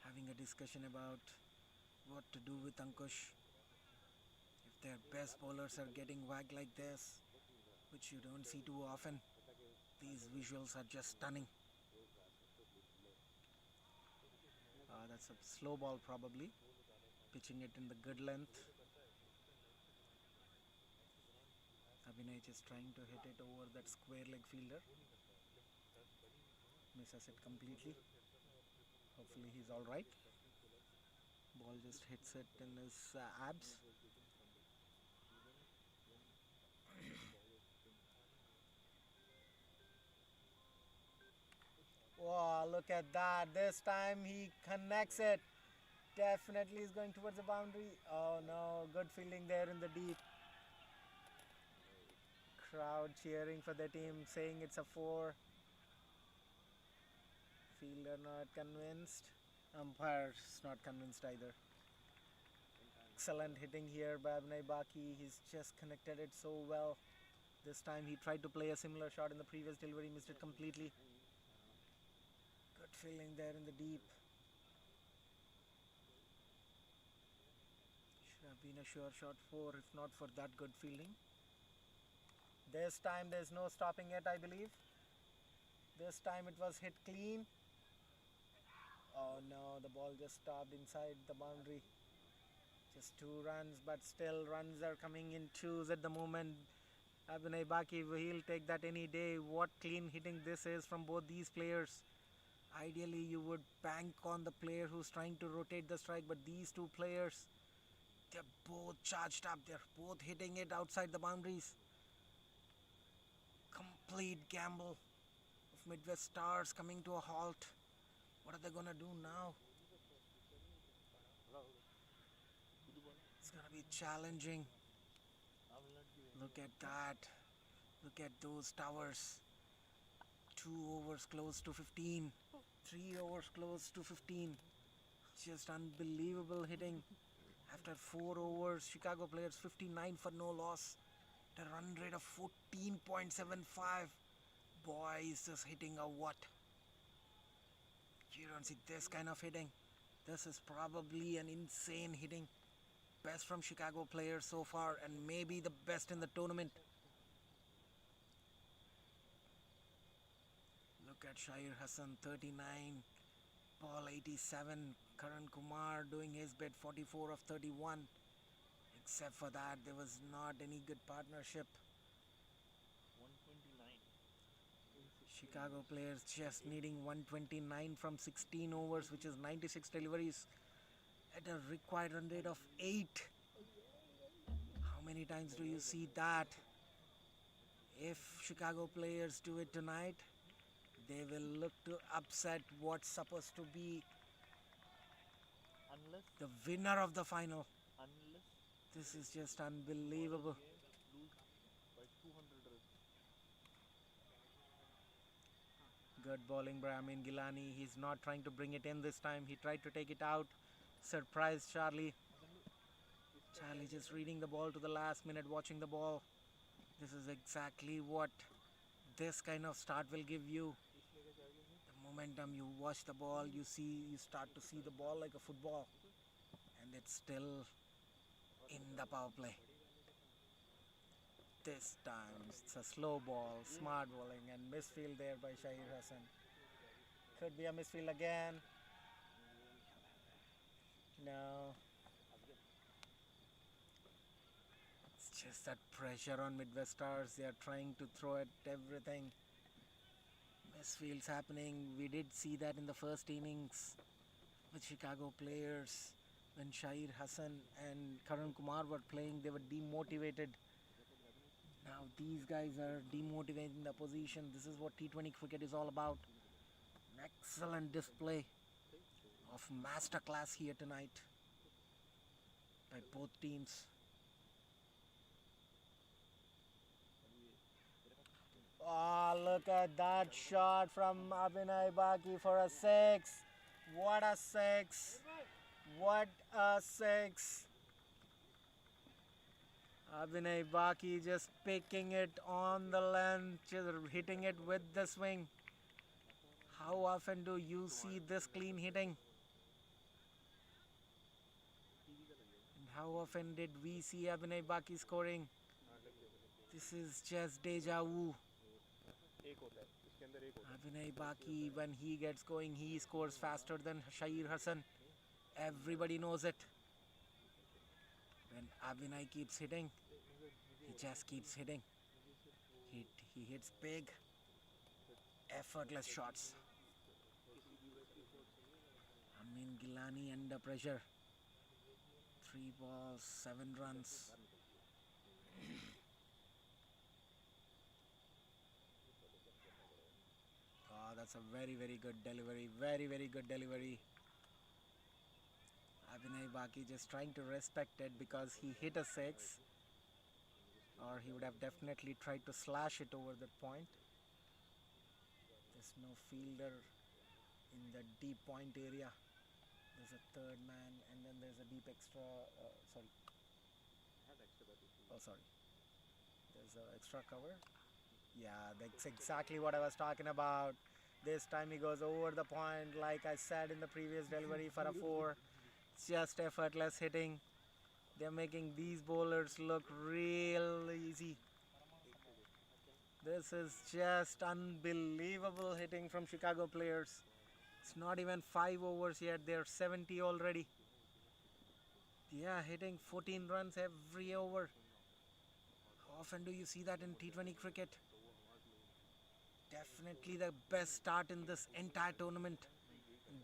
having a discussion about what to do with Ankush. If their best bowlers are getting whacked like this, which you don't see too often, these visuals are just stunning. That's a slow ball probably. Pitching it in the good length. Abhinay just trying to hit it over that square leg fielder. Misses it completely. Hopefully he's alright. Ball just hits it in his abs. Wow, look at that. This time he connects it. Definitely is going towards the boundary. Oh no, good fielding there in the deep. Crowd cheering for the team, saying it's a 4. Fielder not convinced. Umpire's not convinced either. Excellent hitting here by Abhinay Baki. He's just connected it so well. This time he tried to play a similar shot in the previous delivery, missed it completely. Good fielding there in the deep. Should have been a sure shot 4 if not for that good fielding. This time there's no stopping it, I believe. This time it was hit clean. Oh no, the ball just stopped inside the boundary. Just 2 runs, but still runs are coming in twos at the moment. Abhinay Baki, he'll take that any day. What clean hitting this is from both these players. Ideally, you would bank on the player who's trying to rotate the strike, but these two players, they're both charged up. They're both hitting it outside the boundaries. Complete gamble of Midwest Stars coming to a halt. What are they gonna do now? It's gonna be challenging. Look at that. Look at those towers. 2 overs close to 15. 3 overs close to 15. Just unbelievable hitting. After 4 overs, Chicago players 59 for no loss. The run rate of 14.75. Boy, is this hitting a what? You don't see this kind of hitting. This is probably an insane hitting. Best from Chicago players so far and maybe the best in the tournament. Look at Shahir Hassan, 39. Ball 87. Karan Kumar doing his bit, 44 of 31. Except for that, there was not any good partnership. 129. Chicago players just needing 129 from 16 overs, which is 96 deliveries at a required run rate of 8. How many times do you see that? If Chicago players do it tonight, they will look to upset what's supposed to be Unless the winner of the final. unless This is just unbelievable. lose by 200 runs. Good bowling by Amin Gilani. He's not trying to bring it in this time. He tried to take it out. Surprised Charlie. Charlie just reading the ball to the last minute, watching the ball. This is exactly what this kind of start will give you. The momentum, you watch the ball, you start to see the ball like a football. And it's still in the power play. This time it's a slow ball, smart bowling, and misfield there by Shahir Hassan. Could be a misfield again. No. It's just that pressure on Midwest Stars. They are trying to throw at everything. Misfields happening. We did see that in the first innings with Chicago players when Shahir Hassan and Karan Kumar were playing. They were demotivated. Now these guys are demotivating the opposition. This is what T20 cricket is all about. An excellent display of masterclass here tonight by both teams. Oh, look at that shot from Abhinay Baki for a six. What a six. What a six. Abhinay Baki just picking it on the length, just hitting it with the swing. How often do you see this clean hitting? And how often did we see Abhinay Baki scoring? This is just deja vu. Abhinay Baki, when he gets going, he scores faster than Shahir Hassan. Everybody knows it. When Abhinay keeps hitting, he just keeps hitting. He hits big, effortless shots. Amin Gilani under pressure. 3 balls, 7 runs. Oh, that's a very, very good delivery. Very, very good delivery. Abhinay Baki just trying to respect it because he hit a 6. Or he would have definitely tried to slash it over that point. There's no fielder in the deep point area. There's a third man and then there's a deep extra, sorry. Oh, sorry. There's an extra cover. Yeah, that's exactly what I was talking about. This time he goes over the point, like I said in the previous delivery for a 4. It's just effortless hitting. They're making these bowlers look real easy. This is just unbelievable hitting from Chicago players. It's not even 5 overs yet, they're 70 already. Yeah, hitting 14 runs every over. How often do you see that in T20 cricket? Definitely the best start in this entire tournament.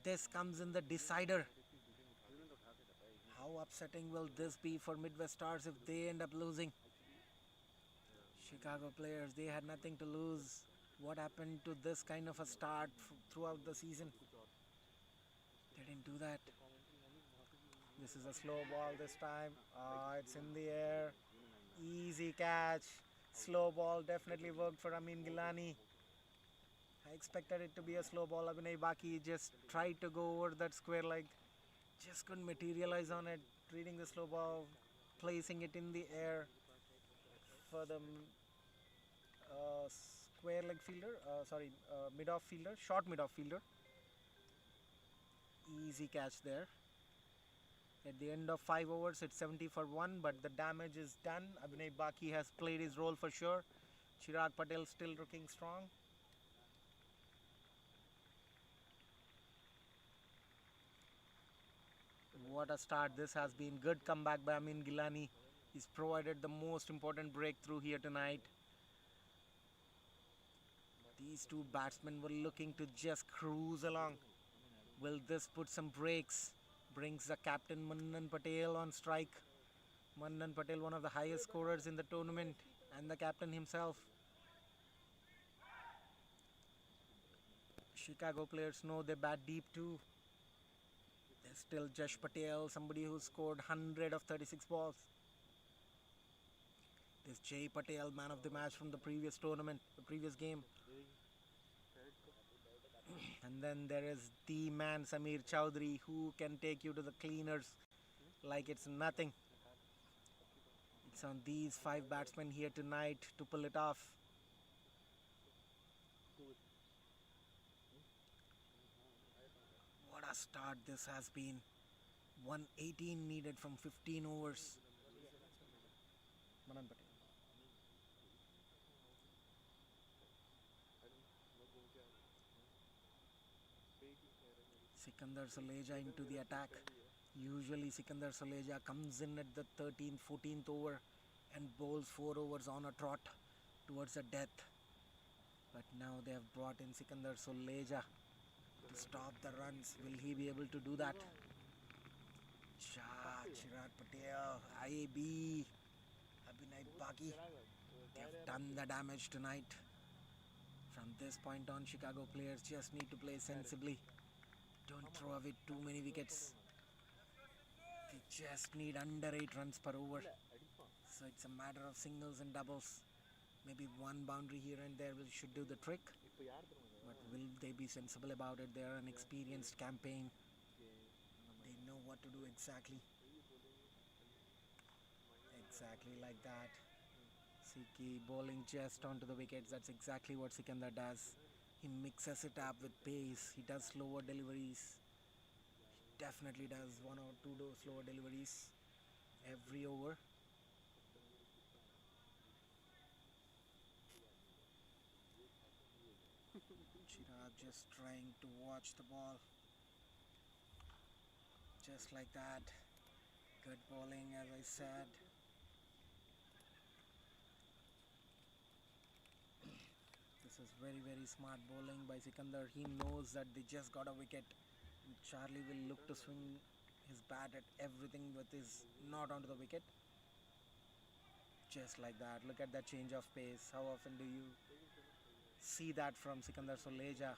This comes in the decider. How upsetting will this be for Midwest Stars if they end up losing? Chicago players, they had nothing to lose. What happened to this kind of a start throughout the season? They didn't do that. This is a slow ball this time. It's in the air. Easy catch. Slow ball definitely worked for Amin Gilani. I expected it to be a slow ball. Abhinay Baki just tried to go over that square leg. Just couldn't materialize on it. Reading the slow ball, placing it in the air for the square leg fielder. Mid-off fielder, short mid-off fielder. Easy catch there. At the end of 5 overs, it's 70 for 1, but the damage is done. Abhinay Baki has played his role for sure. Chirag Patel still looking strong. What a start this has been. Good comeback by Amin Gilani. He's provided the most important breakthrough here tonight. These two batsmen were looking to just cruise along. Will this put some breaks? Brings the captain Mannan Patel on strike. Mannan Patel, one of the highest scorers in the tournament, and the captain himself. Chicago players know they bat deep too. There's still Jash Patel, somebody who scored 100 of 36 balls. There's Jay Patel, man of the match from the previous tournament, the previous game. And then there is the man Samir Chowdhury, who can take you to the cleaners like it's nothing. It's on these 5 batsmen here tonight to pull it off. What a start this has been. 118 needed from 15 overs. Manan Patel. Sikandar Soleja into the attack. Usually Sikandar Soleja comes in at the 13th, 14th over and bowls 4 overs on a trot towards a death. But Now they have brought in Sikandar Soleja to stop the runs. Will he be able to do that? Chirag Patel, IAB, Abhinay Baki. They have done the damage tonight. From this point on, Chicago players just need to play sensibly. Don't throw away too many wickets. They just need under 8 runs per over. So it's a matter of singles and doubles. Maybe one boundary here and there should do the trick. But will they be sensible about it? They are an experienced campaign. They know what to do exactly. Exactly like that. Siki bowling just onto the wickets. That's exactly what Sikandar does. He mixes it up with pace. He does slower deliveries. He definitely does one or two slower deliveries every over. Chirag just trying to watch the ball. Just like that. Good bowling, as I said. This is very smart bowling by Sikandar. He knows that they just got a wicket. And Charlie will look to swing his bat at everything that is not onto the wicket. Just like that. Look at that change of pace. How often do you see that from Sikandar Soleja?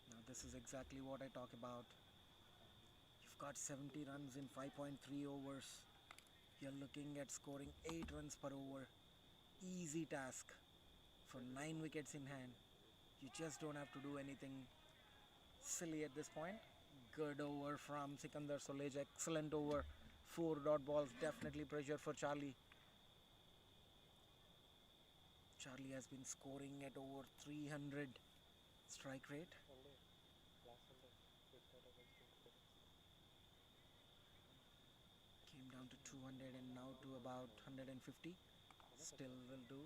Now this is exactly what I talk about. You've got 70 runs in 5.3 overs. You're looking at scoring 8 runs per over. Easy task for 9 wickets in hand. You just don't have to do anything silly at this point. Good over from Sikandar Soleja. Excellent over. 4 dot balls. Definitely pressure for Charlie. Charlie has been scoring at over 300 strike rate. Came down to 200 and now to about 150. Still will do.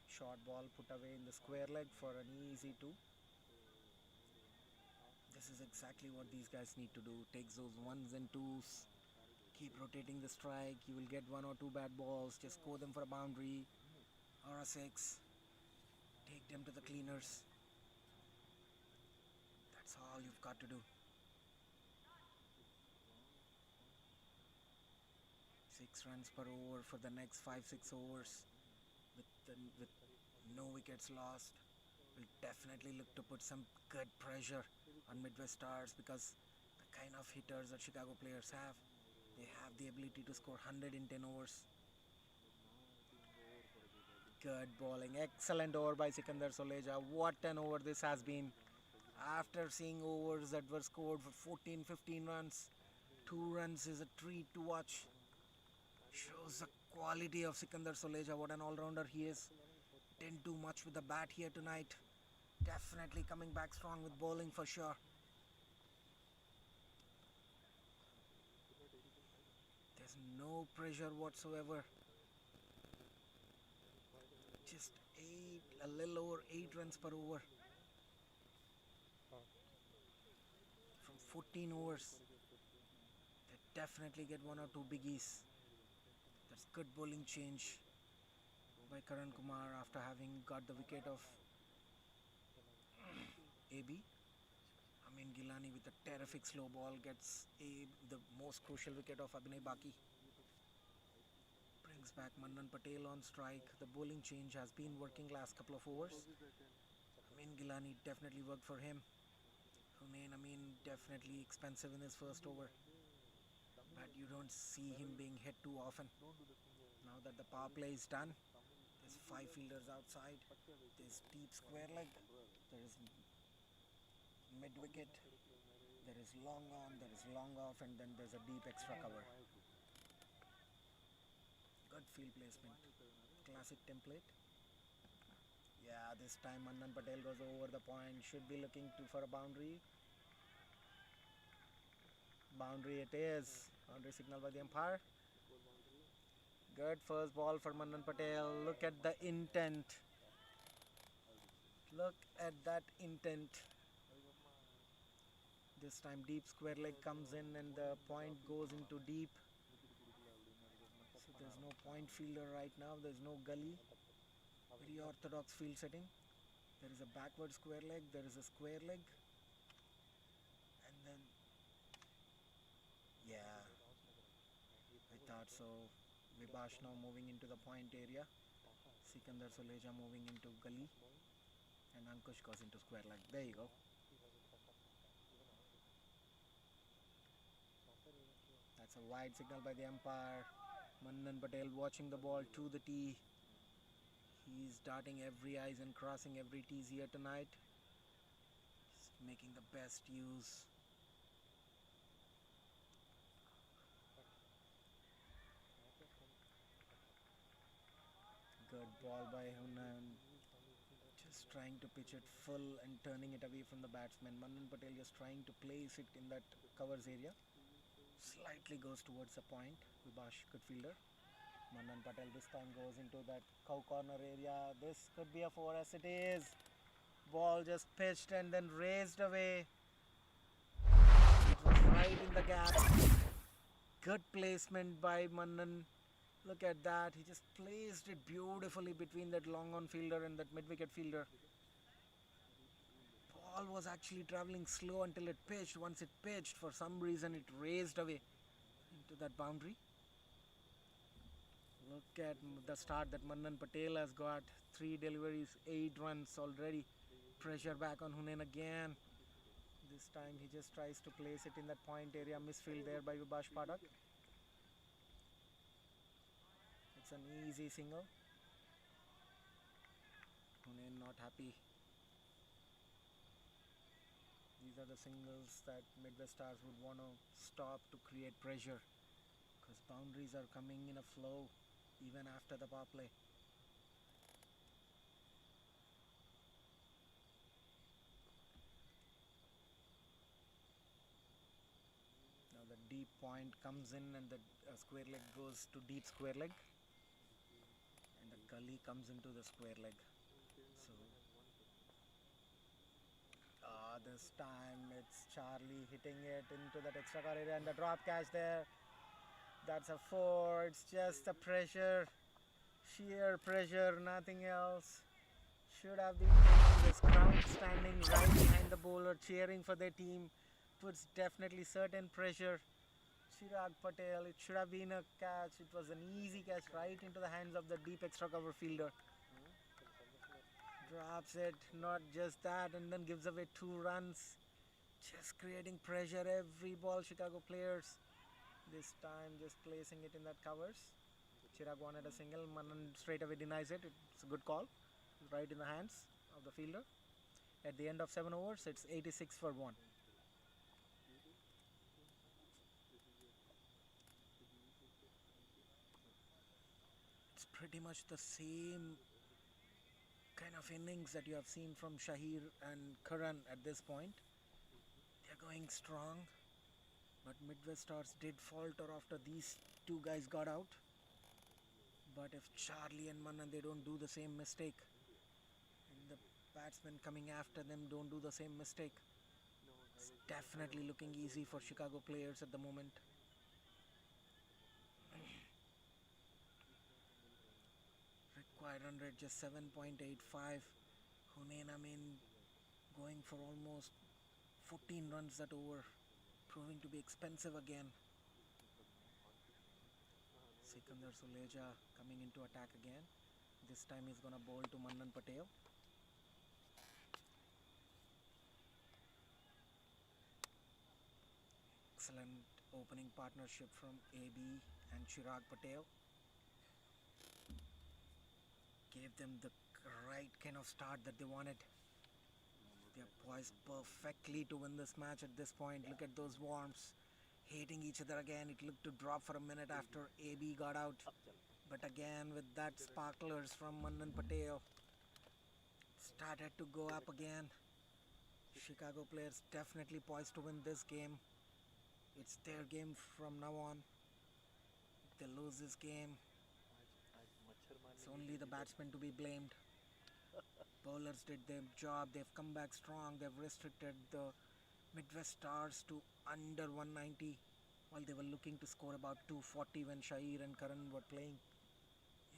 Short ball put away in the square leg for an easy 2. This is exactly what these guys need to do. Take those 1s and 2s. Keep rotating the strike. You will get 1 or 2 bad balls. Just score them for a boundary or a 6. Take them to the cleaners. That's all you've got to do. 6 runs per over for the next 5-6 overs with no wickets lost. We'll definitely look to put some good pressure on Midwest Stars because the kind of hitters that Chicago players have, they have the ability to score 100 in 10 overs. Good bowling. Excellent over by Sikandar Soleja. What an over this has been. After seeing overs that were scored for 14-15 runs, 2 runs is a treat to watch. Shows the quality of Sikandar Soleja. What an all-rounder he is. Didn't do much with the bat here tonight. Definitely coming back strong with bowling for sure. There's no pressure whatsoever. Just a little over 8 runs per over. From 14 overs. They definitely get 1 or 2 biggies. That's good bowling change by Karan Kumar after having got the wicket of AB. Amin Gilani with a terrific slow ball gets the most crucial wicket of Abhinay Baki. Brings back Mannan Patel on strike. The bowling change has been working last couple of overs. Amin Gilani definitely worked for him. Hunain Amin definitely expensive in his first over. But you don't see him being hit too often. Now that the power play is done, there's 5 fielders outside. There's deep square leg. There is mid wicket. There is long on, there is long off, and then there's a deep extra cover. Good field placement. Classic template. Yeah, this time Mannan Patel goes over the point. Should be looking for a boundary. Boundary it is. Boundary signal by the umpire. Good first ball for Mannan Patel. Look at the intent. Look at that intent. This time deep square leg comes in and the point goes into deep. So there's no point fielder right now. There's no gully. Very orthodox field setting. There is a backward square leg. There is a square leg. And then, yeah, I thought so. Vibash now moving into the point area. Sikandar Suleja moving into gully. And Ankush goes into square leg. There you go. That's a wide signal by the umpire. Mannan Patel watching the ball to the tee. He's darting every eyes and crossing every tees here tonight. He's making the best use. Good ball by Hunan. Just trying to pitch it full and turning it away from the batsman. Mannan Patel just trying to place it in that covers area. Slightly goes towards the point. Vibash, good fielder. Mannan Patel this time goes into that cow corner area. This could be a 4 as it is. Ball just pitched and then raised away. It was right in the gap. Good placement by Mannan. Look at that. He just placed it beautifully between that long on fielder and that mid wicket fielder. Ball was actually traveling slow until it pitched. Once it pitched, for some reason it raised away into that boundary. Look at the start that Mannan Patel has got. 3 deliveries, 8 runs already. Pressure back on Hunain again. This time he just tries to place it in that point area. Misfield there by Vibash Padak. It's an easy single. Hunain not happy. These are the singles that Midwest Stars would want to stop to create pressure. Because boundaries are coming in a flow even after the power play. Now the deep point comes in and the square leg goes to deep square leg. And the gully comes into the square leg. So this time it's Charlie hitting it into that extra car area and the drop catch there. That's a 4. It's just the pressure, sheer pressure, nothing else. Should have been taking this crowd standing right behind the bowler, cheering for their team. Puts definitely certain pressure. Chirag Patel, it should have been a catch. It was an easy catch right into the hands of the deep extra cover fielder. Drops it, not just that, and then gives away 2 runs. Just creating pressure every ball, Chicago players. This time just placing it in that covers. Chirag wanted a single, Manan straight away denies it. It's a good call, right in the hands of the fielder. At the end of 7 overs, it's 86 for 1. It's pretty much the same kind of innings that you have seen from Shahir and Karan at this point. They're going strong, but Midwest Stars did falter after these 2 guys got out. But if Charlie and Manan, they don't do the same mistake, and the batsmen coming after them don't do the same mistake, it's definitely looking easy for Chicago players at the moment. Required run rate just 7.85. Hunain Amin going for almost 14 runs that over, proving to be expensive again. Sikandar Suleja coming into attack again. This time he's gonna bowl to Mannan Patel. Excellent opening partnership from AB and Chirag Patel. Gave them the right kind of start that they wanted. They're poised perfectly to win this match at this point. Look at those worms hating each other again. It looked to drop for a minute after AB got out. But again, with that sparklers from Mannan Patel, started to go up again. Chicago players definitely poised to win this game. It's their game from now on. If they lose this game, it's only the batsmen to be blamed. Bowlers did their job. They've come back strong. They've restricted the Midwest Stars to under 190 while they were looking to score about 240 when Shahir and Karan were playing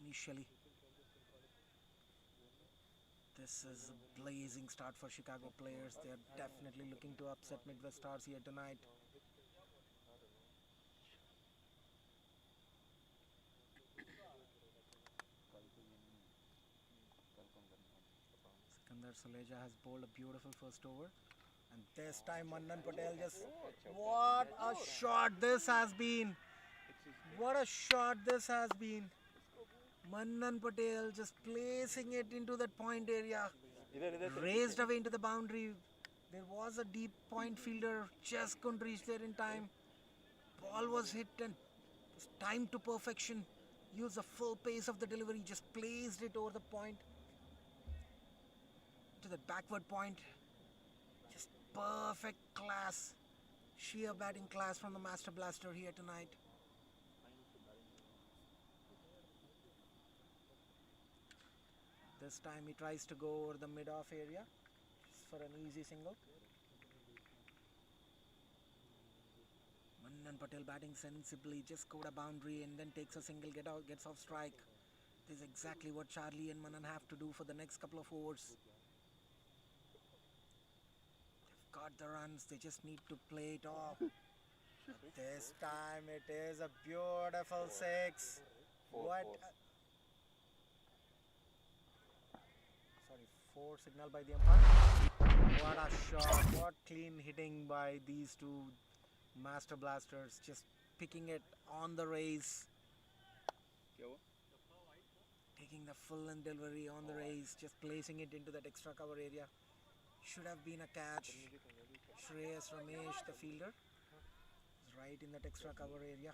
initially. This is a blazing start for Chicago players. They are definitely looking to upset Midwest Stars here tonight. Sikandar Soleja has bowled a beautiful first over. And this time Mannan Patel just... What a shot this has been! What a shot this has been! Mannan Patel just placing it into that point area. Raised away into the boundary. There was a deep point fielder, just couldn't reach there in time. Ball was hit and was timed to perfection. Used the full pace of the delivery, just placed it over the point to the backward point. Just perfect class. Sheer batting class from the Master Blaster here tonight. This time he tries to go over the mid-off area for an easy single. Mannan Patel batting sensibly, just scored a boundary and then takes a single, gets off strike. This is exactly what Charlie and Mannan have to do for the next couple of overs. They've got the runs, they just need to play it off. This time it is a beautiful six. Four signal by the umpire. What a shot, what clean hitting by these two Master Blasters, just picking it on the race. Taking the full and delivery on the race, just placing it into that extra cover area. Should have been a catch. Shreyas Ramesh, the fielder, is right in that extra cover area.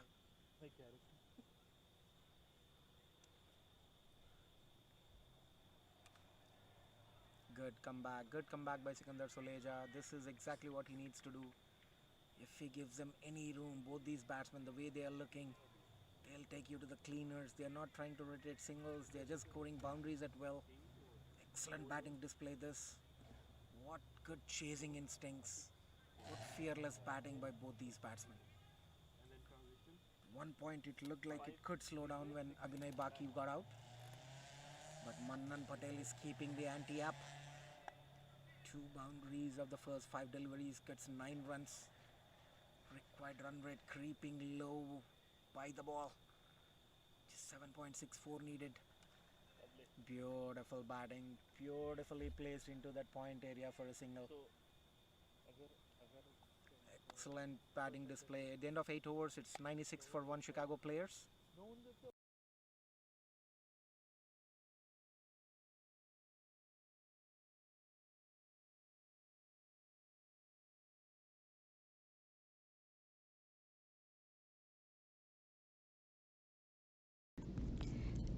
Good comeback by Sikandar Soleja. This is exactly what he needs to do. If he gives them any room, both these batsmen, the way they are looking, they'll take you to the cleaners. They are not trying to rotate singles, they are just scoring boundaries at will. Excellent batting display this. What good chasing instincts. What fearless batting by both these batsmen. At one point it looked like it could slow down when Abhinay Baki got out. But Mannan Patel is keeping the ante up. 2 boundaries of the first 5 deliveries, gets 9 runs. Required run rate creeping low by the ball. Just 7.64 needed. Beautiful batting, beautifully placed into that point area for a single. Excellent batting display. At the end of 8 overs, it's 96 for 1 Chicago players.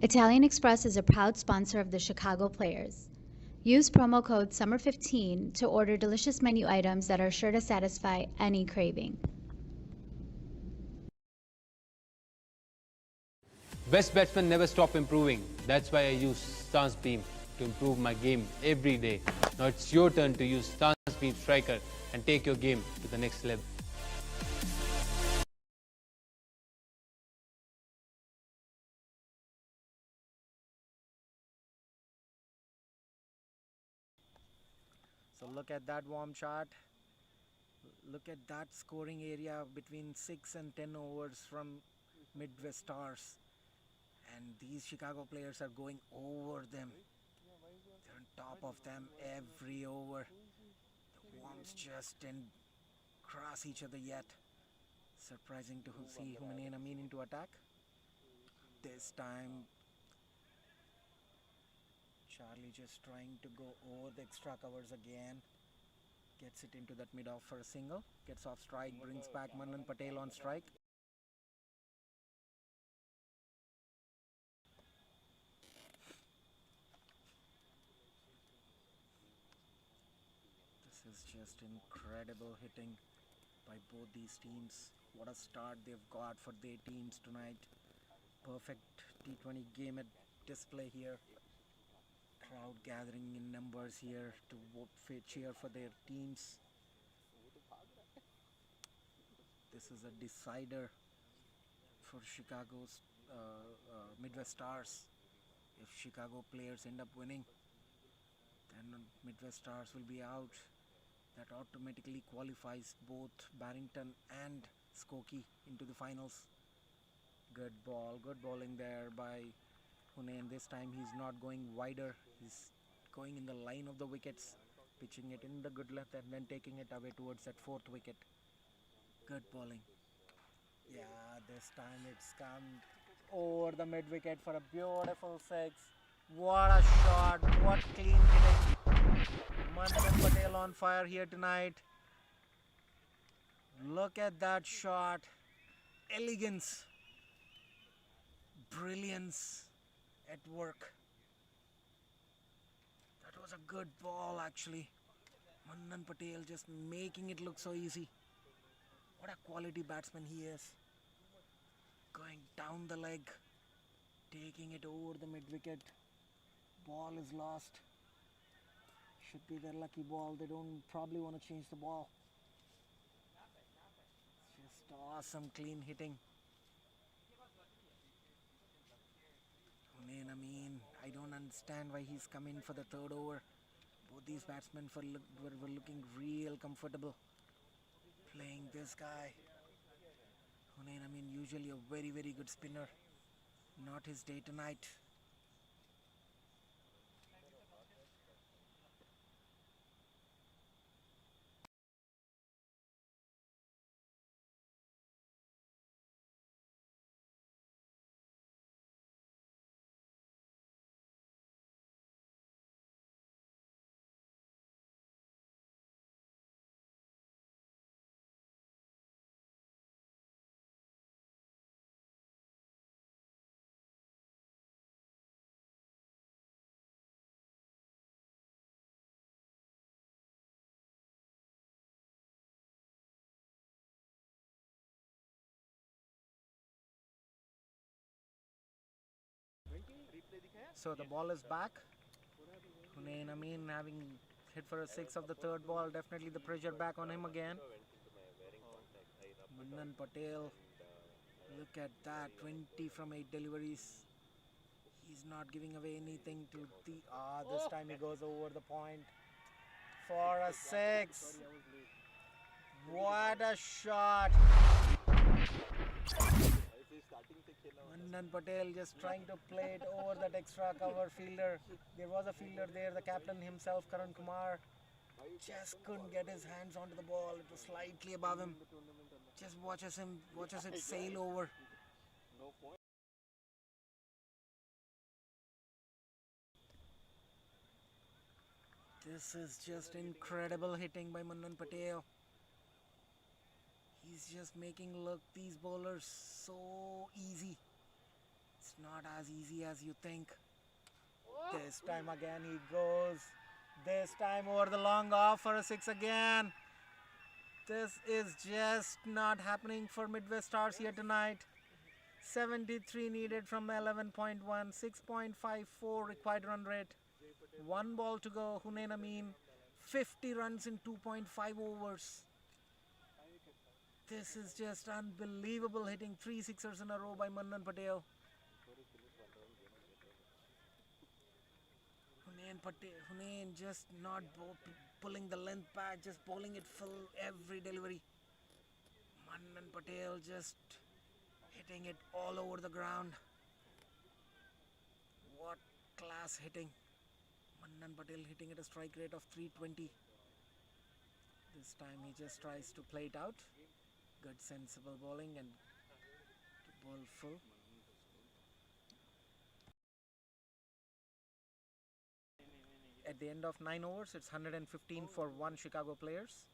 Italian Express is a proud sponsor of the Chicago Players. Use promo code SUMMER15 to order delicious menu items that are sure to satisfy any craving. Best batsmen never stop improving. That's why I use Stance Beam to improve my game every day. Now it's your turn to use Stance Beam Striker and take your game to the next level. So look at that warm shot. Look at that scoring area between 6 and 10 overs from Midwest Stars. And these Chicago players are going over them. They're on top of them every over. The worms just didn't cross each other yet. Surprising to see Humayun Amin into attack. This time Charlie just trying to go over the extra covers again. Gets it into that mid-off for a single. Gets off strike, brings back Mannan Patel on strike. This is just incredible hitting by both these teams. What a start they've got for their teams tonight. Perfect T20 game at display here. Crowd gathering in numbers here to cheer for their teams. This is a decider for Chicago's Midwest Stars. If Chicago players end up winning, then Midwest Stars will be out. That automatically qualifies both Barrington and Skokie into the finals. Good ball, good bowling there by Hunain. This time he's not going wider, he's going in the line of the wickets, pitching it in the good length and then taking it away towards that fourth wicket. Good bowling. Yeah, this time it's come over the mid wicket for a beautiful six. What a shot, what clean hitting. Mandan Patel on fire here tonight. Look at that shot. Elegance, brilliance at work. That was a good ball actually. Mandan Patel just making it look so easy. What a quality batsman he is. Going down the leg, taking it over the mid wicket. Ball is lost. Should be their lucky ball. They don't probably want to change the ball. Just awesome clean hitting. Man, I don't understand why he's come in for the third over. Both these batsmen were looking real comfortable playing this guy. Hunain, usually a very, very good spinner. Not his day tonight. So the ball is back. Hunain having hit for a six of the third ball. Definitely the pressure back on him again. Mandan Patel, look at that, 20 from 8 deliveries. He's not giving away anything to the... this time he goes over the point for a six. What a shot. Mandan Patel just trying to play it over that extra cover fielder. There was a fielder there, the captain himself, Karan Kumar, just couldn't get his hands onto the ball. It was slightly above him. Just watches it sail over. This is just incredible hitting by Mandan Patel. He's just making look these bowlers so easy. It's not as easy as you think. This time again he goes. This time over the long off for a six again. This is just not happening for Midwest Stars here tonight. 73 needed from 11.1, 6.54 required run rate. One ball to go. Hunain 50 runs in 2.5 overs. This is just unbelievable hitting. 3 sixers in a row by Mandan Patel. Hunain just not pulling the length back, just bowling it full every delivery. Mandan Patel just hitting it all over the ground. What class hitting. Mandan Patel hitting at a strike rate of 320. This time he just tries to play it out. Good sensible bowling and to bowl full. At the end of 9 overs, it's 115 for 1 Chicago players.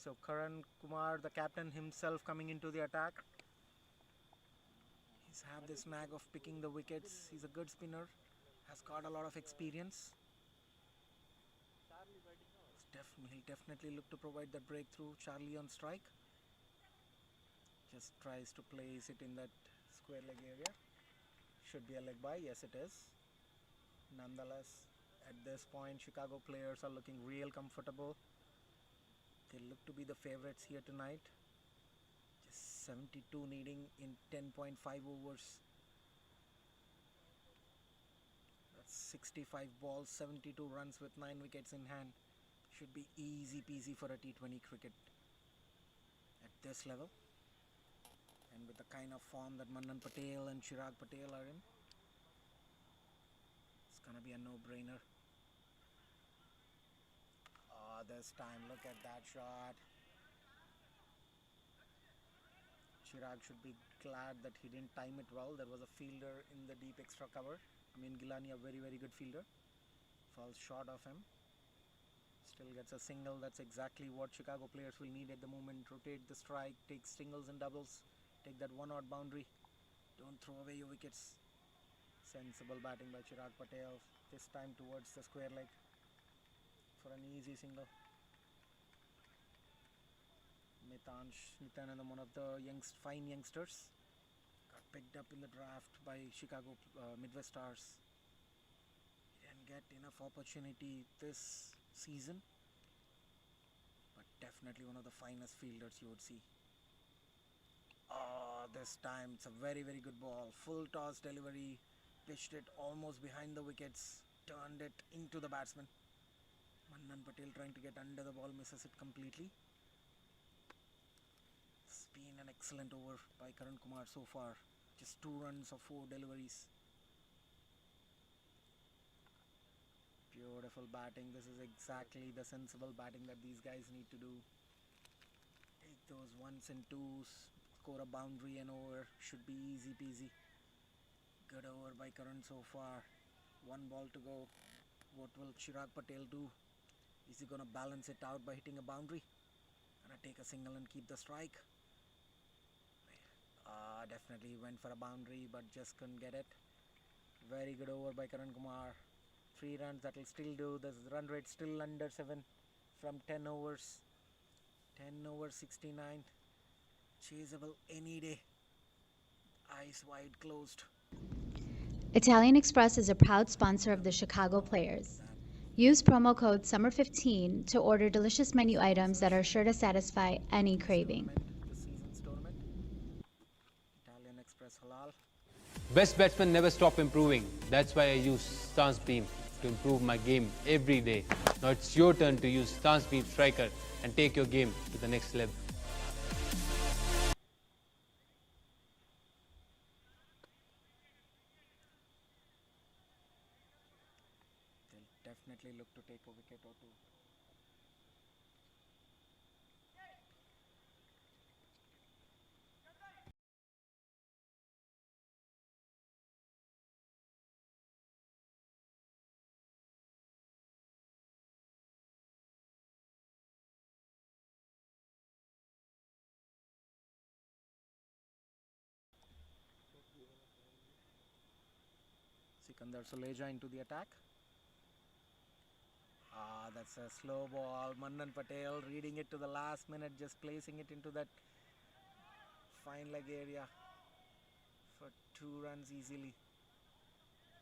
So Karan Kumar, the captain himself, coming into the attack. He's had this knack of picking the wickets. He's a good spinner, has got a lot of experience. He'll definitely look to provide that breakthrough. Charlie on strike. Just tries to place it in that square leg area. Should be a leg by. Yes, it is. Nonetheless, at this point, Chicago players are looking real comfortable. They look to be the favorites here tonight. Just 72 needing in 10.5 overs. That's 65 balls, 72 runs with 9 wickets in hand. Should be easy peasy for a T20 cricket at this level. And with the kind of form that Manan Patel and Chirag Patel are in, it's gonna be a no-brainer. Oh, this time, look at that shot. Chirag should be glad that he didn't time it well. There was a fielder in the deep extra cover. I mean, Gilani, a very, very good fielder. Falls short of him. Still gets a single. That's exactly what Chicago players will need at the moment. Rotate the strike, take singles and doubles. Take that one-out boundary. Don't throw away your wickets. Sensible batting by Chirag Patel. This time towards the square leg for an easy single. Nityanand, one of the fine youngsters, got picked up in the draft by Chicago Midwest Stars. He didn't get enough opportunity this season, but definitely one of the finest fielders you would see. Oh, this time it's a very, very good ball. Full toss delivery, pitched it almost behind the wickets, turned it into the batsman. Manan Patel trying to get under the ball, misses it completely. It's been an excellent over by Karan Kumar so far. Just 2 runs of 4 deliveries. Beautiful batting. This is exactly the sensible batting that these guys need to do. Take those ones and twos, score a boundary and over. Should be easy peasy. Good over by Karan so far. 1 ball to go. What will Chirag Patel do? Is he gonna balance it out by hitting a boundary? Gonna take a single and keep the strike? Definitely went for a boundary but just couldn't get it. Very good over by Karan Kumar. 3 runs, that will still do. The run rate still under 7 from 10 overs. 10 over 69. Chaseable any day. Eyes wide closed. Italian Express is a proud sponsor of the Chicago Players. Use promo code SUMMER15 to order delicious menu items that are sure to satisfy any craving. The season's tournament. Italian Express Halal. Best batsmen never stop improving. That's why I use Stance Beam to improve my game every day. Now it's your turn to use Stance Beam Striker and take your game to the next level. They'll definitely look to take a wicket or two. Sikandar Soleja into the attack. That's a slow ball. Manan Patel reading it to the last minute, just placing it into that fine leg area for 2 runs easily.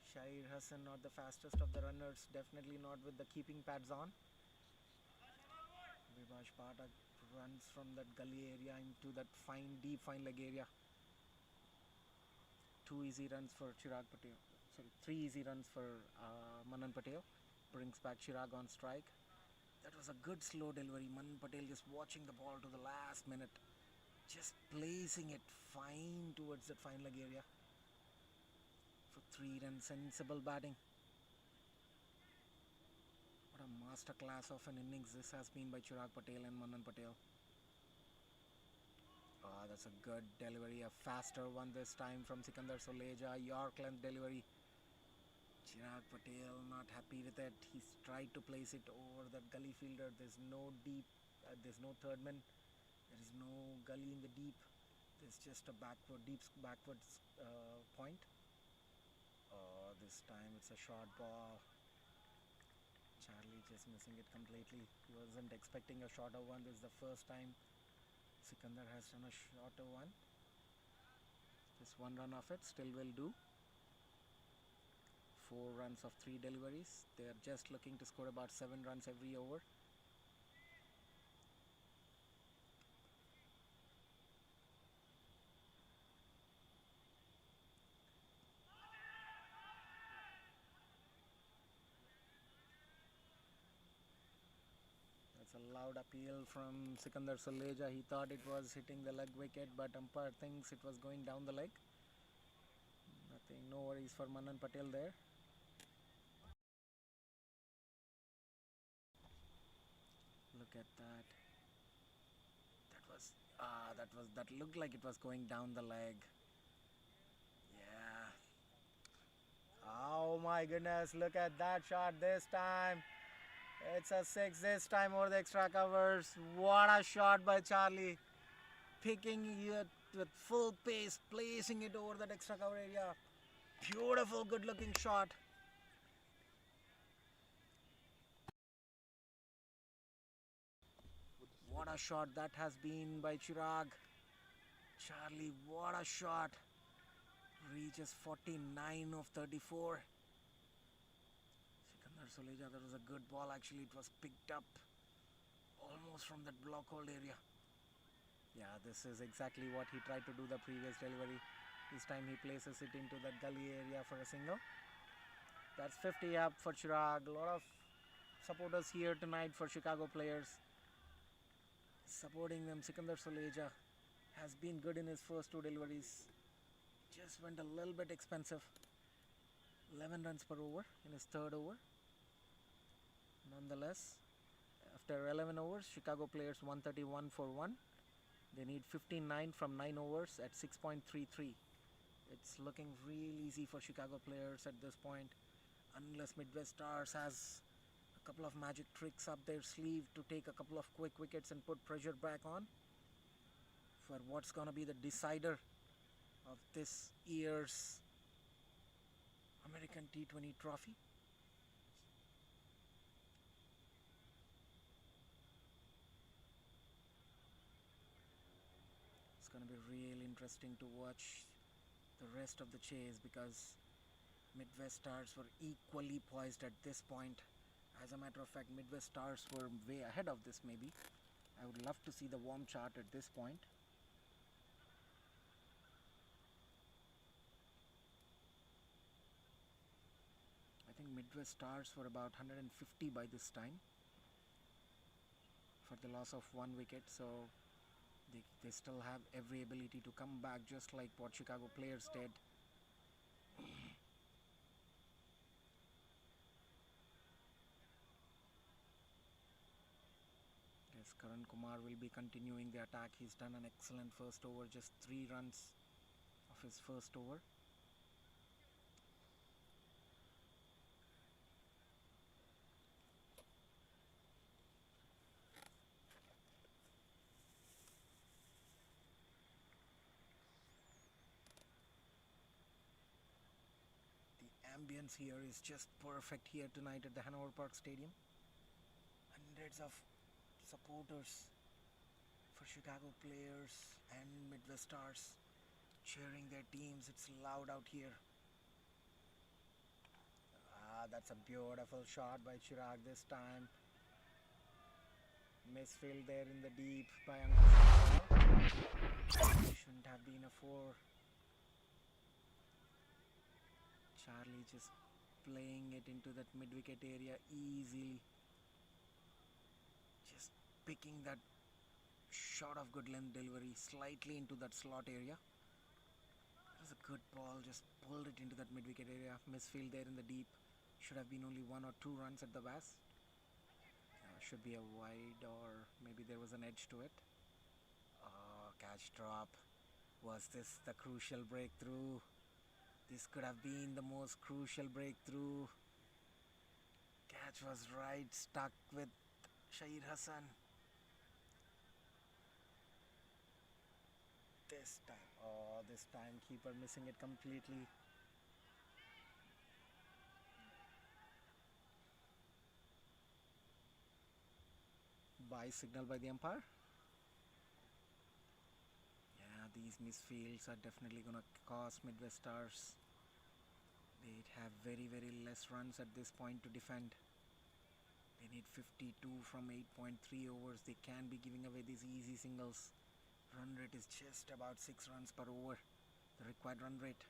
Shahir Hassan, not the fastest of the runners, definitely not with the keeping pads on. Vivash Pathak runs from that gully area into that deep fine leg area. 2 easy runs for Chirag Patel. Sorry, 3 easy runs for Manan Patel. Brings back Chirag on strike. That was a good slow delivery. Manan Patel just watching the ball to the last minute. Just placing it fine towards that fine leg area. For 3 runs, sensible batting. What a masterclass of an innings this has been by Chirag Patel and Manan Patel. That's a good delivery, a faster one this time from Sikandar Soleja. York length delivery. Chirag Patel not happy with it. He's tried to place it over that gully fielder. There's no deep There's no third man. There is no gully in the deep. There's just a backwards point. This time it's a short ball. Charlie just missing it completely. He wasn't expecting a shorter one. This is the first time Sikandar has done a shorter one. Just one run of it still will do. 4 runs of 3 deliveries. They are just looking to score about 7 runs every over. That's a loud appeal from Sikandar Soleja. He thought it was hitting the leg wicket, but umpire thinks it was going down the leg. Nothing, no worries for Manan Patel there. Look at that. That looked like it was going down the leg. Yeah. Oh my goodness, look at that shot this time. It's a 6 this time over the extra covers. What a shot by Charlie. Picking it with full pace, placing it over that extra cover area. Beautiful, good looking shot. What a shot that has been by Chirag. Charlie, what a shot. Reaches 49 of 34. Sikandar Soleja, that was a good ball actually. It was picked up almost from that block hold area. Yeah, this is exactly what he tried to do the previous delivery. This time he places it into that gully area for a single. That's 50 up for Chirag. A lot of supporters here tonight for Chicago players. Supporting them. Sikandar Soleja has been good in his first 2 deliveries. Just went a little bit expensive. 11 runs per over in his 3rd over. Nonetheless, after 11 overs, Chicago players 131 for 1. They need 59 from 9 overs at 6.33. It's looking real easy for Chicago players at this point, unless Midwest Stars has a couple of magic tricks up their sleeve to take a couple of quick wickets and put pressure back on for what's going to be the decider of this year's American T20 trophy. It's going to be real interesting to watch the rest of the chase because Midwest Stars were equally poised at this point. As a matter of fact, Midwest Stars were way ahead of this maybe. I would love to see the warm chart at this point. I think Midwest Stars were about 150 by this time for the loss of 1 wicket, so they still have every ability to come back just like what Chicago players did. Yes, Karan Kumar will be continuing the attack. He's done an excellent first over, just 3 runs of his first over. Ambience here is just perfect here tonight at the Hanover Park Stadium. Hundreds of supporters for Chicago players and Midwest Stars cheering their teams. It's loud out here. That's a beautiful shot by Chirag this time. Misfield there in the deep by Uncle. Shouldn't have been a 4. Charlie just playing it into that mid-wicket area easily. Just picking that shot of good length delivery slightly into that slot area. That was a good ball, just pulled it into that mid-wicket area. Misfield there in the deep. Should have been only 1 or 2 runs at the base. Should be a wide or maybe there was an edge to it. Catch drop. Was this the crucial breakthrough? This could have been the most crucial breakthrough. Catch was right, stuck with Shahir Hassan. This time keeper missing it completely. By signal by the umpire. Yeah, these misfields are definitely gonna cost Midwest Stars. They have very less runs at this point to defend. They need 52 from 8.3 overs. They can be giving away these easy singles. Run rate is just about 6 runs per over, the required run rate.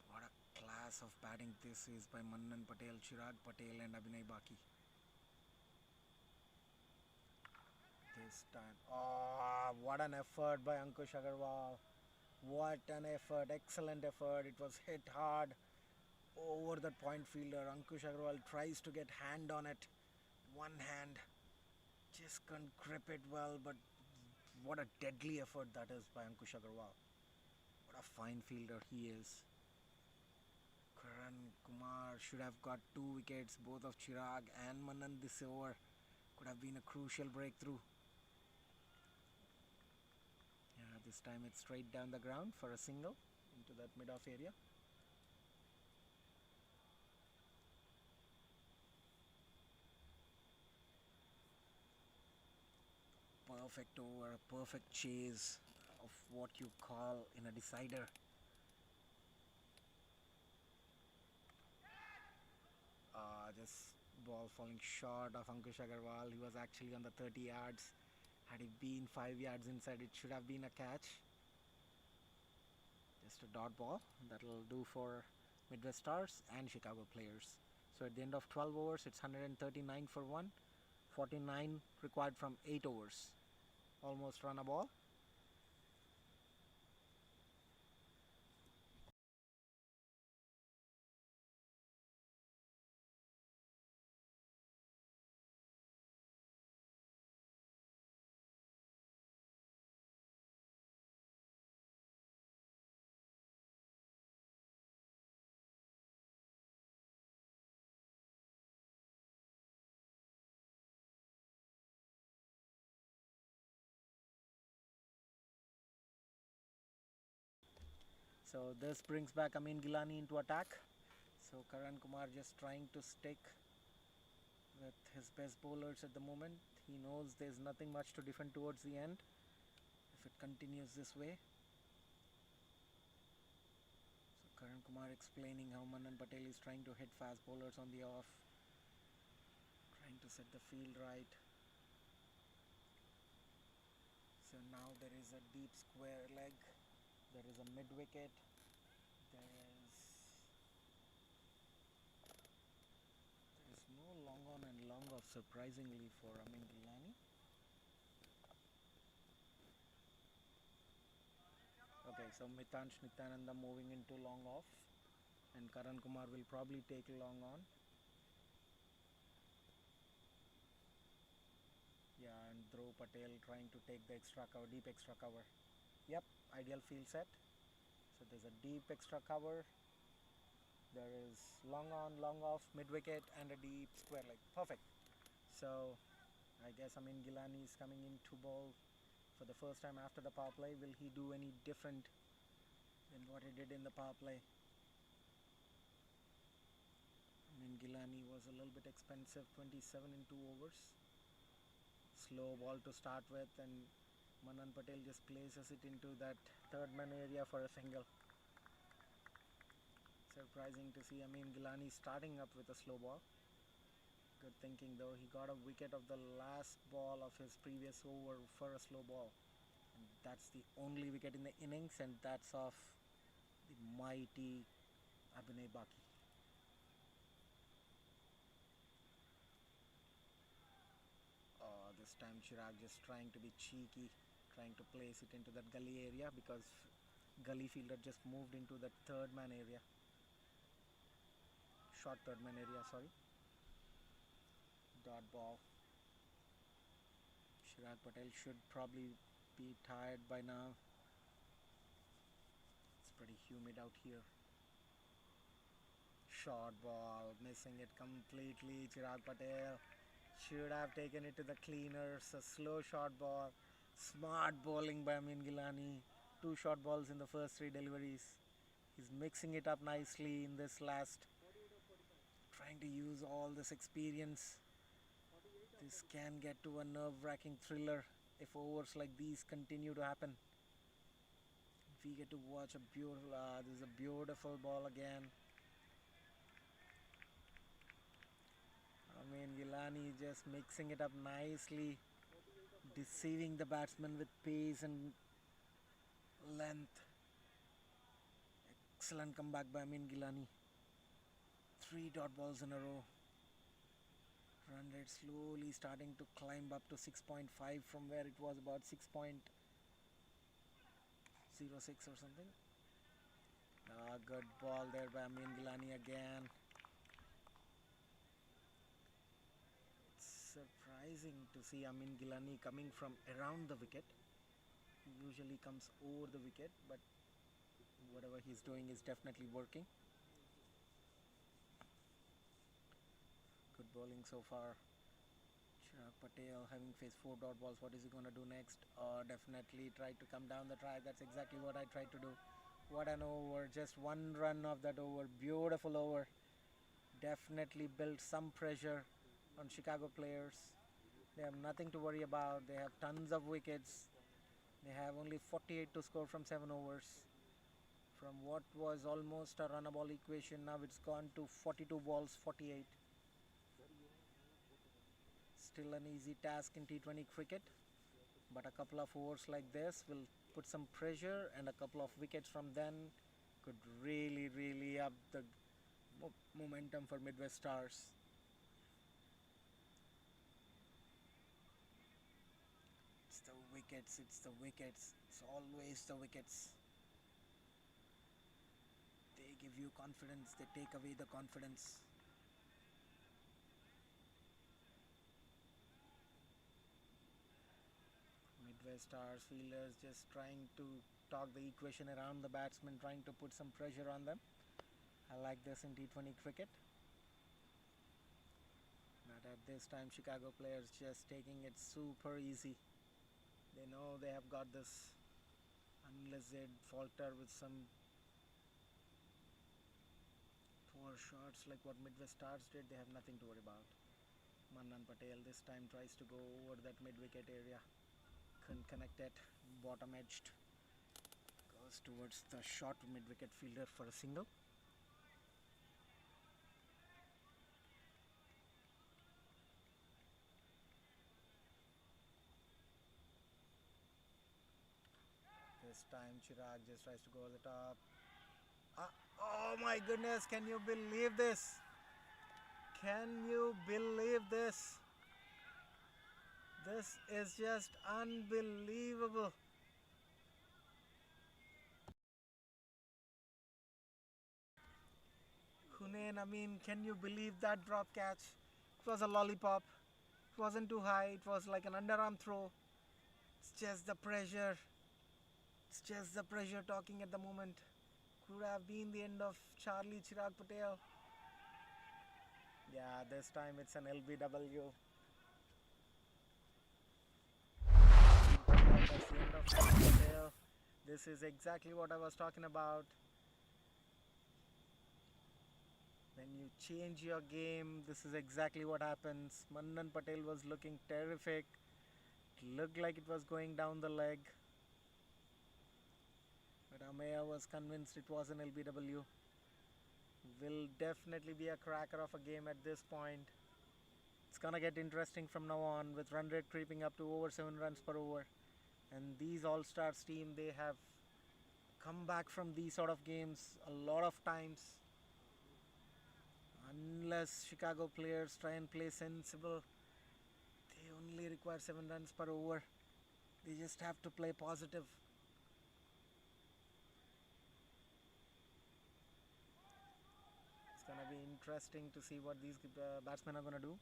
What a class of batting this is by Manan Patel, Chirag Patel and Abhinay Baki. This time, what an effort by Ankush Agarwal. What an effort, excellent effort. It was hit hard over that point fielder. Ankush Agarwal tries to get hand on it. One hand, just can't grip it well, but what a deadly effort that is by Ankush Agarwal. What a fine fielder he is. Karan Kumar should have got 2 wickets. Both of Chirag and Manan this over could have been a crucial breakthrough. Yeah, this time it's straight down the ground for a single into that mid-off area. Perfect over, perfect chase of what you call in a decider. Just ball falling short of Ankush Agarwal. He was actually on the 30 yards. Had he been 5 yards inside, it should have been a catch. Just a dot ball. That'll do for Midwest Stars and Chicago players. So at the end of 12 overs, it's 139 for 1. 49 required from 8 overs. Almost run a ball. So this brings back Amin Gilani into attack. So Karan Kumar just trying to stick with his best bowlers at the moment. He knows there's nothing much to defend towards the end if it continues this way. So Karan Kumar explaining how Manan Patel is trying to hit fast bowlers on the off, trying to set the field right. So now there is a deep square leg, there is a mid wicket, there is no long on and long off surprisingly for Amin Gilani. Okay, so Mitansh Nityananda moving into long off and Karan Kumar will probably take long on. Yeah, and Dhruv Patel trying to take the extra cover, deep extra cover. Yep, ideal field set. So there's a deep extra cover. There is long on, long off, mid wicket, and a deep square leg. Perfect. So I guess Amin Gilani is coming in to bowl for the first time after the power play. Will he do any different than what he did in the power play? Amin Gilani was a little bit expensive, 27 in 2 overs. Slow ball to start with, and Manan Patel just places it into that third man area for a single. Surprising to see Amin Gilani starting up with a slow ball. Good thinking though, he got a wicket of the last ball of his previous over for a slow ball. And that's the only wicket in the innings, and that's of the mighty Abhinay Baki. This time Chirag just trying to be cheeky, trying to place it into that gully area because gully fielder just moved into that third man area. Short third man area, sorry. Dot ball. Chirag Patel should probably be tired by now. It's pretty humid out here. Short ball, missing it completely. Chirag Patel should have taken it to the cleaners. A slow short ball. Smart bowling by Amin Gilani. 2 short balls in the first 3 deliveries. He's mixing it up nicely in this last. Trying to use all this experience. This can get to a nerve-wracking thriller if overs like these continue to happen. We get to watch a beautiful. This is a beautiful ball again. I mean, Gilani just mixing it up nicely, deceiving the batsman with pace and length. Excellent comeback by Amin Gilani. 3 dot balls in a row. Run rate slowly starting to climb up to 6.5 from where it was about 6.06 or something. Good ball there by Amin Gilani again. It's surprising to see Amin Gilani coming from around the wicket. He usually comes over the wicket, but whatever he's doing is definitely working. Good bowling so far. Chirag Patel having faced 4 dot balls. What is he going to do next? Definitely try to come down the track. That's exactly what I tried to do. What an over. Just 1 run of that over. Beautiful over. Definitely built some pressure on Chicago players. They have nothing to worry about. They have tons of wickets. They have only 48 to score from 7 overs. From what was almost a runnable equation, now it's gone to 42 balls, 48. Still an easy task in T20 cricket, but a couple of overs like this will put some pressure, and a couple of wickets from then could really up the momentum for Midwest Stars. It's the wickets, it's the wickets, it's always the wickets. They give you confidence, they take away the confidence. Midwest Stars fielders just trying to talk the equation around the batsman, trying to put some pressure on them. I like this in T20 cricket. But at this time, Chicago players just taking it super easy. They know they have got this. Unless they falter with some poor shots like what Midwest Stars did, they have nothing to worry about. Mannan Patel this time tries to go over that mid-wicket area. Couldn't connect it. Bottom edged. Goes towards the short mid-wicket fielder for a single. This time Chirag just tries to go over the top. Oh my goodness, can you believe this? Can you believe this? This is just unbelievable. Hunain, I mean, can you believe that drop catch? It was a lollipop. It wasn't too high. It was like an underarm throw. It's just the pressure. It's just the pressure talking at the moment. Could have been the end of Charlie Chirag Patel. Yeah, this time it's an LBW. That's the end of Chirag Patel. This is exactly what I was talking about. When you change your game, this is exactly what happens. Mannan Patel was looking terrific. It looked like it was going down the leg. But Ameya was convinced it was an LBW. Will definitely be a cracker of a game at this point. It's gonna get interesting from now on with run rate creeping up to over 7 runs per over. And these All-Stars team, they have come back from these sort of games a lot of times. Unless Chicago players try and play sensible, they only require 7 runs per over. They just have to play positive. It's gonna be interesting to see what these batsmen are gonna do.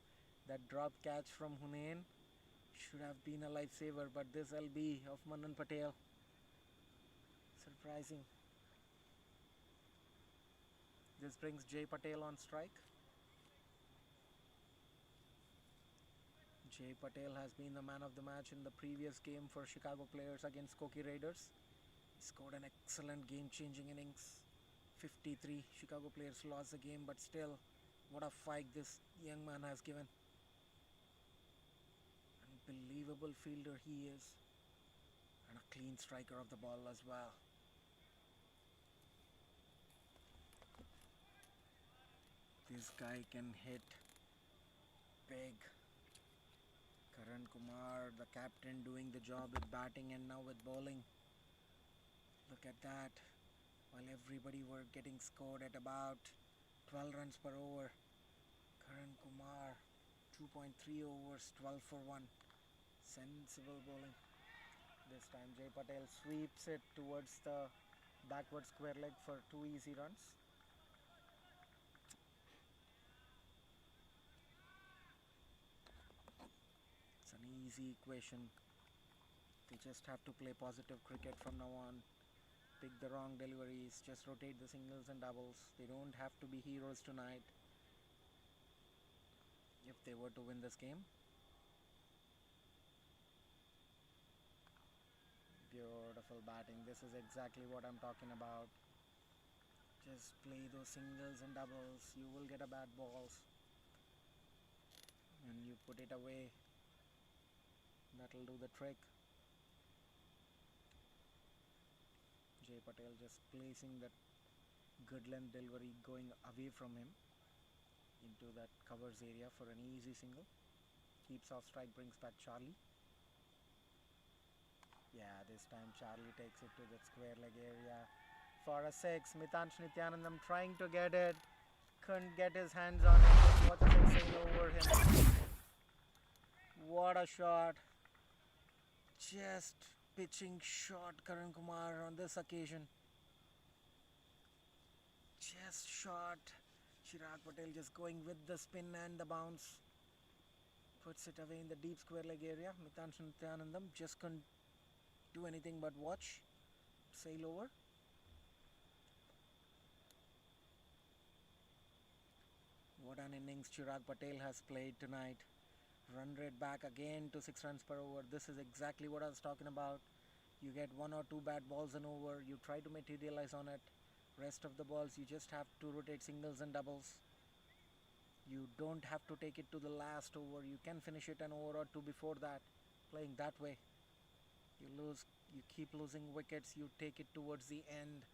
That drop catch from Hunain should have been a lifesaver, but this LB of Mannan Patel, surprising. This brings Jay Patel on strike. Jay Patel has been the man of the match in the previous game for Chicago players against Koki Raiders. He scored an excellent game-changing innings. 53. Chicago players lost the game, but still, what a fight this young man has given. Unbelievable fielder he is, and a clean striker of the ball as well. This guy can hit big. Karan Kumar, the captain, doing the job with batting and now with bowling. Look at that. While everybody were getting scored at about 12 runs per over, Karan Kumar, 2.3 overs, 12 for 1. Sensible bowling. This time Jay Patel sweeps it towards the backward square leg for 2 easy runs. It's an easy equation. They just have to play positive cricket from now on. Pick the wrong deliveries, just rotate the singles and doubles. They don't have to be heroes tonight if they were to win this game. Beautiful batting. This is exactly what I'm talking about. Just play those singles and doubles. You will get a bad balls. And you put it away. That'll do the trick. Jay Patel just placing that good length delivery going away from him into that covers area for an easy single. Keeps off strike, brings back Charlie. Yeah, this time Charlie takes it to that square leg area for a 6. Mitansh Nityanandam trying to get it. Couldn't get his hands on it. Just watch it sail over him. What a shot. Just pitching shot Karan Kumar on this occasion. Just shot. Chirag Patel just going with the spin and the bounce. Puts it away in the deep square leg area. Mitansh Nityanandam just couldn't do anything but watch. Sail over. What an innings Chirag Patel has played tonight. Run rate back again to 6 runs per over. This is exactly what I was talking about. You get 1 or 2 bad balls an over. You try to materialize on it. Rest of the balls you just have to rotate singles and doubles. You don't have to take it to the last over. You can finish it an over or 2 before that. Playing that way. You keep losing wickets. You take it towards the end.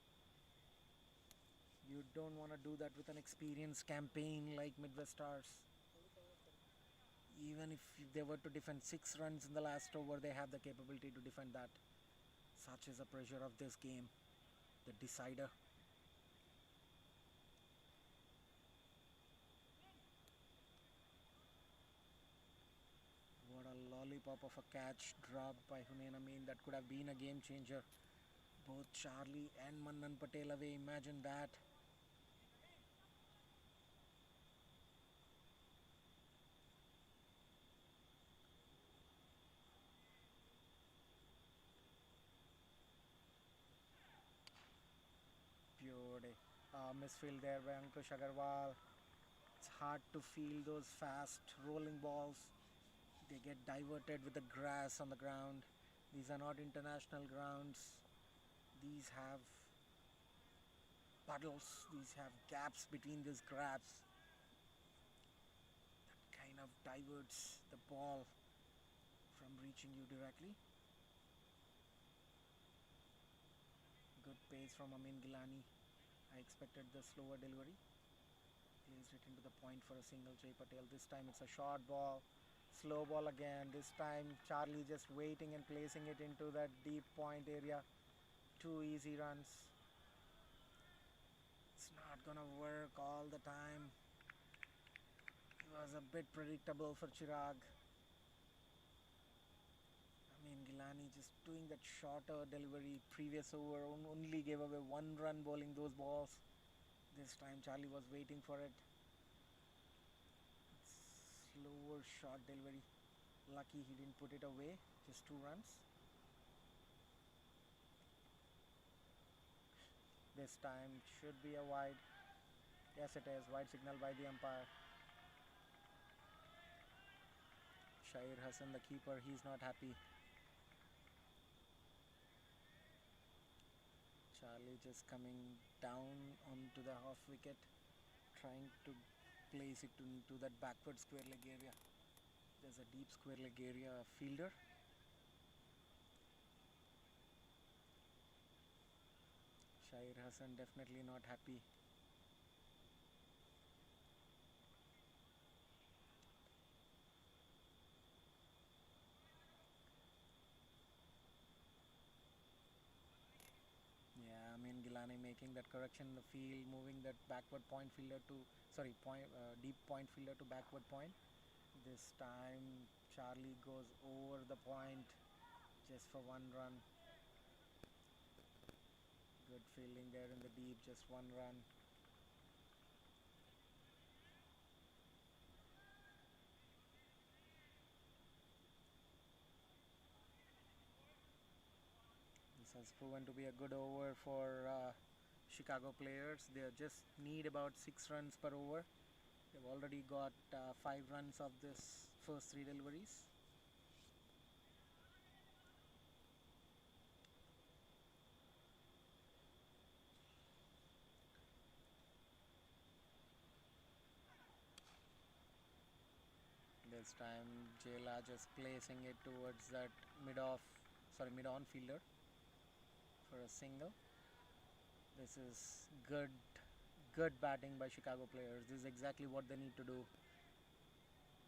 You don't want to do that with an experienced campaign like Midwest Stars. Even if they were to defend 6 runs in the last over, they have the capability to defend that. Such is the pressure of this game. The decider. What a lollipop of a catch dropped by Hunain Amin. That could have been a game changer. Both Charlie and Mannan Patel away. Imagine that. Pure day. Misfield there by Ankush Agarwal. It's hard to feel those fast rolling balls. They get diverted with the grass on the ground. These are not international grounds. These have puddles. These have gaps between these grass. That kind of diverts the ball from reaching you directly. Good pace from Amin Gilani. I expected the slower delivery. Placed it into the point for a single. Jay Patel. This time it's a short ball. Slow ball again. This time Charlie just waiting and placing it into that deep point area. 2 easy runs. It's not gonna work all the time. It was a bit predictable for Chirag. I mean, Gilani just doing that shorter delivery. Previous over only gave away 1 run bowling those balls. This time Charlie was waiting for it. Slower short delivery. Lucky he didn't put it away. Just 2 runs. This time should be a wide. Yes, it is. Wide signal by the umpire. Shahir Hassan, the keeper, he's not happy. Charlie just coming down onto the half wicket, trying to place it into that backward square leg area. There's a deep square leg area fielder. Shahir Hassan definitely not happy. Yeah, I mean Gilani making that correction in the field, moving that backward point fielder to deep point fielder to backward point. This time Charlie goes over the point just for one run. Good fielding there in the deep, just one run. This has proven to be a good over for Chicago players. They just need about 6 runs per over. They've already got 5 runs of this first 3 deliveries. This time Jela just placing it towards that mid-on fielder for a single. This is good batting by Chicago players. This is exactly what they need to do.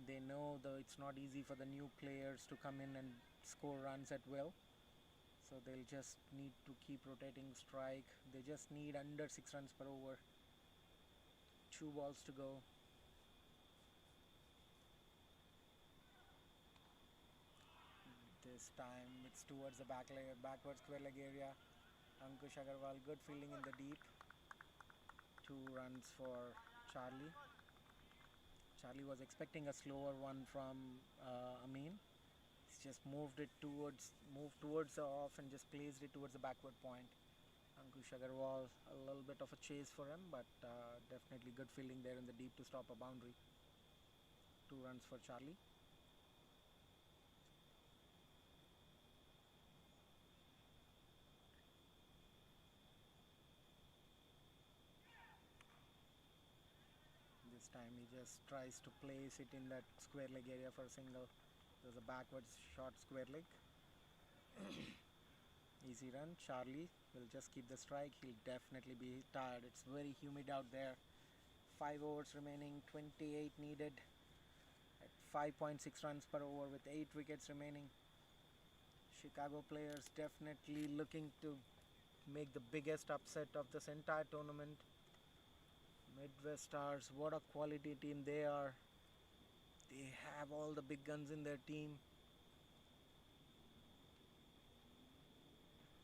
They know that it's not easy for the new players to come in and score runs at will. So they'll just need to keep rotating strike. They just need under 6 runs per over. 2 balls to go. This time it's towards the backward square leg area. Ankush Agarwal, good fielding in the deep. 2 runs for Charlie. Charlie was expecting a slower one from Amin. He's just moved towards the off and just placed it towards the backward point. Ankush Agarwal, a little bit of a chase for him, but definitely good fielding there in the deep to stop a boundary. 2 runs for Charlie. This time he just tries to place it in that square leg area for a single. There's a backwards short square leg. Easy run. Charlie will just keep the strike. He'll definitely be tired. It's very humid out there. 5 overs remaining, 28 needed at 5.6 runs per over with 8 wickets remaining. Chicago players definitely looking to make the biggest upset of this entire tournament. Midwest Stars, what a quality team they are. They have all the big guns in their team.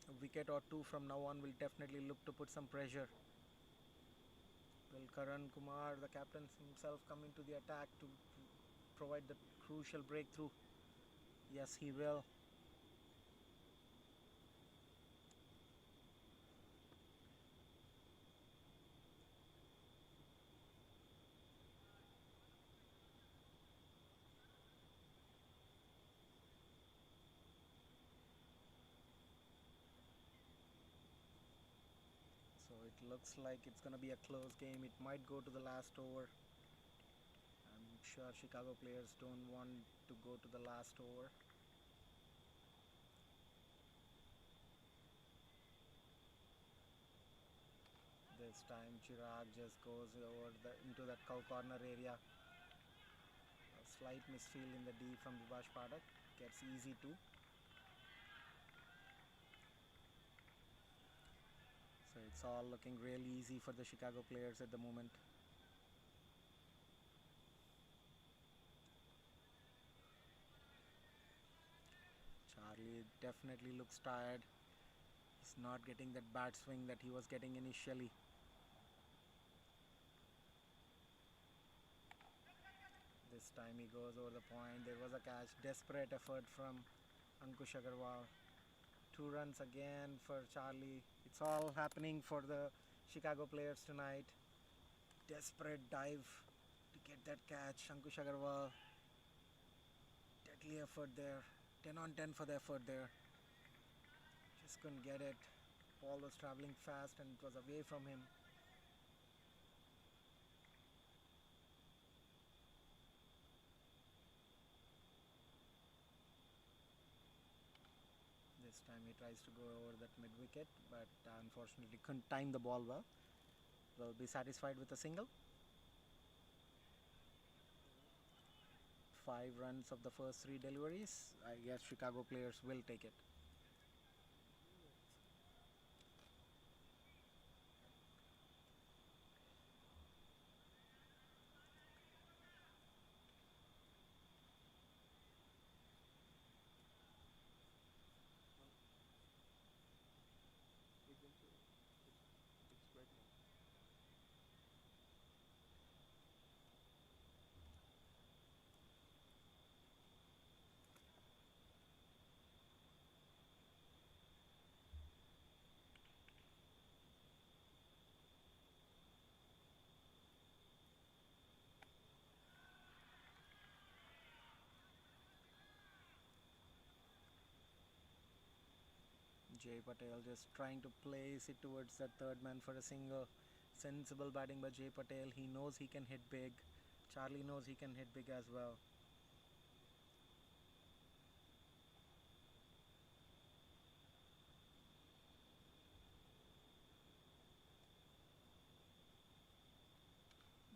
A wicket or 2 from now on will definitely look to put some pressure. Will Karan Kumar, the captain himself, come into the attack to provide the crucial breakthrough? Yes, he will. So it looks like it's going to be a close game. It might go to the last over. I'm sure Chicago players don't want to go to the last over. This time Chirag just goes into that cow corner area. A slight misfield in the D from Vivash Padak. Gets easy 2. So it's all looking really easy for the Chicago players at the moment. Charlie definitely looks tired. He's not getting that bat swing that he was getting initially. This time he goes over the point. There was a catch. Desperate effort from Ankush Agarwal. 2 runs again for Charlie. It's all happening for the Chicago players tonight. Desperate dive to get that catch. Ankush Agarwal. Ugly effort there. 10 on 10 for the effort there. Just couldn't get it. Ball was traveling fast and it was away from him. This time he tries to go over that mid wicket, but unfortunately couldn't time the ball well. Will be satisfied with a single. 5 runs of the first 3 deliveries. I guess Chicago players will take it. It's right now. Jay Patel just trying to place it towards the third man for a single. Sensible batting by Jay Patel. He knows he can hit big. Charlie knows he can hit big as well.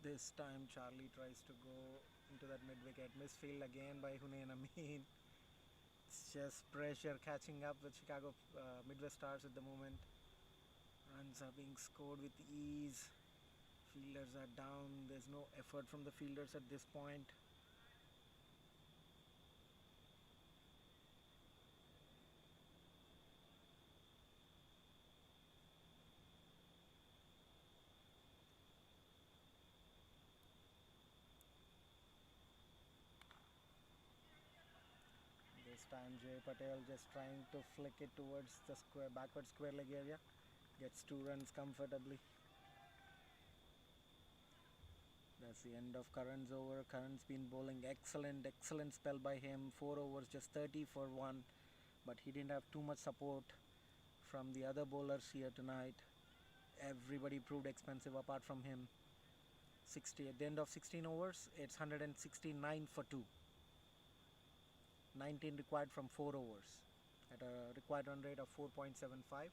This time Charlie tries to go into that mid wicket. Misfield again by Hunain Amin. It's just pressure catching up with Chicago Midwest Stars at the moment. Runs are being scored with ease. Fielders are down. There's no effort from the fielders at this point. This time Jay Patel just trying to flick it towards the square, backward square leg area. Gets 2 runs comfortably. That's the end of Karan's over. Karan's been bowling excellent spell by him. 4 overs, just 30 for 1. But he didn't have too much support from the other bowlers here tonight. Everybody proved expensive apart from him. 60 at the end of 16 overs, it's 169 for 2. 19 required from 4 overs at a required run rate of 4.75.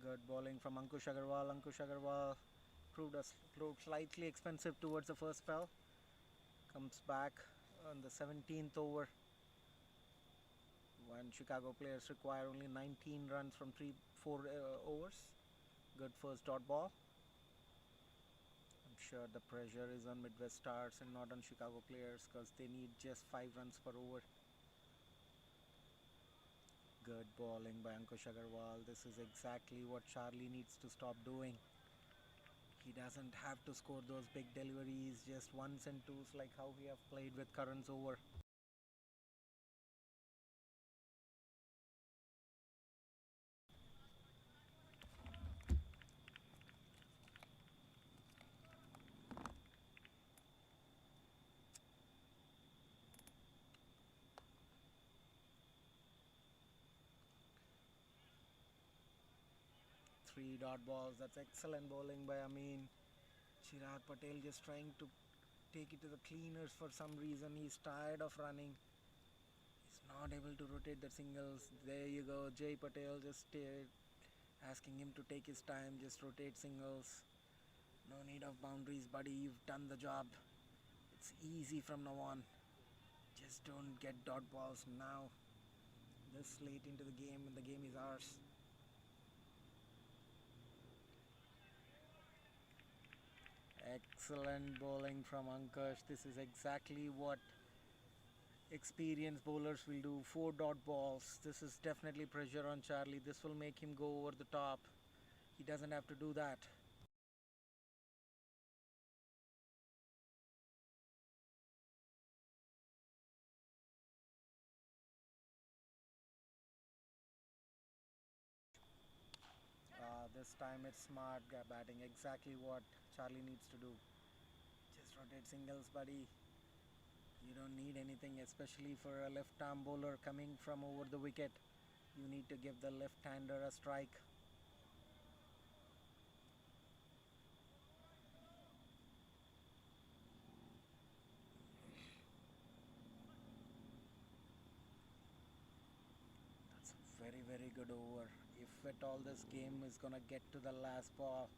Good bowling from Ankush Agarwal. Ankush Agarwal proved slightly expensive towards the first spell. Comes back on the 17th over when Chicago players require only 19 runs from 4 overs. Good first dot ball. I'm sure the pressure is on Midwest Stars and not on Chicago players because they need just 5 runs per over. Good bowling by Ankush Agarwal. This is exactly what Charlie needs to stop doing. He doesn't have to score those big deliveries, just ones and twos like how we have played with Karan's over. Three dot balls, that's excellent bowling by Amin. Chirag Patel just trying to take it to the cleaners for some reason. He's tired of running. He's not able to rotate the singles. There you go, Jay Patel just asking him to take his time, just rotate singles. No need of boundaries, buddy. You've done the job. It's easy from now on. Just don't get dot balls now. This late into the game, and the game is ours. Excellent bowling from Ankush. This is exactly what experienced bowlers will do. Four dot balls. This is definitely pressure on Charlie. This will make him go over the top. He doesn't have to do that. This time it's smart batting. Exactly what Charlie needs to do. Just rotate singles, buddy. You don't need anything, especially for a left arm bowler coming from over the wicket. You need to give the left hander a strike. That's a very, very good over. If at all this game is gonna get to the last ball,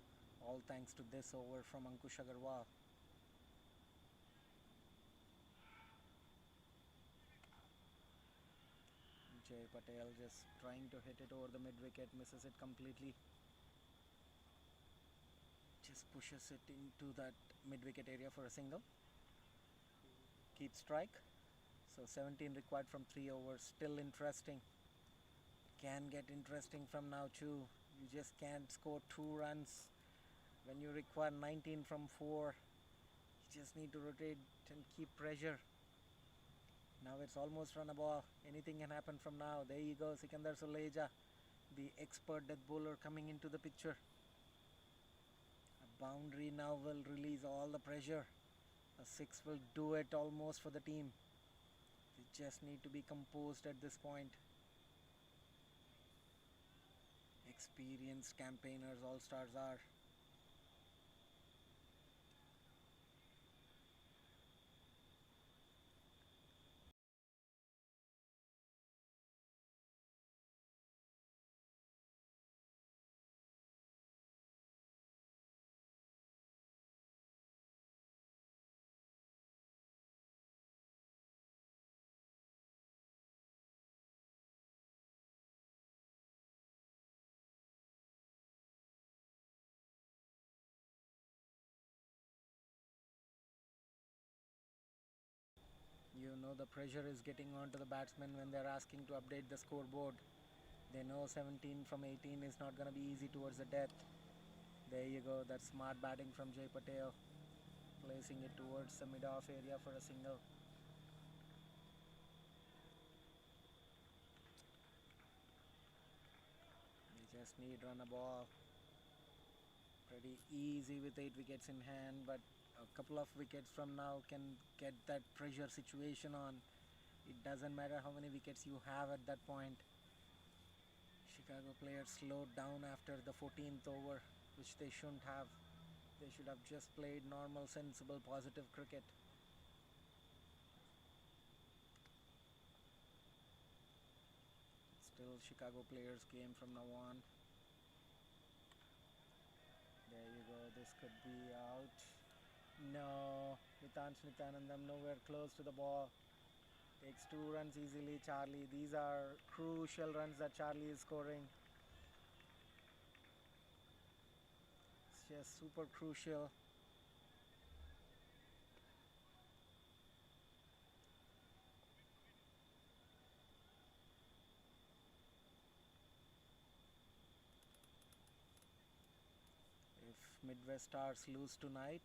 all thanks to this over from Ankush Agarwal. Jay Patel just trying to hit it over the mid wicket, misses it completely. Just pushes it into that mid wicket area for a single. Keep strike. So 17 required from 3 overs. Still interesting. Can get interesting from now too. You just can't score 2 runs when you require 19 from 4. You just need to rotate and keep pressure. Now it's almost run a ball. Anything can happen from now. There you go, Sikandar Suleja, the expert death bowler coming into the picture. A boundary now will release all the pressure. A 6 will do it almost for the team. They just need to be composed at this point. Experienced campaigners, all stars are. You know the pressure is getting onto the batsmen when they're asking to update the scoreboard. They know 17 from 18 is not going to be easy towards the death. There you go, that's smart batting from Jay Patel. Placing it towards the mid-off area for a single. You just need run a ball. Pretty easy with 8 wickets in hand, but a couple of wickets from now can get that pressure situation on. It doesn't matter how many wickets you have at that point. Chicago players slowed down after the 14th over, which they shouldn't have. They should have just played normal, sensible, positive cricket. Still Chicago players' game from now on. There you go, this could be out. No, Nitansh Nityanandam nowhere close to the ball. Takes 2 runs easily, Charlie. These are crucial runs that Charlie is scoring. It's just super crucial. If Midwest Stars lose tonight,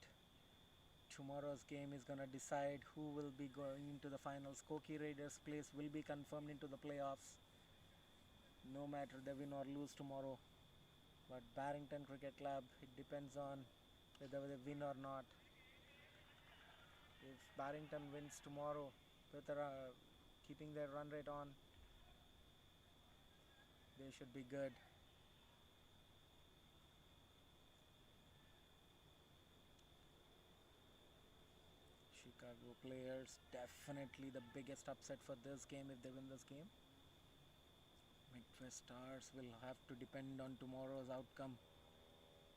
tomorrow's game is gonna decide who will be going into the finals. Koki Raiders' place will be confirmed into the playoffs, no matter they win or lose tomorrow. But Barrington Cricket Club, it depends on whether they win or not. If Barrington wins tomorrow, with keeping their run rate on, they should be good. Chicago players, definitely the biggest upset for this game if they win this game. Midwest Stars will have to depend on tomorrow's outcome.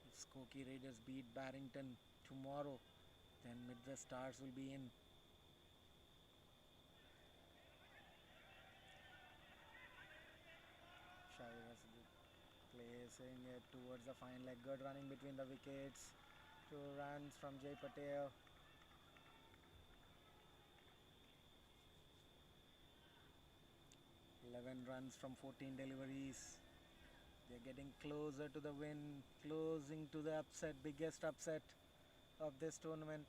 If Skokie Raiders beat Barrington tomorrow, then Midwest Stars will be in. Shires placing it towards the fine leg. Good running between the wickets. 2 runs from Jay Patel. 11 runs from 14 deliveries. They're getting closer to the win, closing to the upset, biggest upset of this tournament.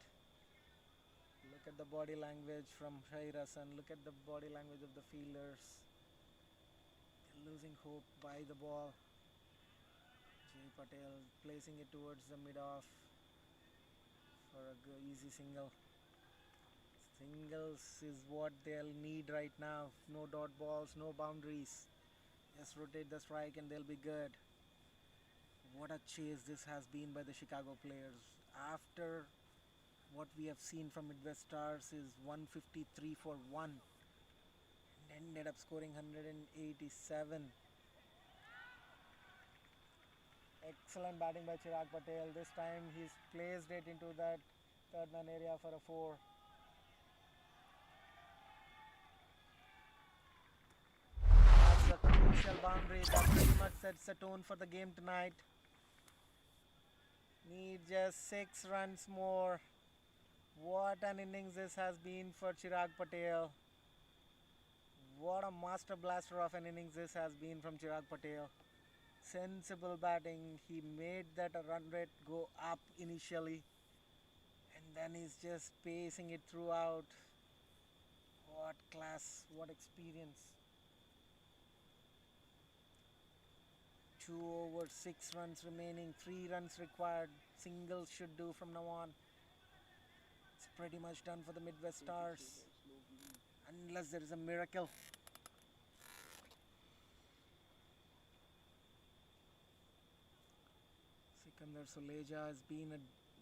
Look at the body language from Shairas and look at the body language of the fielders. They're losing hope by the ball. Jay Patel placing it towards the mid-off for a easy single. Singles is what they'll need right now. No dot balls, no boundaries. Just rotate the strike and they'll be good. What a chase this has been by the Chicago players. After what we have seen from Midwest Stars is 153 for 1 and ended up scoring 187. Excellent batting by Chirag Patel. This time he's placed it into that third man area for a 4. That's a crucial boundary that pretty much sets the tone for the game tonight. Need just 6 runs more. What an innings this has been for Chirag Patel. What a master blaster of an innings this has been from Chirag Patel. Sensible batting. He made that run rate go up initially and then he's just pacing it throughout. What class, what experience. 2 overs, 6 runs remaining, 3 runs required. Singles should do from now on. It's pretty much done for the Midwest Stars, unless there is a miracle. Sikandar Suleja has been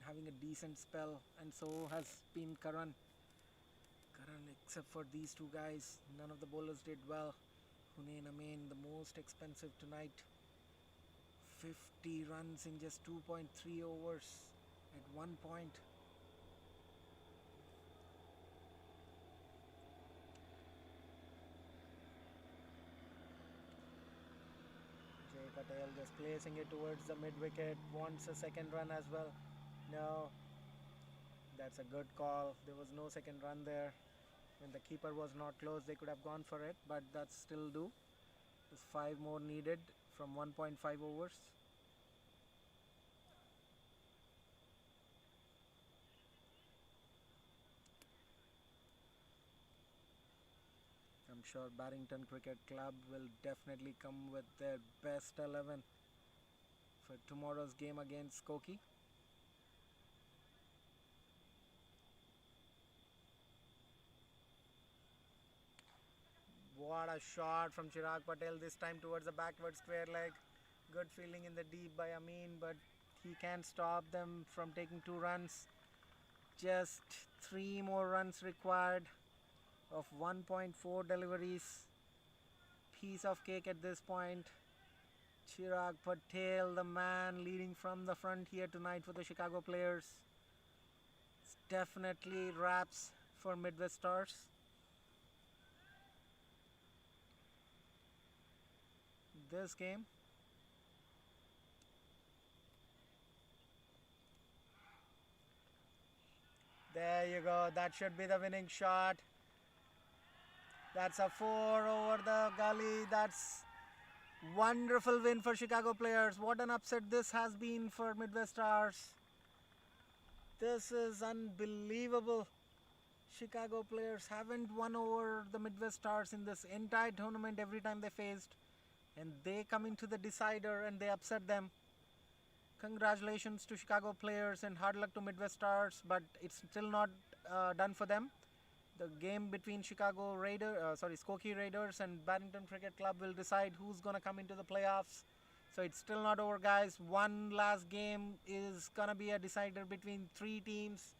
having a decent spell, and so has been Karan. Except for these 2 guys, none of the bowlers did well. Hunain Amin, the most expensive tonight. 50 runs in just 2.3 overs at 1 point. Jay Patel just placing it towards the mid wicket, wants a second run as well. No, that's a good call. There was no second run there. When the keeper was not close, they could have gone for it, but that's still do. There's 5 more needed from 1.5 overs. I'm sure Barrington Cricket Club will definitely come with their best 11 for tomorrow's game against Skokie. What a shot from Chirag Patel, this time towards the backward square leg. Good fielding in the deep by Amin, but he can't stop them from taking 2 runs. Just 3 more runs required of 1.4 deliveries. Piece of cake at this point. Chirag Patel, the man leading from the front here tonight for the Chicago players. It's definitely wraps for Midwest Stars. This game. There you go. That should be the winning shot. That's a 4 over the gully. That's Wonderful win for Chicago players. What an upset this has been for Midwest Stars. This is unbelievable. Chicago players haven't won over the Midwest Stars in this entire tournament every time they faced. And they come into the decider and they upset them. Congratulations to Chicago players and hard luck to Midwest Stars, but it's still not done for them. The game between Skokie Raiders and Barrington Cricket Club will decide who's going to come into the playoffs. So it's still not over, guys. One last game is going to be a decider between three teams.